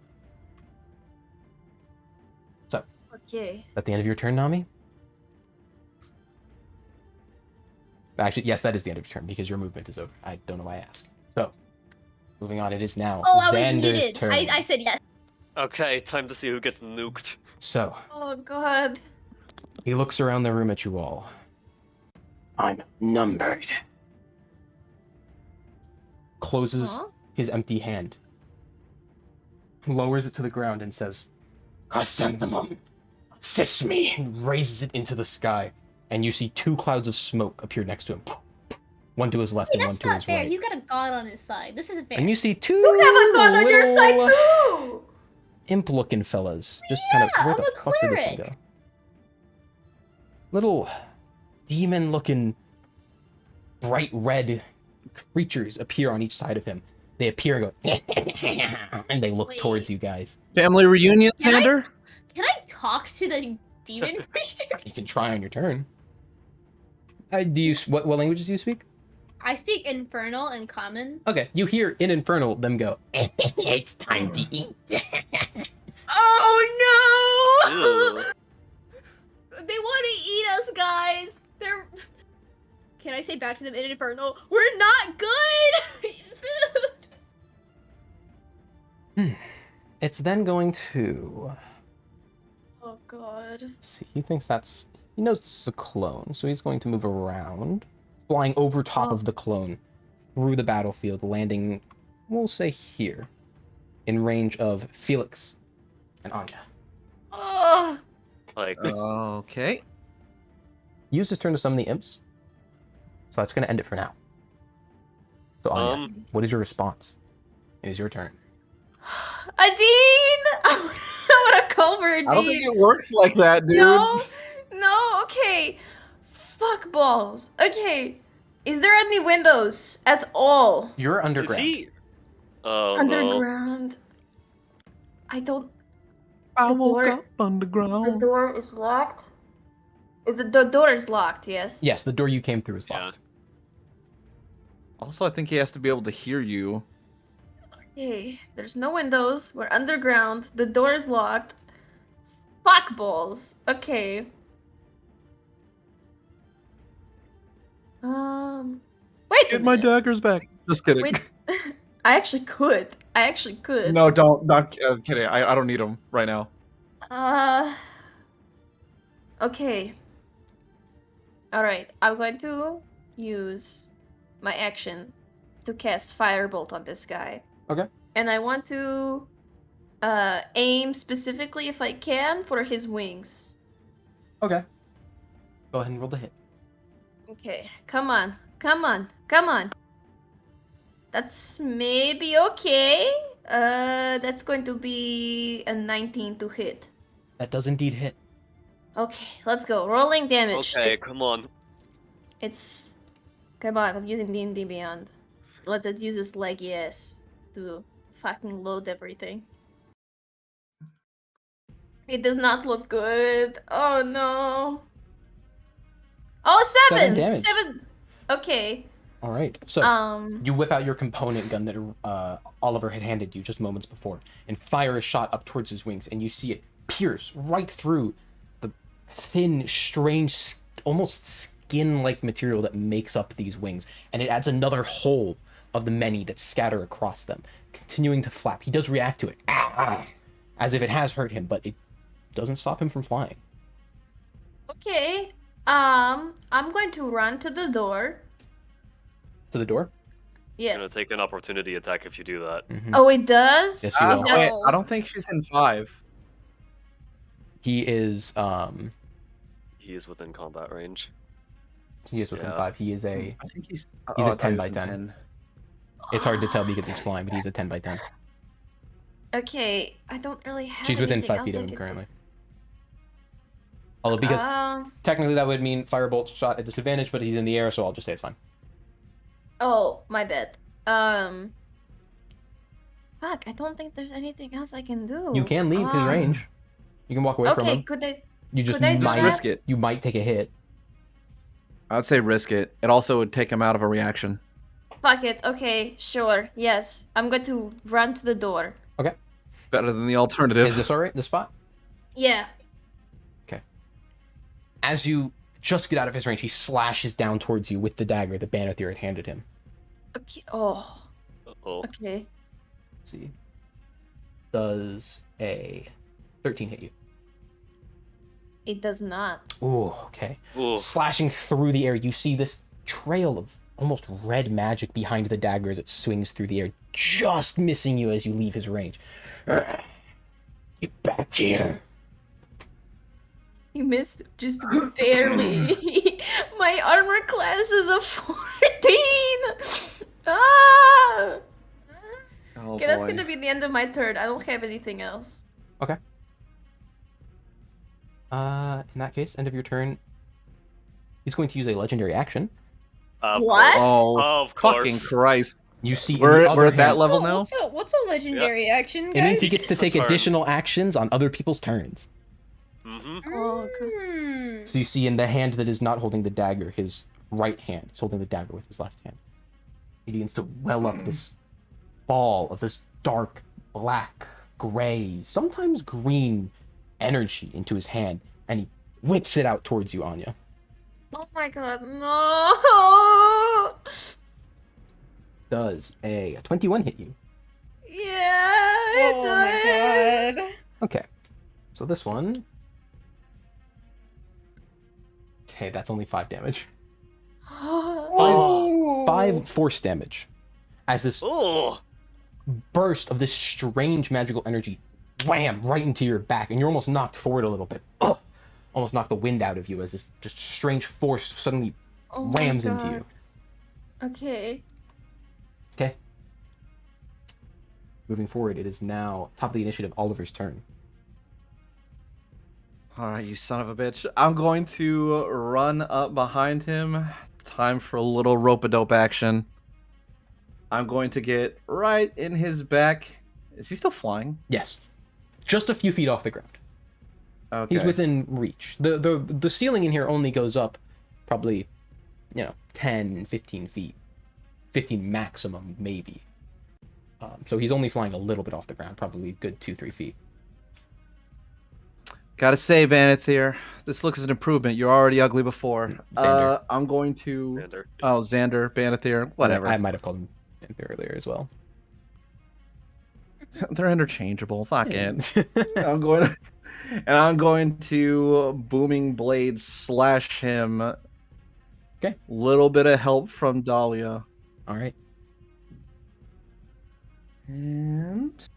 So, okay. at the end of your turn, Nami? Actually, yes, that is the end of your turn because your movement is over. I don't know why I asked. So, moving on, it is now Oh, I was Xander's muted. turn. I said yes. Okay, time to see who gets nuked. So, Oh god. he looks around the room at you all. I'm numbered. Closes Huh? his empty hand, lowers it to the ground, and says, "Chrysanthemum, assist me," and raises it into the sky. And you see 2 clouds of smoke appear next to him. One to his left Wait, and one that's to not his fair. right. He's got a god on his side. This isn't fair. And you see 2 You have a god on your side little- too! imp-looking fellas. Just kind of, where I'm the a fuck did this one cleric. go? Little demon-looking, bright red creatures appear on each side of him. They appear and go, and they look towards Wait. you guys. Family reunion, Can I- Xander? Can I talk to the demon You creatures? can try on your turn. What languages do you speak? I speak Infernal and Common. Okay, you hear in Infernal them go, it's time to eat. Oh no! Ew. They want to eat us, guys. They're. Can I say back to them in Infernal? We're not good. Food. It's then going to... Oh god. Let's see, he thinks that's... He knows this is a clone, so he's going to move around, flying over top of the clone, through the battlefield, landing, we'll say here, in range of Felix and Anya. Oh. Like, Okay. Use his turn to summon the imps, so that's going to end it for now. So Anya, what is your response? It is your turn. Adine! I want to call for Adine. I don't think it works like that, dude. No, okay. Fuck balls. Okay. Is there any windows at all? You're is underground. he? Oh no. Underground. I don't. I The woke door- up underground. The door is locked. The door is locked. Yes. Yes, the door you came through is Yeah. locked. Also, I think he has to be able to hear you. Okay. There's no windows. We're underground. The door is locked. Fuck balls. Okay. Wait. Get a my minute. daggers back. Just kidding. Wait. I actually could. No, don't. Not kidding. I don't need them right now. Okay. Alright, I'm going to use my action to cast Firebolt on this guy. Okay. And I want to aim specifically, if I can, for his wings. Okay. Go ahead and roll the hit. Okay, come on. Come on. Come on. That's maybe okay. That's going to be a 19 to hit. That does indeed hit. Okay, let's go. Rolling damage. Okay, come on. It's... Come on, I'm using D&D Beyond. Let it use its leggy ass to fucking load everything. It does not look good. Oh no. Oh, 7! 7 damage. 7! Okay. All right. So you whip out your component gun that Oliver had handed you just moments before, and fire a shot up towards his wings, and you see it pierce right through the thin, strange, almost skin-like material that makes up these wings, and it adds another hole of the many that scatter across them, continuing to flap. He does react to it, as if it has hurt him, but it doesn't stop him from flying. Okay. I'm going to run to the door. To the door? Yes. I'm gonna take an opportunity attack if you do that. Oh, it does? Yes, you will. No. Wait, I don't think she's in 5. He is He is within combat range. within Yeah. 5. He is a... I think he's. He's a I thought 10 he by was in 10. It's hard to tell because he's flying, but he's a 10 by 10. Okay, I don't really have She's within anything 5 feet else of I him can do. currently. Although because technically that would mean firebolt shot at disadvantage, but he's in the air, so I'll just say it's fine. Oh, my bad. Fuck, I don't think there's anything else I can do. You can leave his range. You can walk away from Okay, him. could I? You just could I do might that? risk it. You might take a hit. I'd say risk it. It also would take him out of a reaction. Fuck it. Okay, sure. Yes, I'm going to run to the door. Okay. Better than the alternative. Is this alright? This spot? Yeah. Okay. As you just get out of his range, he slashes down towards you with the dagger that Banathyr had handed him. Okay. Oh. Uh-oh. Okay. Let's see. Does a 13 hit you? It does not. Ooh, okay. Ooh. Slashing through the air, you see this trail of almost red magic behind the dagger as it swings through the air, just missing you as you leave his range. Get back here. You missed just barely. My armor class is a 14. Ah. Oh, Okay, that's boy. gonna be the end of my turn. I don't have anything else. Okay. In that case, end of your turn. He's going to use a legendary action. Of What? course. Oh, Of fucking course. Christ. You see, in We're the other at that hand, level now? What's a legendary action, it guys? means he gets to It's a take turn. additional actions on other people's turns. Mm-hmm. Oh, God. Hmm. So you see, in the hand that is not holding the dagger, his right hand is holding the dagger with his left hand. He begins to well up this ball of this dark, black, gray, sometimes green energy into his hand, and he whips it out towards you, Anya. Oh my God, no! Does a 21 hit you? Yeah, it Oh my does. god. Okay. So this one... Okay, that's only 5 damage. Oh. 5 force damage. As this Oh, burst of this strange magical energy wham right into your back, and you're almost knocked forward a little bit. Ugh! Almost knocked the wind out of you as this just strange force suddenly Oh my rams into God. you. Okay. Okay. Moving forward, it is now top of the initiative, Oliver's turn. Alright, you son of a bitch. I'm going to run up behind him. Time for a little rope-a-dope action. I'm going to get right in his back. Is he still flying? Yes. Just a few feet off the ground. Okay. He's within reach. The ceiling in here only goes up probably, 10, 15 feet. 15 maximum, maybe. So he's only flying a little bit off the ground, probably a good 2-3 feet. Gotta say, Banethir, this looks as an improvement. You're already ugly before. Xander. I'm going to... Xander. Oh, Xander, Banethir, whatever. I might have called him earlier as well. They're interchangeable. Fuck it. I'm going to booming blade slash him. Okay. Little bit of help from Dahlia. All right. And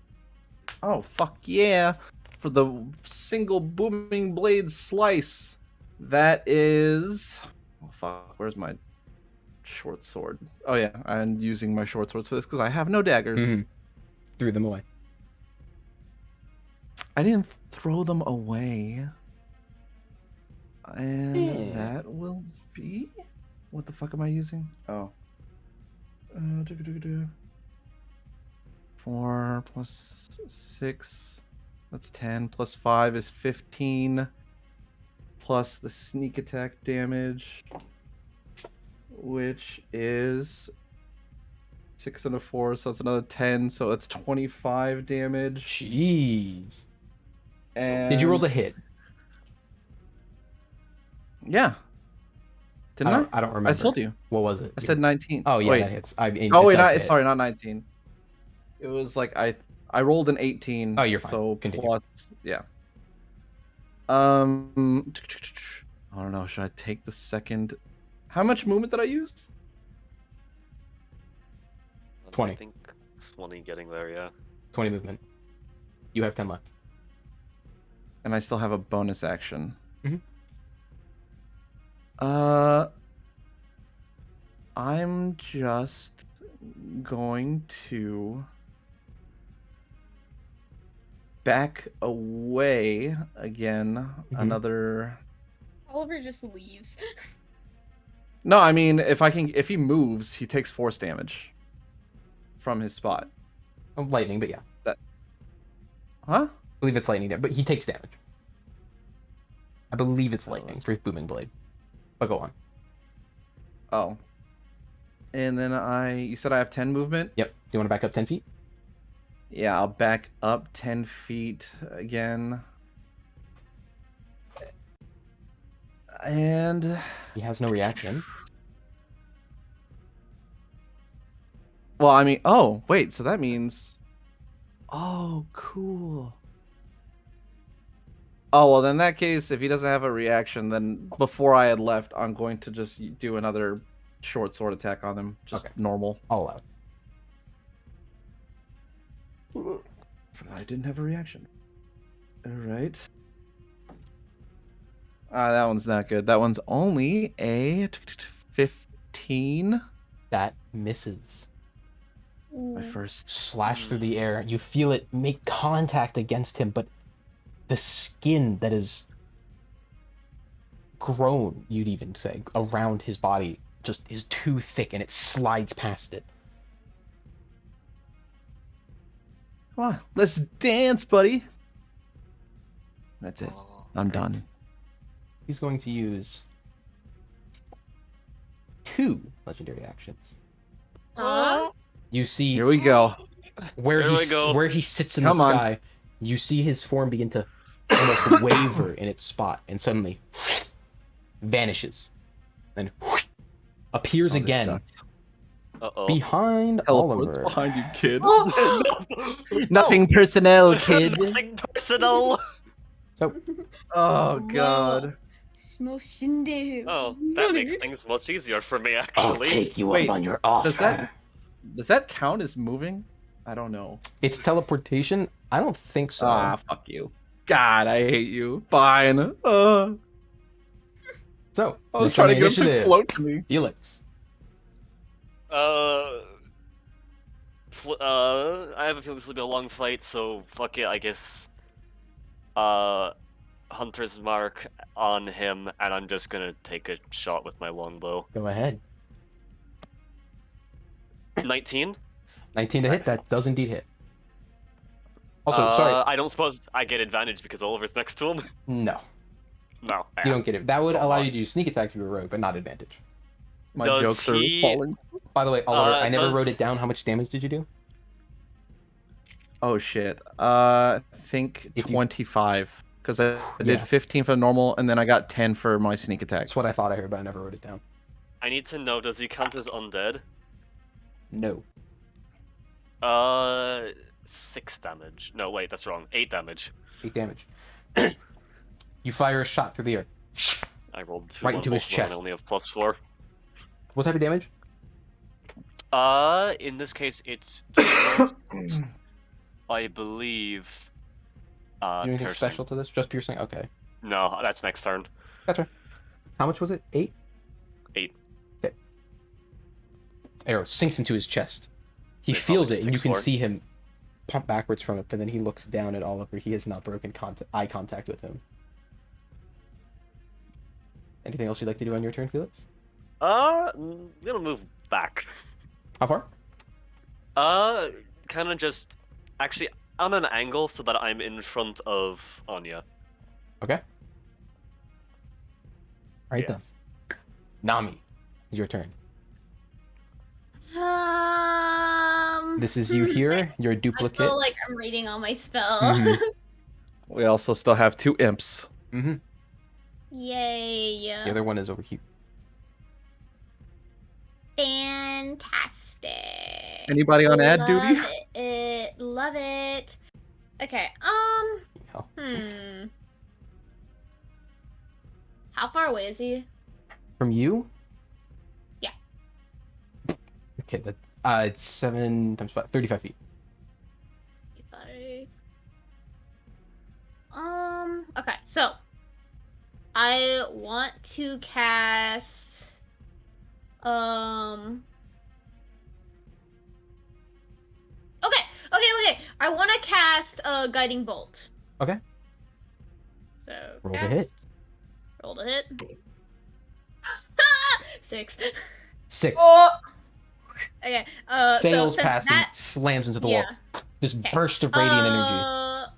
oh fuck yeah. For the single booming blade slice. That is oh fuck, where's my short sword? Oh yeah, I'm using my short swords for this because I have no daggers. Mhm. Threw them away. I didn't throw them away. And Yeah. that will be... What the fuck am I using? Oh. 4 plus 6. That's 10. Plus 5 is 15. Plus the sneak attack damage. Which is 6 and a 4, so that's another 10. So it's 25 damage. Jeez. And Did you roll the hit? Yeah. Didn't I? I don't remember. I told you. What was it? I said 19. Oh yeah, Wait. that hits. Oh wait, sorry, not 19. It was like I rolled an 18. Oh, you're fine. So Continue. plus, yeah. I don't know. Should I take the second? How much movement did I use? 20. I think 20 getting there, yeah. 20 movement. You have 10 left. And I still have a bonus action. Mhm. I'm just going to back away again. Another. Oliver just leaves. No, I mean if he moves, he takes force damage from his spot. Oh, lightning, but yeah. Huh? I believe it's lightning, but he takes damage. I believe it's lightning for his booming blade. But go on. Oh. And then you said I have 10 movement? Yep. Do you want to back up 10 feet? Yeah, I'll back up 10 feet again. And He has no reaction. well, I mean, oh, wait, so that means oh, cool. Oh, well, then in that case, if he doesn't have a reaction, then before I had left, I'm going to just do another short sword attack on him. Just Okay. normal. All out. I didn't have a reaction. Alright. That one's not good. That one's only a 15. That misses. My first. Slash through the air. You feel it make contact against him, but the skin that is grown, you'd even say, around his body just is too thick and it slides past it. Come on, let's dance, buddy. That's it. I'm done. He's going to use 2 legendary actions. You see Here we go. where Here we go. where he sits in Come the on. sky, you see his form begin to almost waver in its spot and suddenly vanishes. Then appears Oh, this again sucks. Uh-oh. behind Teleports Oliver. behind you, kid. Oh, Nothing personnel, kid. Nothing personal. So Oh god. Oh, that makes things much easier for me, I'll actually. take you Wait, up on your offer. Does that count as moving? I don't know. it's teleportation? I don't think so. Fuck you. God, I hate you. Fine. So I was next on trying to the get him to initiative, float to me. Felix. I have a feeling this will be a long fight, so fuck it, I guess. Hunter's Mark on him, and I'm just gonna take a shot with my longbow. Go ahead. 19? 19 to hit. That does indeed hit. Also, sorry. I don't suppose I get advantage because Oliver's next to him? No, No. you don't get it. That would Don't allow lie. you to use sneak attack if you were rogue, but not advantage. My Does jokes are he- falling. By the way, Oliver, I never does- wrote it down. How much damage did you do? Oh shit. I think If you- 25. Because I did Yeah. 15 for the normal, and then I got 10 for my sneak attack. That's what I thought I heard, but I never wrote it down. I need to know, does he count as undead? No. 6 damage. No, wait, that's wrong. 8 damage. 8 damage. You fire a shot through the air. I rolled 2 Right on into both his of them, and chest. I only have +4. What type of damage? In this case, it's just, I believe, Do anything piercing. special to this? Just piercing? Okay. No, that's next turn. Gotcha. How much was it? 8? 8. Okay. Arrow sinks into his chest. He Wait, feels probably it, and you can 6'4". see him pump backwards from it, but then he looks down at Oliver. He has not broken eye contact with him. Anything else you'd like to do on your turn, Felix? I'm gonna move back. How far? Kind of just, actually, on an angle so that I'm in front of Anya. Okay. Alright Yeah. then. Nami, it's your turn. This is you here, your I duplicate. still like I'm reading all my spell. Mhm. We also still have 2 imps. Mm-hmm. Yay! The other one is over here. Fantastic. Anybody on ad duty? Love it. Love it. Okay. Hell. How far away is he? From you? Yeah. Okay, that it's 7 times 5, 35 feet. 55. Okay, so I want to cast Okay. I want to cast a guiding bolt. Okay. So Roll to hit. Roll to hit. 6. 6. Okay. Sails so since past that, and slams into the yeah. wall. This burst of radiant energy.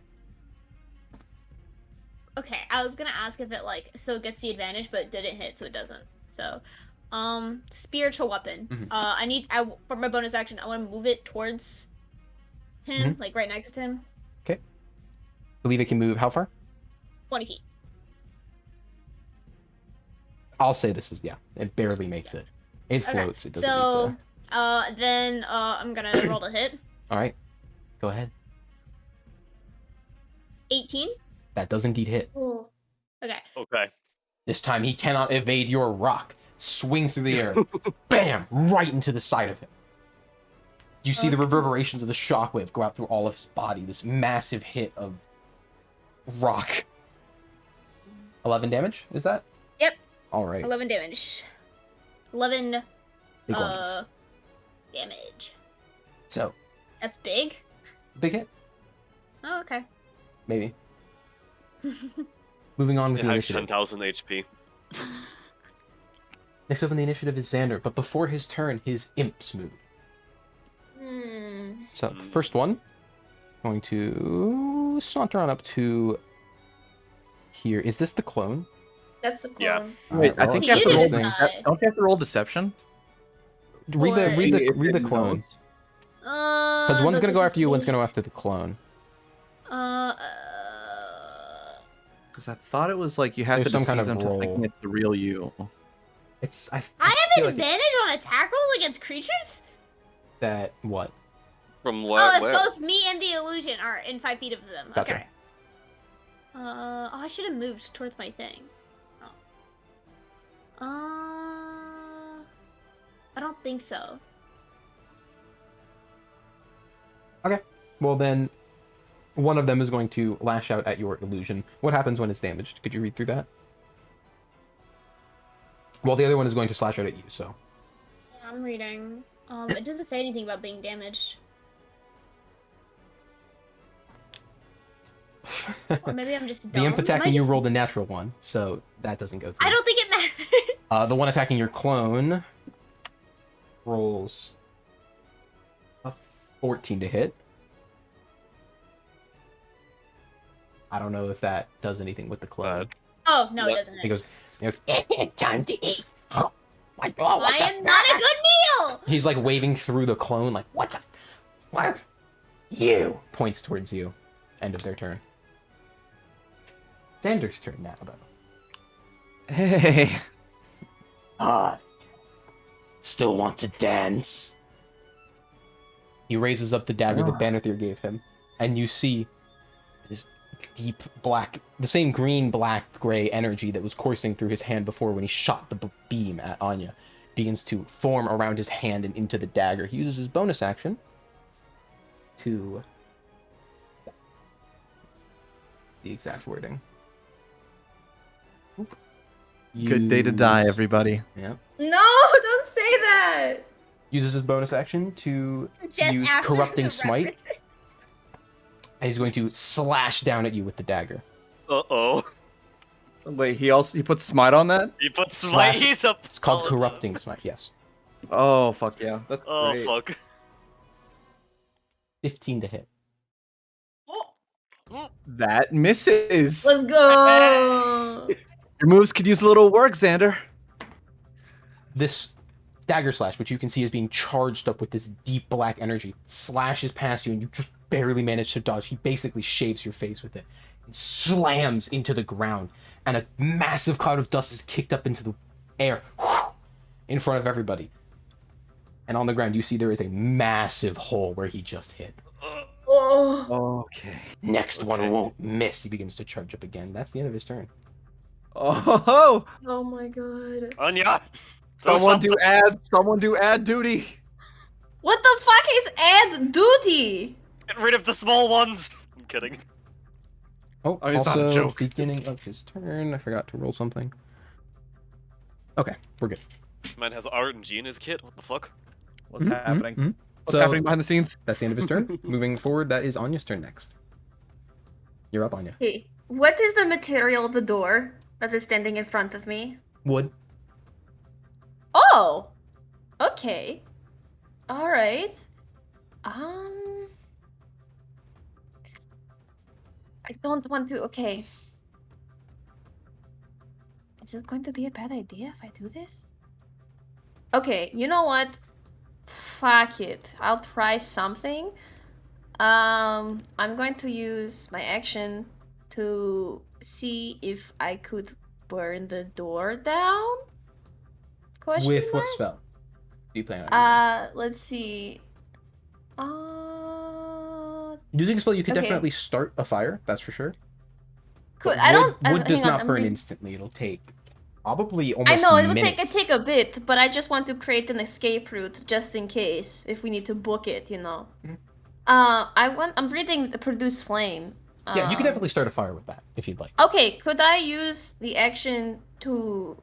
Okay, I was gonna ask if it so gets the advantage, but it didn't hit, so it doesn't. So, spiritual weapon. Mhm. For my bonus action, I want to move it towards him, like right next to him. Believe it can move how far? 20 feet. I'll say this is, yeah, it barely makes it. It Okay, floats, it doesn't so, need to. then I'm gonna roll to hit. Alright, go ahead. 18. That does indeed hit. Okay. Okay. This time he cannot evade your rock. Swing through the air. Bam! Right into the side of him. You see the reverberations of the shockwave go out through all of his body. This massive hit of rock. 11 damage, is that? Yep. Alright. 11 damage. 11 Big ones. damage. So, That's big. big hit? Oh, okay. Maybe. Moving on with It the has initiative. 10,000 HP. Next up on the initiative is Xander, but before his turn, his imps move. So the first one, going to saunter on up to here. Is this the clone? That's a Yeah. clone. Wait, I well, think it's you have to you roll. to decide. Don't you have to roll deception? Read the Or- read See if the read the it clone. knows. Because one's gonna go after you, one's gonna go after the clone. Because I thought it was like you have There's to some deceive kind of them to roll. thinking it's the real you. It's I feel have like advantage it's on attack rolls against creatures? that what? From Oh, where? if where? both me and the illusion are in 5 feet of them. Gotcha. Okay. Oh, I should have moved towards my thing. Oh. I don't think so. Okay. Well then, one of them is going to lash out at your illusion. What happens when it's damaged? Could you read through that? Well, the other one is going to slash out at you. So Yeah, I'm reading. It doesn't say anything about being damaged. Or maybe I'm just dumb. the imp Am I attacking you just- rolled a natural one, so that doesn't go through. I don't think it matters. The one attacking your clone rolls a 14 to hit. I don't know if that does anything with the clone. Oh, no, it What? doesn't. He goes, Time to eat. What I am not a good meal! he's like waving through the clone, like, what the? What? You. Points towards you. End of their turn. Xander's turn now, though. Hey. Still want to dance? He raises up the dagger that Bannerthier gave him, and you see this deep black, the same green, black, gray energy that was coursing through his hand before when he shot the beam at Anya begins to form around his hand and into the dagger. He uses his bonus action to... the exact wording. Good day to die, Use- everybody. Yeah. No, don't say that. Uses his bonus action to Just use after Corrupting the Smite, references. and he's going to slash down at you with the dagger. Uh-oh. Wait, he puts smite on that? He put Slash- smite. He's up. It's called Corrupting Smite, yes. Oh fuck yeah, that's Oh, great. fuck. 15 to hit. That misses. Let's go. Your moves could use a little work, Xander. This dagger slash, which you can see is being charged up with this deep black energy, slashes past you and you just barely manage to dodge. He basically shaves your face with it and slams into the ground, and a massive cloud of dust is kicked up into the air in front of everybody. And on the ground, you see there is a massive hole where he just hit. Oh. Okay. Next Okay. one won't miss. He begins to charge up again. That's the end of his turn. Oh, Oh my god. Anya. someone do ad duty. What the fuck is add duty? Get rid of the small ones. I'm kidding. Oh, Oh, it's not a also, joke. beginning of his turn. I forgot to roll something. Okay, we're good. This man has RNG in his kit. What the fuck? What's Mhm, happening? mhm. What's So- happening behind the scenes? That's the end of his turn. Moving forward, that is Anya's turn next. You're up, Anya. Hey, what is the material of the door that is standing in front of me? Wood. Oh! Okay. Alright. I don't want to. Okay. Is it going to be a bad idea if I do this? Okay, you know what? Fuck it. I'll try something. I'm going to use my action to see if I could burn the door down. Question With what mark? spell? Do you plan on Let's see. using a spell, you could okay. definitely start a fire, that's for sure. Could, But I don't. Wood does hang on, not I'm burn reading- instantly. It'll take probably almost I know it would minutes. take a bit, but I just want to create an escape route just in case if we need to book it, you know. Mhm. I'm reading the produce flame. Yeah, you could definitely start a fire with that, if you'd like. Okay, could I use the action to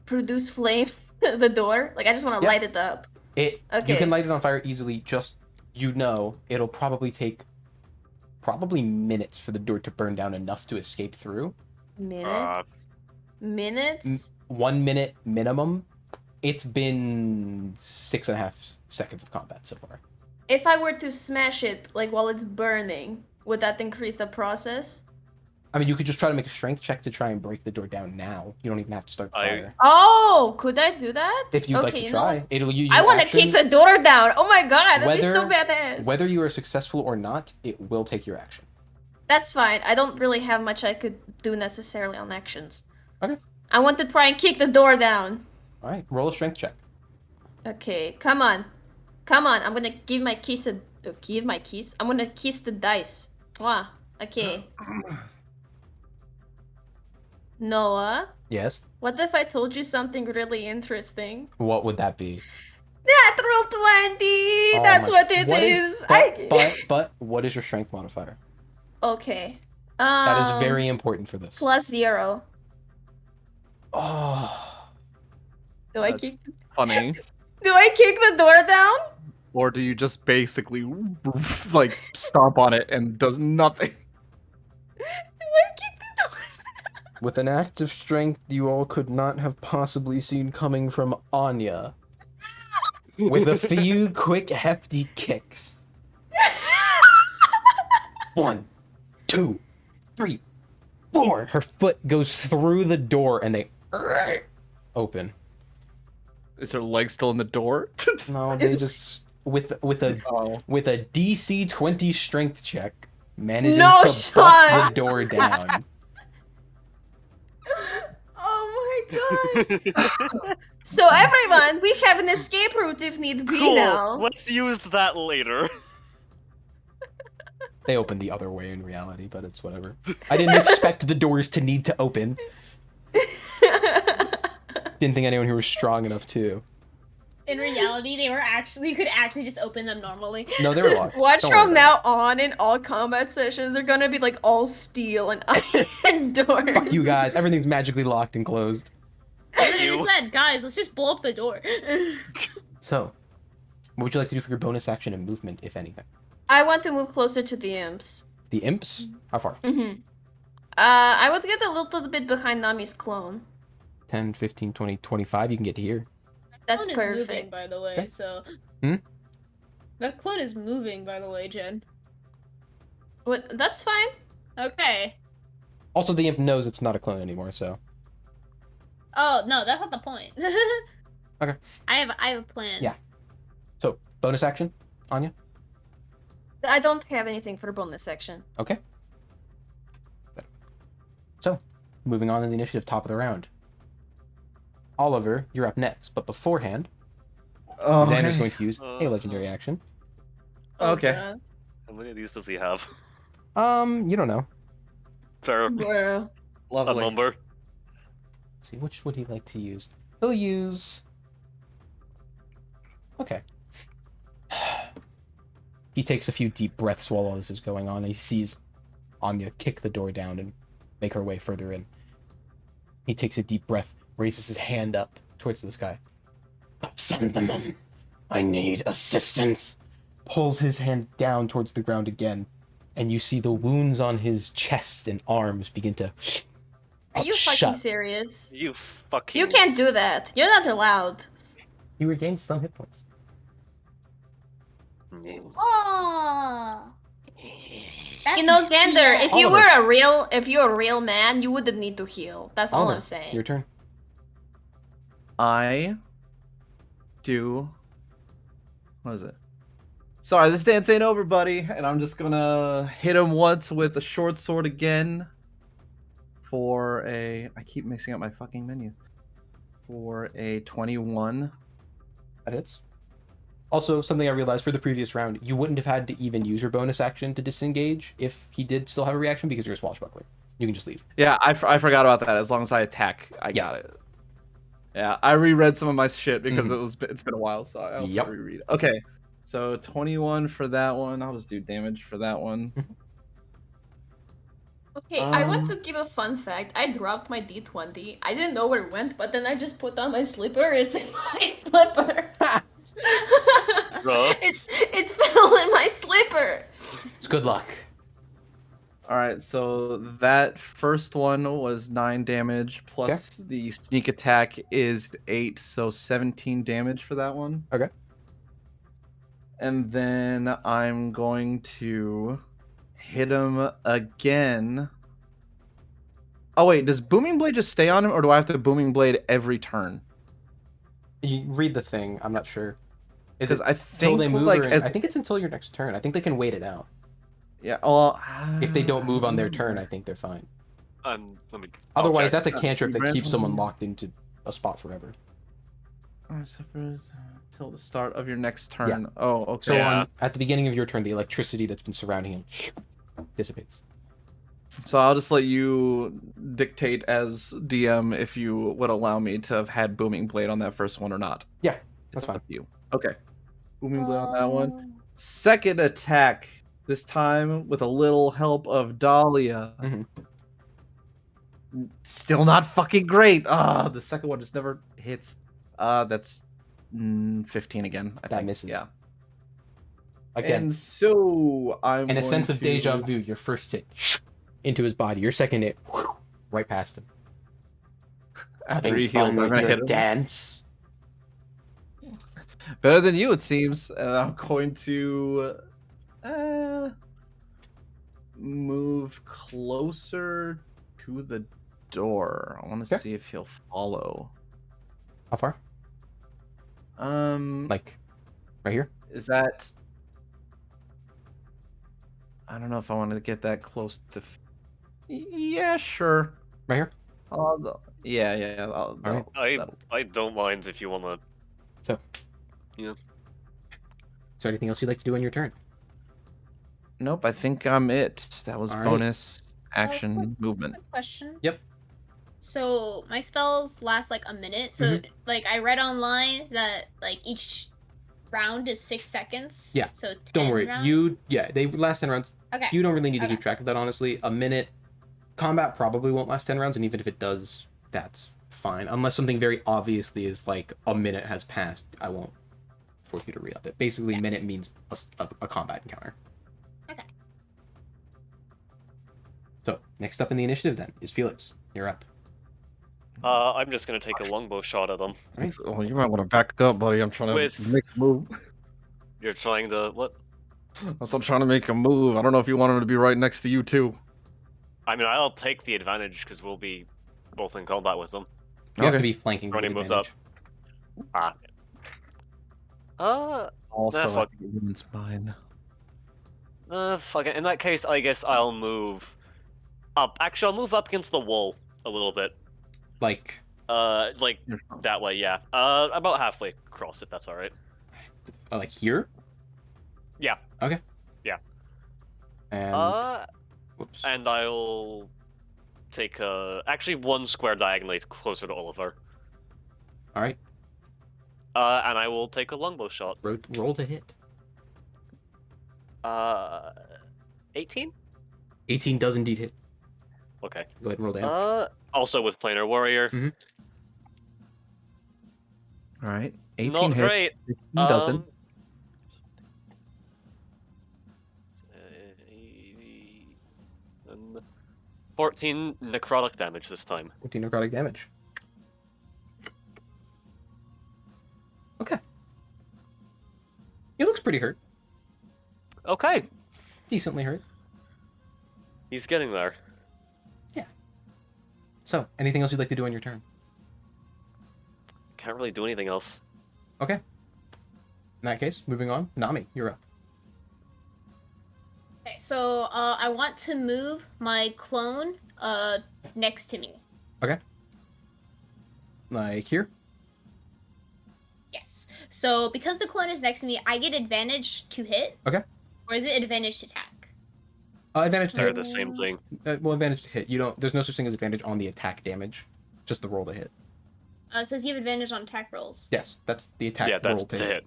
produce flame the door? Like I just want to Yeah. light it up. You Okay. can light it on fire easily, just, it'll probably take probably minutes for the door to burn down enough to escape through. Minutes? 1 minute minimum. It's been 6.5 seconds of combat so far. If I were to smash it, like, while it's burning, would that increase the process? I mean, you could just try to make a strength check to try and break the door down now. You don't even have to start the fire. Oh, could I do that? If you'd like to try. It'll use I want to kick the door down. Oh my god, that'd be so badass. Whether you are successful or not, it will take your action. That's fine. I don't really have much I could do necessarily on actions. Okay. I want to try and kick the door down. All right, roll a strength check. Okay, come on. Come on, I'm gonna give my keys a... give my keys? I'm gonna kiss the dice. Mwah. Okay. Noah? Yes? What if I told you something really interesting? What would that be? Natural 20! That's what it is! But, what is your strength modifier? Okay. That is very important for this. +0. Oh. Do I kick... Funny. Do I kick the door down? Or do you just basically, like, stomp on it and does nothing? Do I kick the door down? With an act of strength you all could not have possibly seen coming from Anya. With a few quick, hefty kicks. 1, 2, 3, 4. Her foot goes through the door and they open. Is her leg still in the door? No, they just with a DC 20 strength check manages to bust the door down. Oh my god. So everyone, we have an escape route if need be Cool. now. Let's use that later. They open the other way in reality, but it's whatever. I didn't expect the doors to need to open. Didn't think anyone who was strong enough to. In reality, they were actually, you could actually just open them normally. No, they were locked. Watch Don't worry from about now on in all combat sessions, they're gonna be like all steel and iron doors. it. Fuck you guys. Everything's magically locked and closed. I just said, guys, let's just blow up the door. So, what would you like to do for your bonus action and movement, if anything? I want to move closer to the imps. The imps? How far? I would get a little bit behind Nami's clone. 10, 15, 20, 25. You can get to here. That's Clone is perfect. moving, by the way, Okay. so... Hmm? That clone is moving, by the way, Jen. What? That's fine. Okay. Also, the imp knows it's not a clone anymore, so. Oh, no, that's not the point. Okay. I have a plan. Yeah. So, bonus action, Anya? I don't have anything for bonus section. Okay. So, moving on to the initiative, top of the round. Oliver, you're up next, but beforehand, Xander's going to use a legendary action. Okay. God. How many of these does he have? You don't know. Fair. Bro. A Lovely. number. Let's see, which would he like to use? He'll use... Okay. He takes a few deep breaths while all this is going on, and he sees Anya kick the door down and make her way further in. He takes a deep breath, raises his hand up towards the sky. Send them in. I need assistance. Pulls his hand down towards the ground again, and you see the wounds on his chest and arms begin to Are you fucking shut. serious? You fucking. You can't do that. You're not allowed. You regain some hit points. Aww. You know, Xander, if you Oliver. were if you're a real man, you wouldn't need to heal. That's all Oliver, I'm saying. Your turn. I do. What is it? Sorry, this dance ain't over, buddy. And I'm just gonna hit him once with a short sword again. For a. I keep mixing up my fucking menus. For a 21. That hits. Also, something I realized for the previous round, you wouldn't have had to even use your bonus action to disengage if he did still have a reaction because you're a swashbuckler. You can just leave. Yeah, I forgot about that. As long as I attack, I got it. Yeah, I reread some of my shit because it's been a while, so I also reread. Okay, so 21 for that one. I'll just do damage for that one. Okay, I want to give a fun fact. I dropped my D20. I didn't know where it went, but then I just put on my slipper. It's in my slipper. Bruh. It fell in my slipper. It's good luck. All right, so that first one was 9 damage plus the sneak attack is 8, so 17 damage for that one. Okay. And then I'm going to hit him again. Oh wait, does Booming Blade just stay on him, or do I have to Booming Blade every turn? You read the thing. I'm not sure. Is 'Cause it I until think, they move? like, Or as- I think it's until your next turn. I think they can wait it out. Yeah. Well, If they don't move on their turn, I think they're fine. Let me. Otherwise, check. that's a cantrip that keeps someone Randomly- locked into a spot forever. Until the start of your next turn. Oh, okay. So Yeah. at the beginning of your turn, the electricity that's been surrounding him dissipates. So I'll just let you dictate as DM if you would allow me to have had Booming Blade on that first one or not. Yeah, It's that's up fine. to you. Okay. Booming Blade on that one. Second attack. This time with a little help of Dahlia. Mhm. Still not fucking great. The second one just never hits. That's 15 again. I That think. misses. Yeah. Again, And so I'm in a going sense of to- deja vu, your first hit into his body, your second hit right past him. After Having he fun heals, I'm with gonna your hit him. dance. Better than you, it seems. And I'm going to move closer to the door. I want to Okay. see if he'll follow. How far? Like, right here? Is that? I don't know if I want to get that close to. Yeah, sure. Right here? Yeah. right. I don't mind if you wanna. So. Yeah. Is there anything else you'd like to do on your turn? Nope, I think I'm it. That was All right. bonus action quick- movement. Quick question. Yep. So my spells last like a minute. So like I read online that like each round is 6 seconds. Yeah. So 10 Don't worry. rounds? They last 10 rounds. Okay. You don't really need to Okay. keep track of that, honestly. A minute. Combat probably won't last 10 rounds, and even if it does, that's fine. Unless something very obviously is like a minute has passed, I won't force you to re-up it. Basically, Yeah. minute means a combat encounter. Okay. So, next up in the initiative then is Felix. You're up. I'm just gonna take a longbow shot at them. Right. Oh, you might want to back up, buddy. I'm trying to With- make a move. You're trying to what? I'm still trying to make a move. I don't know if you want him to be right next to you too. I mean, I'll take the advantage because we'll be both in combat with them. You have to Okay. be flanking to Running get moves up. advantage. Also, Nah, fuck. I think it's mine. Fuck it. In that case, I guess I'll move up. Actually, I'll move up against the wall a little bit. Like, Like You're fine. that way, yeah. About halfway across, if that's all right. like here? Yeah. Okay. Yeah. And, whoops. And I'll take actually one square diagonally closer to Oliver. All right. And I will take a longbow shot. Roll to hit. 18? 18 does indeed hit. Okay. Go ahead and roll damage. Also with planar warrior. All right. 18 Not hits. great. 15 doesn't. Um, 14 necrotic damage this time. 14 necrotic damage. Okay. He looks pretty hurt. Okay, Decently hurt. he's getting there. So, anything else you'd like to do on your turn? Can't really do anything else. Okay. In that case, moving on. Nami, you're up. Okay, so I want to move my clone next to me. Like here? Yes. So because the clone is next to me, I get advantage to hit. Okay. Or is it advantage to attack? Advantage to They're hit. the same thing. Well, advantage to hit. You don't. There's no such thing as advantage on the attack damage. Just the roll to hit. It says you have advantage on attack rolls. Yes, that's the attack Yeah, that's roll to hit.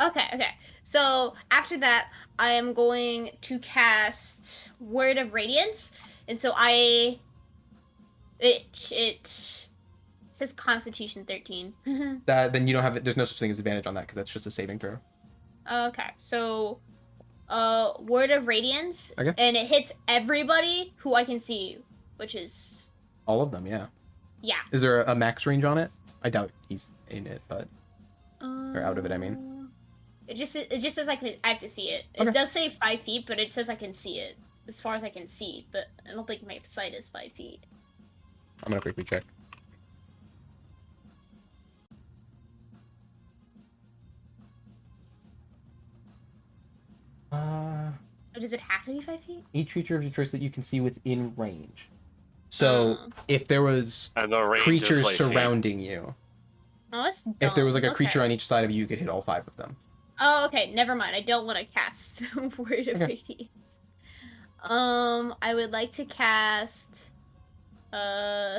Okay. So after that, I am going to cast Word of Radiance, and so it says Constitution 13. Then you don't have it. There's no such thing as advantage on that because that's just a saving throw. Okay, so Word of Radiance, Okay. and it hits everybody who I can see, which is All of them, yeah. yeah. Is there a max range on it? I doubt he's in it, but or out of it, I mean. It just says I have to see it. Okay. It does say 5 feet, but it says I can see it as far as I can see. But I don't think my sight is 5 feet. I'm gonna quickly check. Or does it have to be 5 feet? Each creature of your choice that you can see within range. So if there was And the range is creatures 5 feet. surrounding you, Oh, that's dumb. if there was like a Okay. creature on each side of you, you could hit all 5 of them. Oh, okay. Never mind. I don't want to cast Word of Okay. Radiance. I would like to cast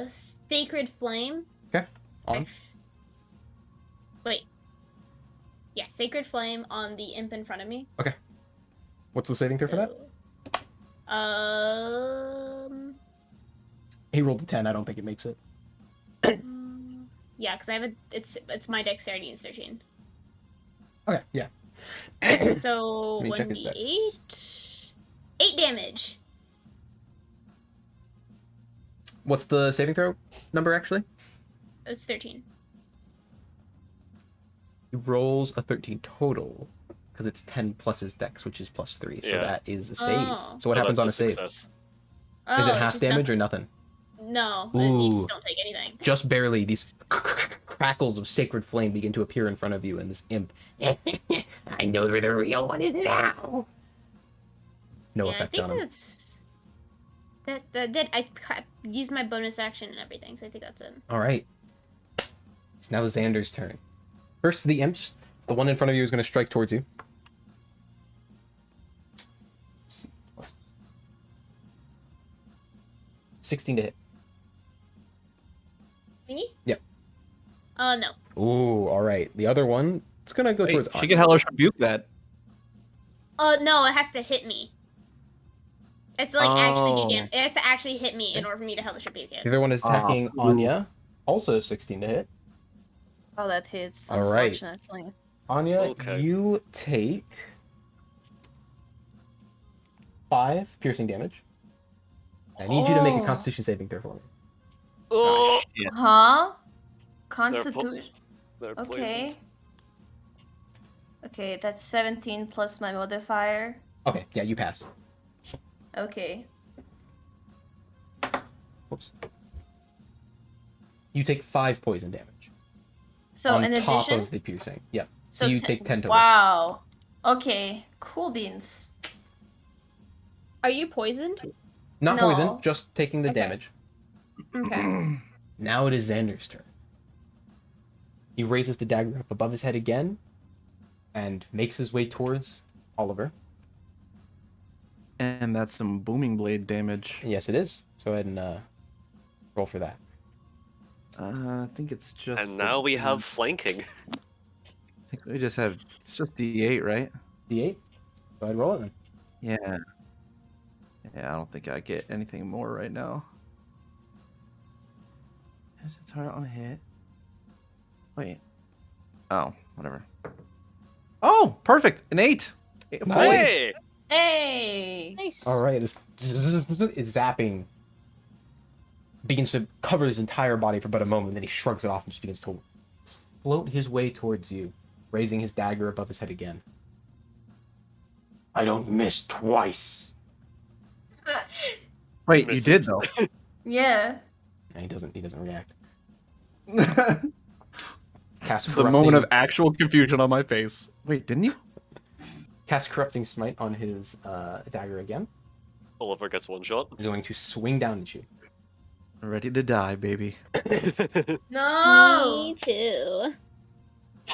Sacred Flame. On. Wait. Yeah, Sacred Flame on the imp in front of me. What's the saving throw for that? He rolled a 10. I don't think it makes it. Yeah, because I have it's my dexterity is 13. Okay, yeah. So Let me check his 1d8. 8 damage. What's the saving throw number actually? It's 13. He rolls a 13 total because it's 10 plus his dex, which is plus 3. So Yeah. that is a save. Oh. So what happens on a that's save? success. Is Oh, it half just damage nothing. or nothing? No, you Ooh. just don't take anything. Just barely. These crackles of sacred flame begin to appear in front of you, and this imp. I know where the real one is now. No Yeah, I effect think on him. that's that did I used my bonus action and everything, so I think that's it. All right. It's now Xander's turn. First, the imps. The one in front of you is going to strike towards you. 16 to hit. Me? Yep. No. Ooh, all right. The other one, it's going to go Wait, towards she Anya. can hellish rebuke that. No, it has to hit me. It's like actually do Oh. damage. It has to actually hit me in order for me to hellish rebuke The it. other one is attacking ooh. Anya. Also 16 to hit. Oh, that hits, All right. unfortunately. Anya, Okay. you take 5 piercing damage. I need you to make a Oh. Constitution saving throw for me. Oh, shit. Huh? Constitution. they're Okay. poisoned. Okay, that's 17 plus my modifier. Okay, yeah, you pass. Okay. Whoops. You take 5 poison damage. So on in top addition, of the piercing. Yep. so you te- take 10 total. Wow. Okay. Cool beans. Are you poisoned? Not No. poison, just taking the Okay. damage. Okay. Now it is Xander's turn. He raises the dagger up above his head again and makes his way towards Oliver. And that's some booming blade damage. Yes, it is. So go ahead and roll for that. I think it's just. And now we have flanking. I think we just have. It's just D8, right? D8. Go ahead and roll it then. Yeah. Yeah, I don't think I get anything more right now. Is it target on a hit? Wait. Oh, whatever. Oh, perfect. An 8. Nice. Hey! Hey. Nice. All right, this is zapping. Begins to cover his entire body for but a moment, then he shrugs it off and just begins to float his way towards you, raising his dagger above his head again. I don't miss twice. Wait, you Misses. did though. Yeah. And he doesn't react. It's Cast the moment of corrupting- actual confusion on my face. Wait, didn't you? Cast corrupting smite on his dagger again. Oliver gets one shot. He's going to swing down at you. Ready to die, baby. No. Me too.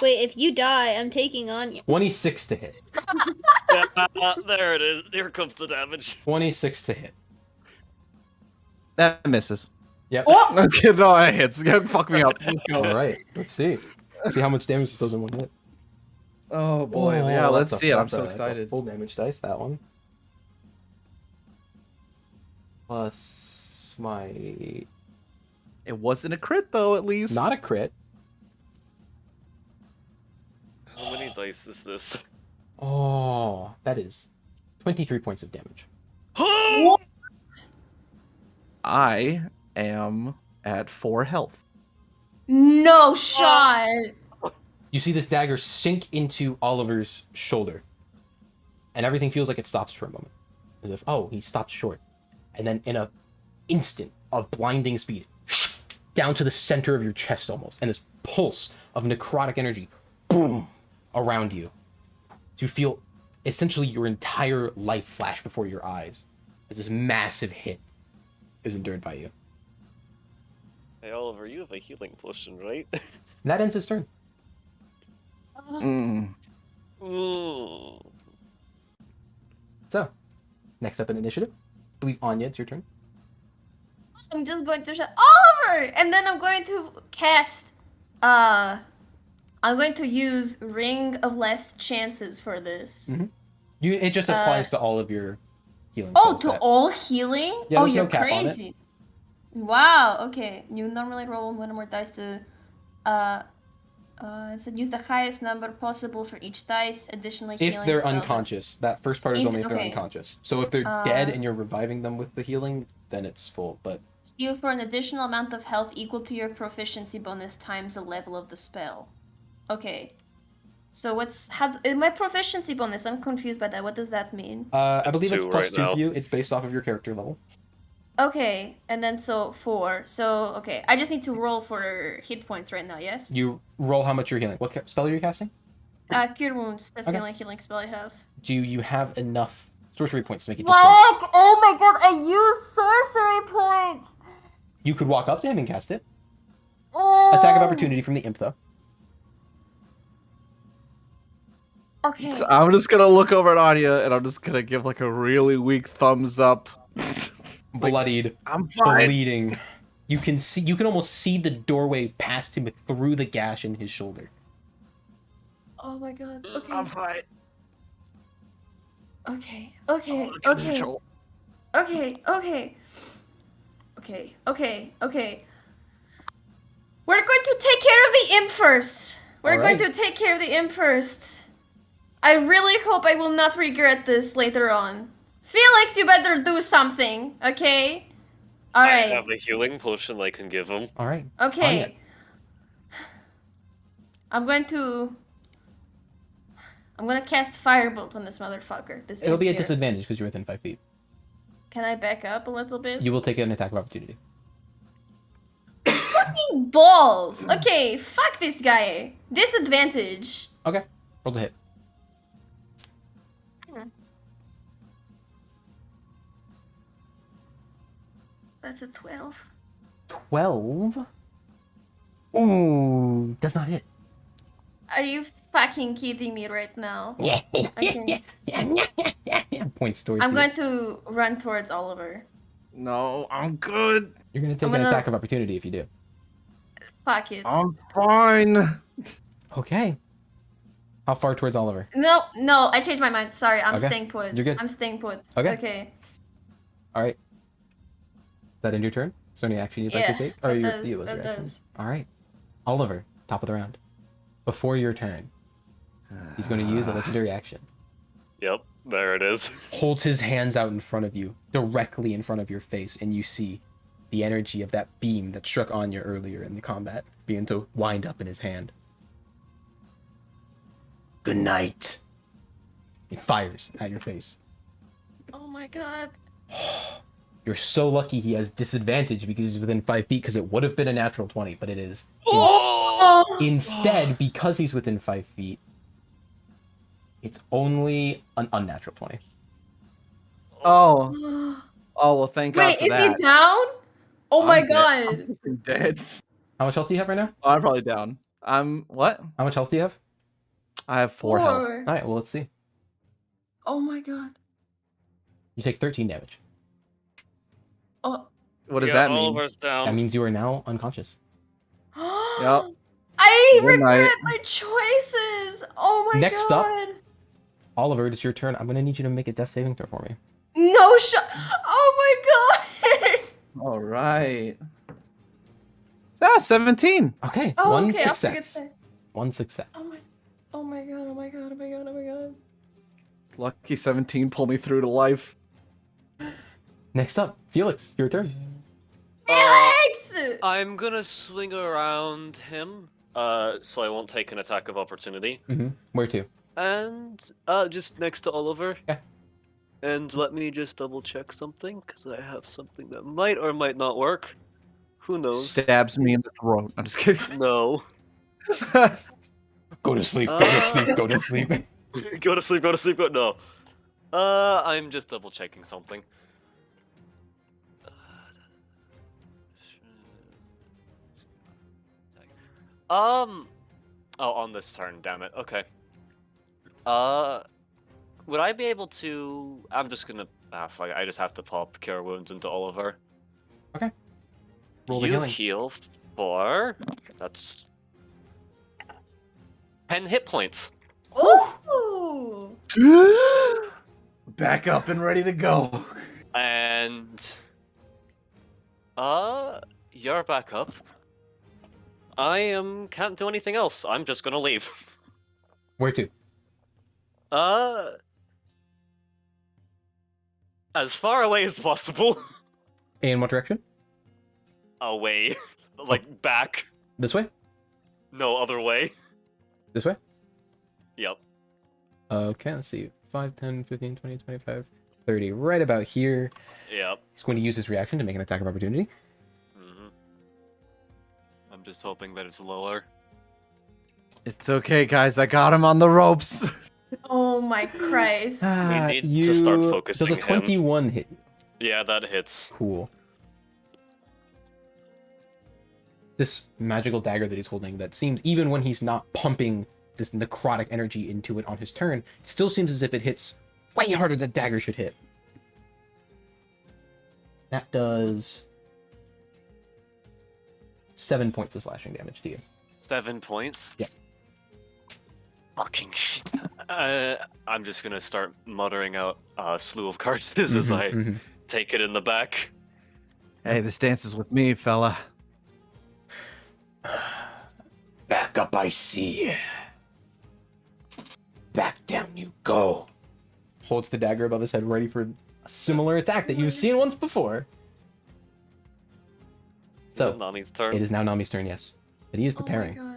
Wait, if you die, I'm taking on you. 26 to hit. Yeah, there it is. Here comes the damage. 26 to hit. That misses. Yep. Oh! Okay, no, that hits. Fuck me up. Let's go. All right. Let's see. Let's see how much damage this does in one hit. Oh boy, Oh, yeah, let's that's see it. I'm that's so that's excited. full damage dice, that one. Plus my... It wasn't a crit though, at least. Not a crit. How many dice is this? Oh, that is 23 points of damage. I am at 4 health. No shot. You see this dagger sink into Oliver's shoulder, and everything feels like it stops for a moment, as if, oh, he stopped short. And then in a instant of blinding speed, down to the center of your chest almost, and this pulse of necrotic energy, boom, around you. So you feel essentially your entire life flash before your eyes as this massive hit is endured by you. Hey Oliver, you have a healing potion, right? And that ends his turn. Mm. Mm. So, next up in initiative, I believe Anya, it's your turn. I'm just going to shout Oliver, and then I'm going to cast. I'm going to use Ring of Last Chances for this. Mhm. It just applies to all of your healing. Oh, spells to that- all healing? Yeah, Oh, there's no you're cap on it. crazy. Wow. Okay. You normally roll one or more dice to. It said use the highest number possible for each dice. Additionally, If healing they're spells are- unconscious. That first part is If- only if they're okay. unconscious. So if they're dead and you're reviving them with the healing, then it's full. But Heal for an additional amount of health equal to your proficiency bonus times the level of the spell. Okay. So my proficiency bonus? I'm confused by that. What does that mean? I It's believe it's 2 plus right 2 now. for you. It's based off of your character level. Okay, and then so 4. So okay, I just need to roll for hit points right now. Yes. You roll how much you're healing. What spell are you casting? Cure wounds. That's Okay. the only healing spell I have. Do you have enough sorcery points to make it distinct? Fuck! Oh my god! I used sorcery points. You could walk up to him and cast it. Oh. Attack of opportunity from the imp, though. Okay. So I'm just gonna look over at Anya and I'm just gonna give like a really weak thumbs up. Bloodied, I'm fine. bleeding. You can almost see the doorway past him through the gash in his shoulder. Oh my god. Okay. I'm fine. Okay. Okay. Under Okay. control. Okay. Okay. Okay. Okay. Okay. We're going to take care of the imp first. We're going Alright. to take care of the imp first. I really hope I will not regret this later on. Felix, you better do something, okay? I Alright. have a healing potion I can give him. All right. Okay. Anya. I'm gonna cast Firebolt on this motherfucker. This It'll imp be a here. disadvantage because you're within 5 feet. Can I back up a little bit? You will take an attack of opportunity. Fucking balls! Okay, fuck this guy. Disadvantage. Okay. Roll to hit. That's a 12. 12. Ooh, does not hit. Are you fucking kidding me right now? Yeah. Okay. Points towards I'm you. going to run towards Oliver. No, I'm good. You're going to take I'm an gonna- attack of opportunity if you do. Fuck it. I'm fine. Okay. How far towards Oliver? No, I changed my mind. Sorry, I'm Okay. staying put. You're good. I'm staying put. Okay. Okay. All right. Is that end your turn? Is there any action you'd like to Yeah, take? Or it your does, deal was it your action? does. All right. Oliver, top of the round. Before your turn, he's going to use a legendary action. Yep, there it is. Holds his hands out in front of you, directly in front of your face, and you see the energy of that beam that struck Anya earlier in the combat begin to wind up in his hand. Good night. He fires at your face. Oh my god. You're so lucky he has disadvantage because he's within 5 feet, because it would have been a natural 20, but it is. Instead, because he's within 5 feet, it's only an unnatural 20. Oh. Oh well, thank God Wait, for is that. he down? Oh my I'm dead. god. I'm dead. How much health do you have right now? Oh, I'm probably down. I'm what? How much health do you have? I have 4 health. All right, well, let's see. Oh my god. You take 13 damage. Oh. What does Yeah, that mean? Oliver's down. That means you are now unconscious. Yep. I Good regret night. my choices. Oh my Next up. god. Oliver, it's your turn. I'm going to need you to make a death saving throw for me. No shot. Oh my god. All right. 17. Okay, Oh, one okay, I'll forget success. to say. One success. Oh my god, oh my god, oh my god, oh my god. Lucky 17 pull me through to life. Next up, Felix, your turn. Thanks! I'm gonna swing around him, so I won't take an attack of opportunity. Where to? And just next to Oliver. Yeah. And let me just double check something, because I have something that might or might not work. Who knows? Stabs me in the throat. I'm just kidding. No. Go to sleep. Go to sleep. Go to sleep. Go to sleep, go to sleep, go. No. I'm just double checking something. Oh, on this turn, damn it. Okay. Would I be able to? I'm just gonna. Fuck it, I just have to pop Cure Wounds into Oliver. Okay. Roll the You healing. heal for. That's 10 hit points. Ooh! Back up and ready to go. And you're back up. I can't do anything else. I'm just gonna leave. Where to? As far away as possible. In what direction? Away. Like back. This way? No other way. This way? Yep. Okay, let's see. 5, 10, 15, 20, 25, 30. Right about here. Yep. He's going to use his reaction to make an attack of opportunity. I'm just hoping that it's lower. It's okay, guys. I got him on the ropes. Oh my Christ. need to start focusing Does a 21 hit you? Yeah, that hits. Cool. This magical dagger that he's holding that seems, even when he's not pumping this necrotic energy into it on his turn, still seems as if it hits way harder than dagger should hit. That does 7 points of slashing damage to you. 7 points? Yeah. Fucking shit. I'm just gonna start muttering out a slew of curses as I take it in the back. Hey, this dance is with me, fella. Back up, I see. Back down you go. Holds the dagger above his head, ready for a similar attack that you've seen once before. So, Nami's turn. it is now Nami's turn, yes. But he is Oh my preparing. God.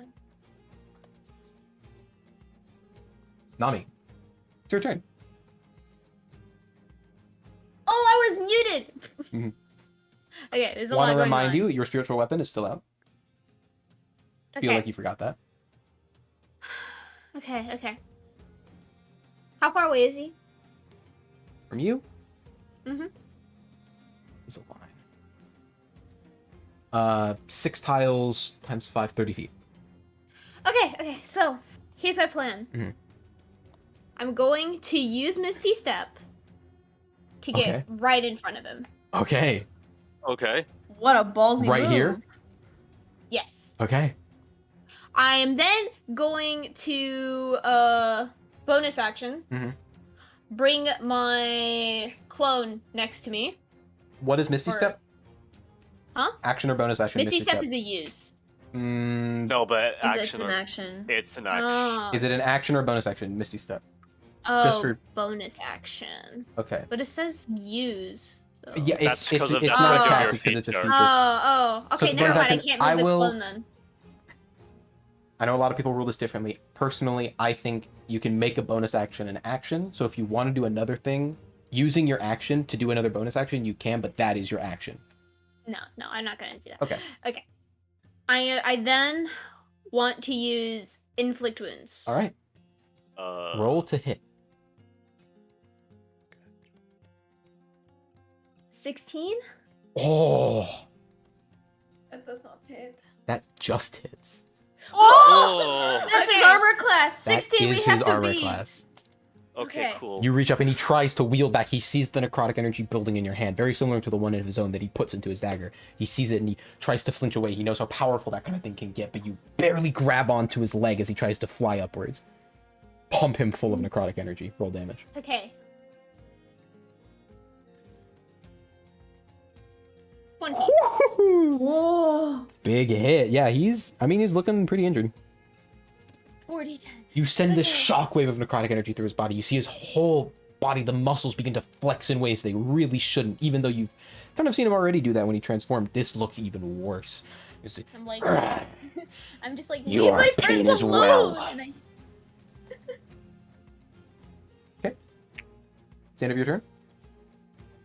Nami, it's your turn. Oh, I was muted. Mhm. Okay, there's a Want lot to going remind on. you, your spiritual weapon is still out. Okay. Feel like you forgot that. Okay. How far away is he? From you? Mhm. Is a line. 6 tiles times 5, 30 feet. Okay. So here's my plan. Mhm. I'm going to use Misty Step to get Okay. right in front of him. Okay. Okay. What a ballsy Right move. here? Yes. Okay. I am then going to bonus action. Mhm. Bring my clone next to me. What is Misty Or- Step? Huh? Action or bonus action? Misty Step is a use. No, but It's action. an action. It's an action. Oh, Is it an action or bonus action? Misty Step. Oh, for- bonus action. Okay. But it says use. So. Yeah, That's it's 'cause of it's the not a point of cast. your It's because it's a feature. feature. Oh. So Okay, it's never bonus mind. I action. can't I move the will- clone then. I know a lot of people rule this differently. Personally, I think you can make a bonus action an action. So if you want to do another thing, using your action to do another bonus action, you can, but that is your action. No, I'm not gonna do that. Okay. Okay. I then want to use inflict wounds. All right. Roll to hit. 16. Oh, That does not hit. that just hits. Oh. That's his Okay. armor class. That 16 we is have his to armor beat. class. Okay, Okay. cool. You reach up and he tries to wield back. He sees the necrotic energy building in your hand, very similar to the one of his own that he puts into his dagger. He sees it and he tries to flinch away. He knows how powerful that kind of thing can get, but you barely grab onto his leg as he tries to fly upwards. Pump him full of necrotic energy. Roll damage. Okay. 20. Whoa. Big hit. Yeah, he's looking pretty injured. 40, 10, You send this Okay. shockwave of necrotic energy through his body. You see his whole body, the muscles begin to flex in ways they really shouldn't, even though you've kind of seen him already do that when he transformed. This looks even worse. You see, I'm like, I'm just like, Your leave my pain friends as well. alone. And I, it's the end of your turn.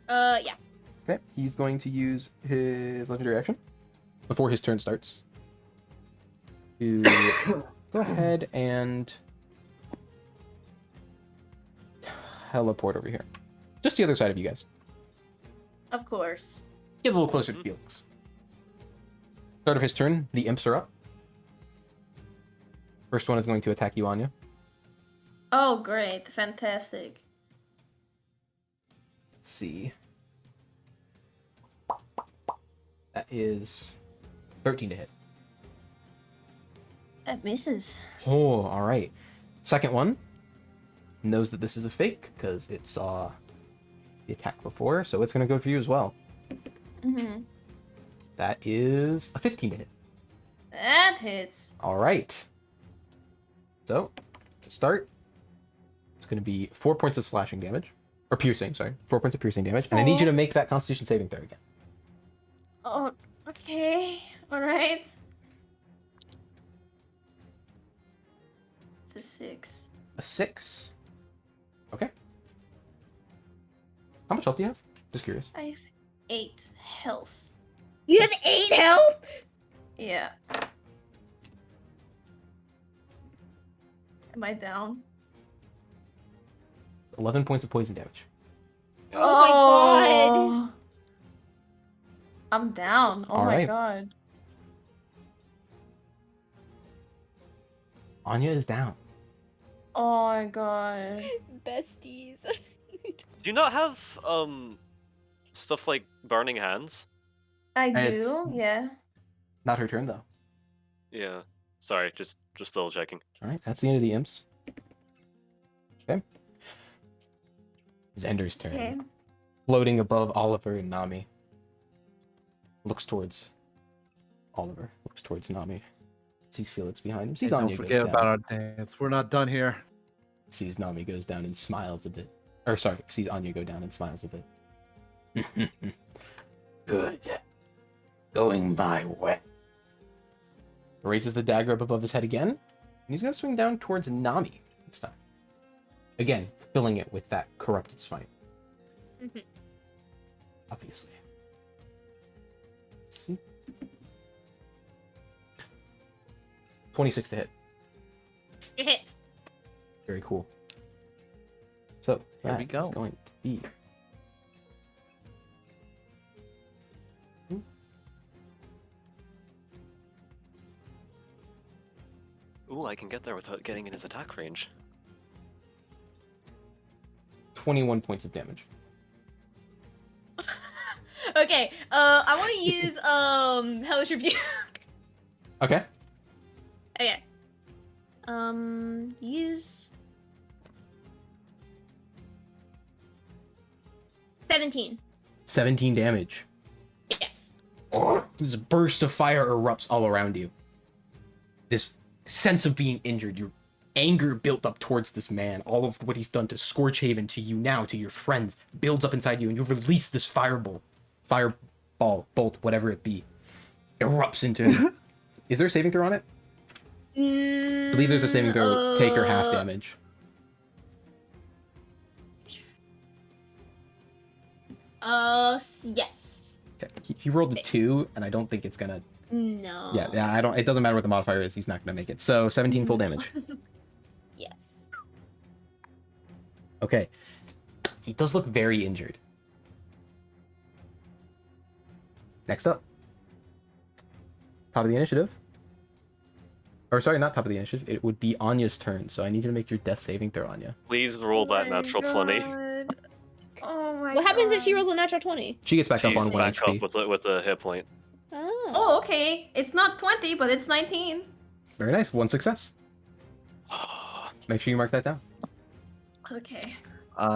yeah. Okay, he's going to use his legendary action before his turn starts to go ahead and teleport over here. Just the other side of you guys. Of course. Get a little closer to Felix. Start of his turn, the imps are up. First one is going to attack you, Anya. Oh, great. Fantastic. Let's see. That is 13 to hit. That misses. Oh, all right. Second one knows that this is a fake because it saw the attack before, so it's going to go for you as well. Mm-hmm. That is a 15 to hit. That hits. All right. So, to start, it's going to be 4 points of slashing damage. Or piercing, sorry. 4 points of piercing damage. And I need you to make that Constitution saving throw again. Oh, okay. Alright. It's a 6. A 6. Okay. How much health do you have? Just curious. I have 8 health. You have 8 health? Yeah. Am I down? 11 points of poison damage. Oh my god. I'm down. Oh All my right. god. Anya is down. Oh my god. Besties. Do you not have stuff like burning hands? I It's- do, yeah. Not her turn, though. Yeah. Sorry, just double checking. All right, that's the end of the imps. Okay. Zender's turn. Okay. Floating above Oliver and Nami. Looks towards Oliver. Looks towards Nami. Sees Felix behind him. Sees Hey, don't Anya goes forget down. about our dance. We're not done here. Sees Nami goes down and smiles a bit. Or sorry, sees Anya go down and smiles a bit. Good. Going my way. Raises the dagger up above his head again. And he's going to swing down towards Nami this time. Again, filling it with that corrupted smite. Mhm. Obviously. Let's see. 26 to hit. It hits. Very cool. So, Here we that go. is going to be... Ooh, I can get there without getting in his attack range. 21 points of damage. Okay, I want to use Hellish Rebuke. Okay. Okay. Use 17. 17 damage. Yes. This burst of fire erupts all around you. This sense of being injured, your anger built up towards this man, all of what he's done to Scorchhaven, to you now, to your friends, builds up inside you, and you release this fireball, bolt, whatever it be, erupts into him. Is there a saving throw on it? I believe there's a saving throw, take or half damage. Yes. Okay. He rolled a 2, and I don't think it's gonna. No. Yeah, I don't. It doesn't matter what the modifier is. He's not gonna make it. So 17 full damage. Yes. Okay. He does look very injured. Next up. Top of the initiative. Or sorry, not top of the initiative. It would be Anya's turn. So I need you to make your death saving throw, Anya. Please roll that natural 20. Oh my What happens if she God. rolls a natural 20? She gets back up She's on 1 back HP. up with a hit point. Oh. Oh, okay. It's not 20, but it's 19. Very nice. 1 success. Make sure you mark that down. Okay.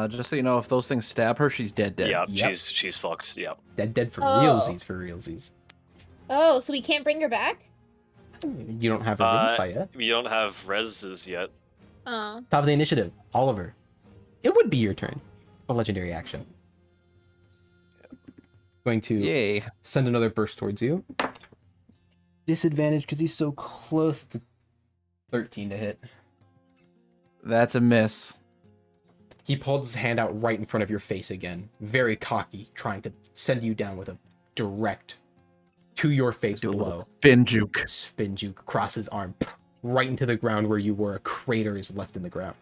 Just so you know, if those things stab her, she's dead. Yeah, Yep. she's fucked. Yeah. Dead for Oh. realsies, for realsies. Oh, so we can't bring her back? You don't have her really fight yet. You don't have reses yet. Oh. Top of the initiative, Oliver. It would be your turn. A legendary action. Going to Yay. send another burst towards you. Disadvantage because he's so close to 13 to hit. That's a miss. He pulled his hand out right in front of your face again, very cocky, trying to send you down with a direct to your face Do a blow. little spin juke. Spin juke across his arm, right into the ground where you were. A crater is left in the ground.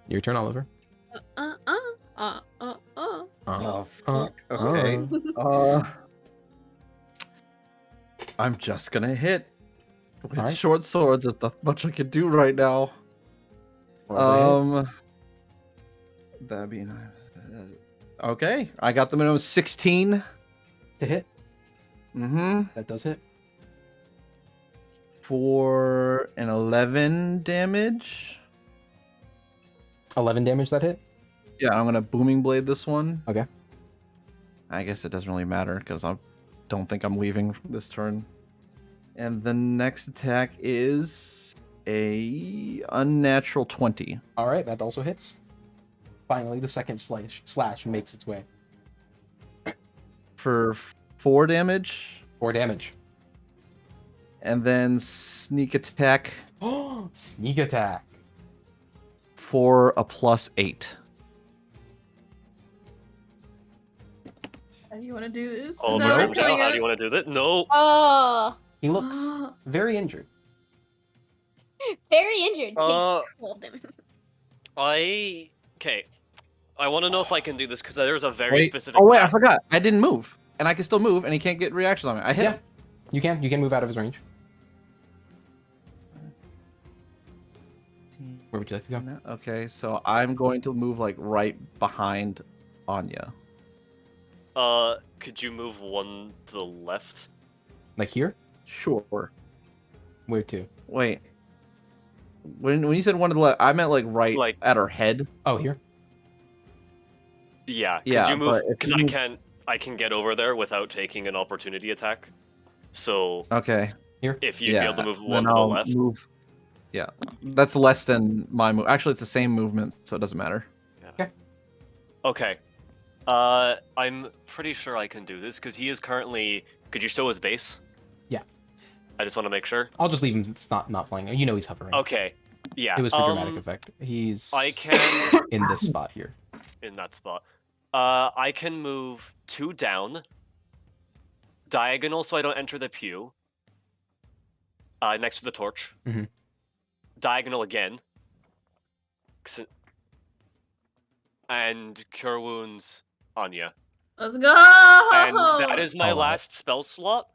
Your turn, Oliver. Oh, fuck. Okay. I'm just gonna hit. With Alright. short swords, there's not much I can do right now. Roll That'd be nice. Okay, I got the minimum 16. to hit. Mm-hmm. That does hit. For an 11 damage. 11 damage that hit. Yeah, I'm gonna booming blade this one. Okay. I guess it doesn't really matter because I don't think I'm leaving this turn. And the next attack is a unnatural 20. All right, that also hits. Finally, the second slash makes its way. For 4 damage. 4 damage. And then sneak attack Oh, sneak attack. for a +8. How do you want to do this? Oh, Is that no. what's going how on? do you want to do that? No. Oh. He looks very injured. Very injured. Uh, Takes 12 damage. Okay. I want to know if I can do this because there's a very specific. Oh wait, I path. forgot. I didn't move, and I can still move, and he can't get reactions on me. I hit Yeah. him. You can move out of his range. Where would you like to go? Okay, so I'm going to move like right behind Anya. Could you move one to the left? Like here? Sure. Where to? Wait. When you said one to the left, I meant like right Like- at her head. Oh, here. Yeah. Could Yeah, you move? but if Because you move- I can get over there without taking an opportunity attack. So Okay. if you'd be able to move then one to the I'll left. Move. Yeah, that's less than my move. Actually, it's the same movement, so it doesn't matter. Okay. I'm pretty sure I can do this because he is currently. Could you show his base? Yeah. I just want to make sure. I'll just leave him not flying. You know he's hovering. Okay. Yeah. It was for dramatic effect. He's I can in this spot here. in that spot. I can move 2 down, diagonal, so I don't enter the pew. Next to the torch. Mhm. Diagonal again. And cure wounds Anya. Let's go! And that is my Oh, wow. last spell slot.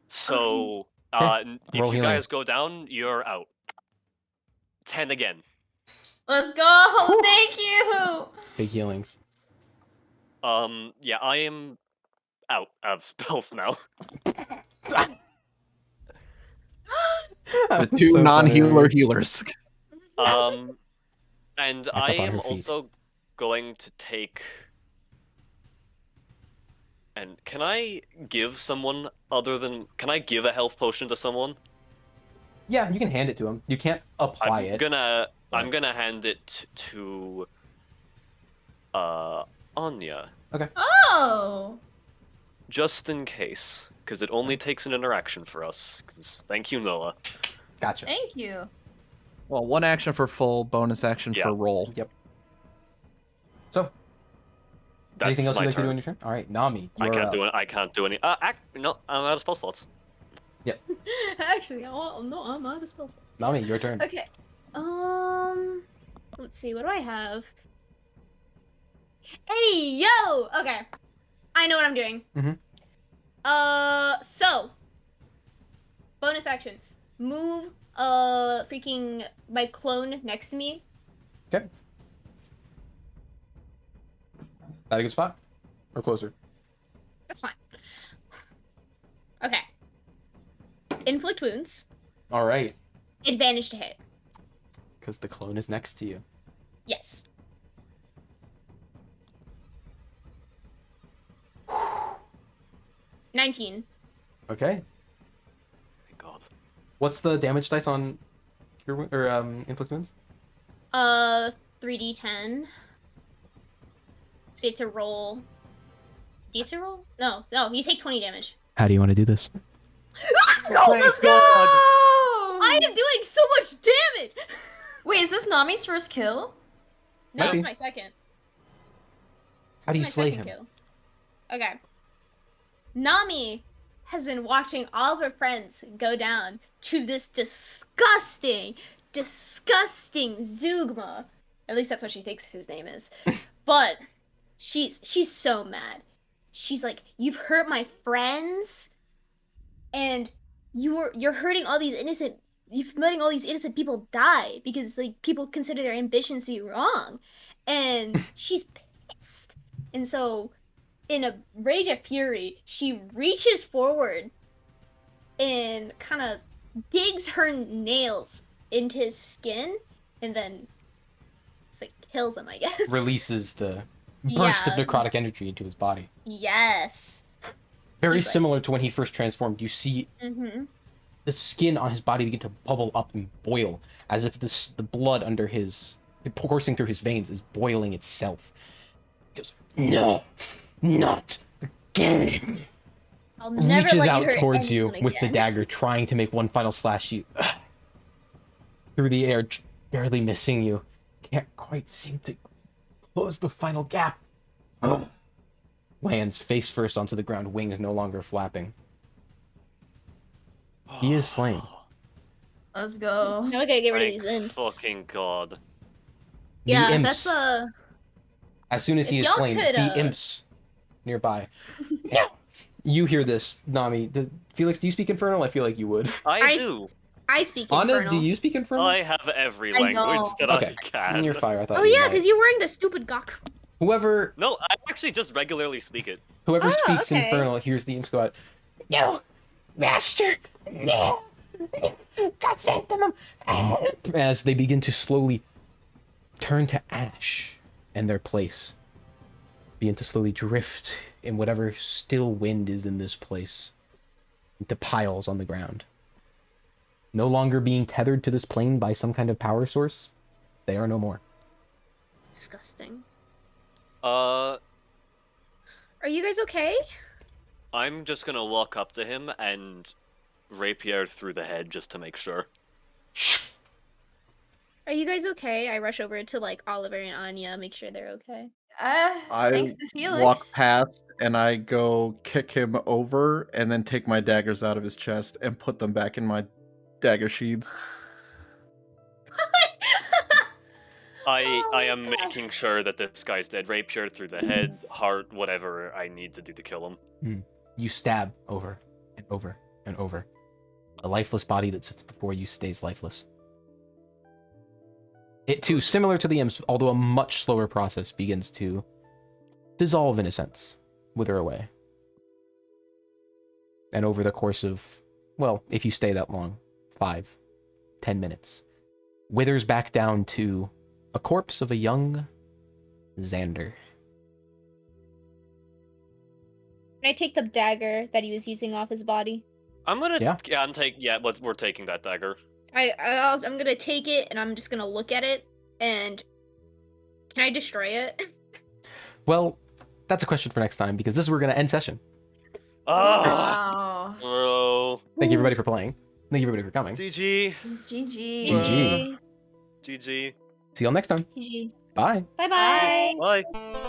So Okay. if Roll you healing. guys go down, you're out. 10 again. Let's go! Thank you! Big healings. Yeah, I am out of spells now. The two non-healer healers. And Back I up on am her feet. also going to take. And can I give someone other than? Can I give a health potion to someone? Yeah, you can hand it to him. You can't apply it. I'm gonna hand it to. Anya, Oh! just in case, because it only takes an interaction for us. 'Cause thank you, Noah. Gotcha. Thank you. Well, one action for full, bonus action Yeah. for roll. Yep. So, That's anything else my you'd like to turn. do on your turn? All right, Nami. I you're can't up. do it. I can't do any. No, I'm out of spell slots. Actually, no, I'm out of spell slots. Nami, your turn. Okay. Let's see. What do I have? Hey, yo. Okay. I know what I'm doing. Mhm. So bonus action. Move freaking my clone next to me. Okay. That a good spot? Or closer? That's fine. Okay. Inflict wounds. All right. Advantage to hit. Because the clone is next to you. Yes. $19. Okay. Thank God. What's the damage dice on inflict wounds? 3d10. So you have to roll. Do you have to roll? No, you take 20 damage. How do you want to do this? Go, let's go! I am doing so much damage! Wait, is this Nami's first kill? No, Might it's be. my second. How do you My slay second him? kill. Okay. Nami has been watching all of her friends go down to this disgusting Zugma. At least that's what she thinks his name is. But she's so mad. She's like, "You've hurt my friends, and you're hurting all these innocent. You're letting all these innocent people die because like people consider their ambitions to be wrong," and she's pissed. And so, in a rage of fury, she reaches forward and kind of digs her nails into his skin, and then just like kills him, I guess. Releases the burst of Yeah. necrotic energy into his body. Yes. Very He's like- similar to when he first transformed. You see Mm-hmm. the skin on his body begin to bubble up and boil, as if the blood under his coursing through his veins is boiling itself. He goes, "No, not again." I'll never Reaches let you out hurt towards you anyone with the again. dagger, trying to make one final slash you through the air, barely missing you. Can't quite seem to close the final gap. Lands face first onto the ground, wings no longer flapping. He is slain. Let's go. Now we gotta get rid Thank of these imps. fucking god. The Yeah, imps, that's as soon as he if is y'all slain, could, the imps nearby. No. You hear this, Nami. Felix, do you speak Infernal? I feel like you would. I do. I speak Anna, Infernal. do you speak Infernal? I have every I language know. that Okay. I can. You're fire. I thought Oh you yeah, might. because you're wearing the stupid gawk. Whoever No, I actually just regularly speak it. Whoever Oh, speaks okay. Infernal hears the imps go out. No, Master, no. God sent them. As they begin to slowly turn to ash and their place. Begin to slowly drift in whatever still wind is in this place. Into piles on the ground. No longer being tethered to this plane by some kind of power source. They are no more. Disgusting. Uh, Are you guys okay? I'm just gonna walk up to him and rapier through the head just to make sure. Are you guys okay? I rush over to like Oliver and Anya, make sure they're okay. I Thanks to Felix. walk past and I go kick him over and then take my daggers out of his chest and put them back in my dagger sheaths. I Oh my am God. making sure that this guy's dead. Rapier through the head, heart, whatever I need to do to kill him. You stab over and over and over. The lifeless body that sits before you stays lifeless. It too, similar to the imps, although a much slower process, begins to dissolve in a sense, wither away. And over the course of, well, if you stay that long, 5, 10 minutes, withers back down to a corpse of a young Xander. Can I take the dagger that he was using off his body? I'm gonna Yeah. we're taking that dagger. I'm gonna take it and I'm just gonna look at it and can I destroy it? Well, that's a question for next time, because this is where we're going to end session. Ah, Wow. bro. Thank you everybody for playing. Thank you everybody for coming. GG. GG. GG. GG. See y'all next time. GG. Bye. Bye bye. Bye.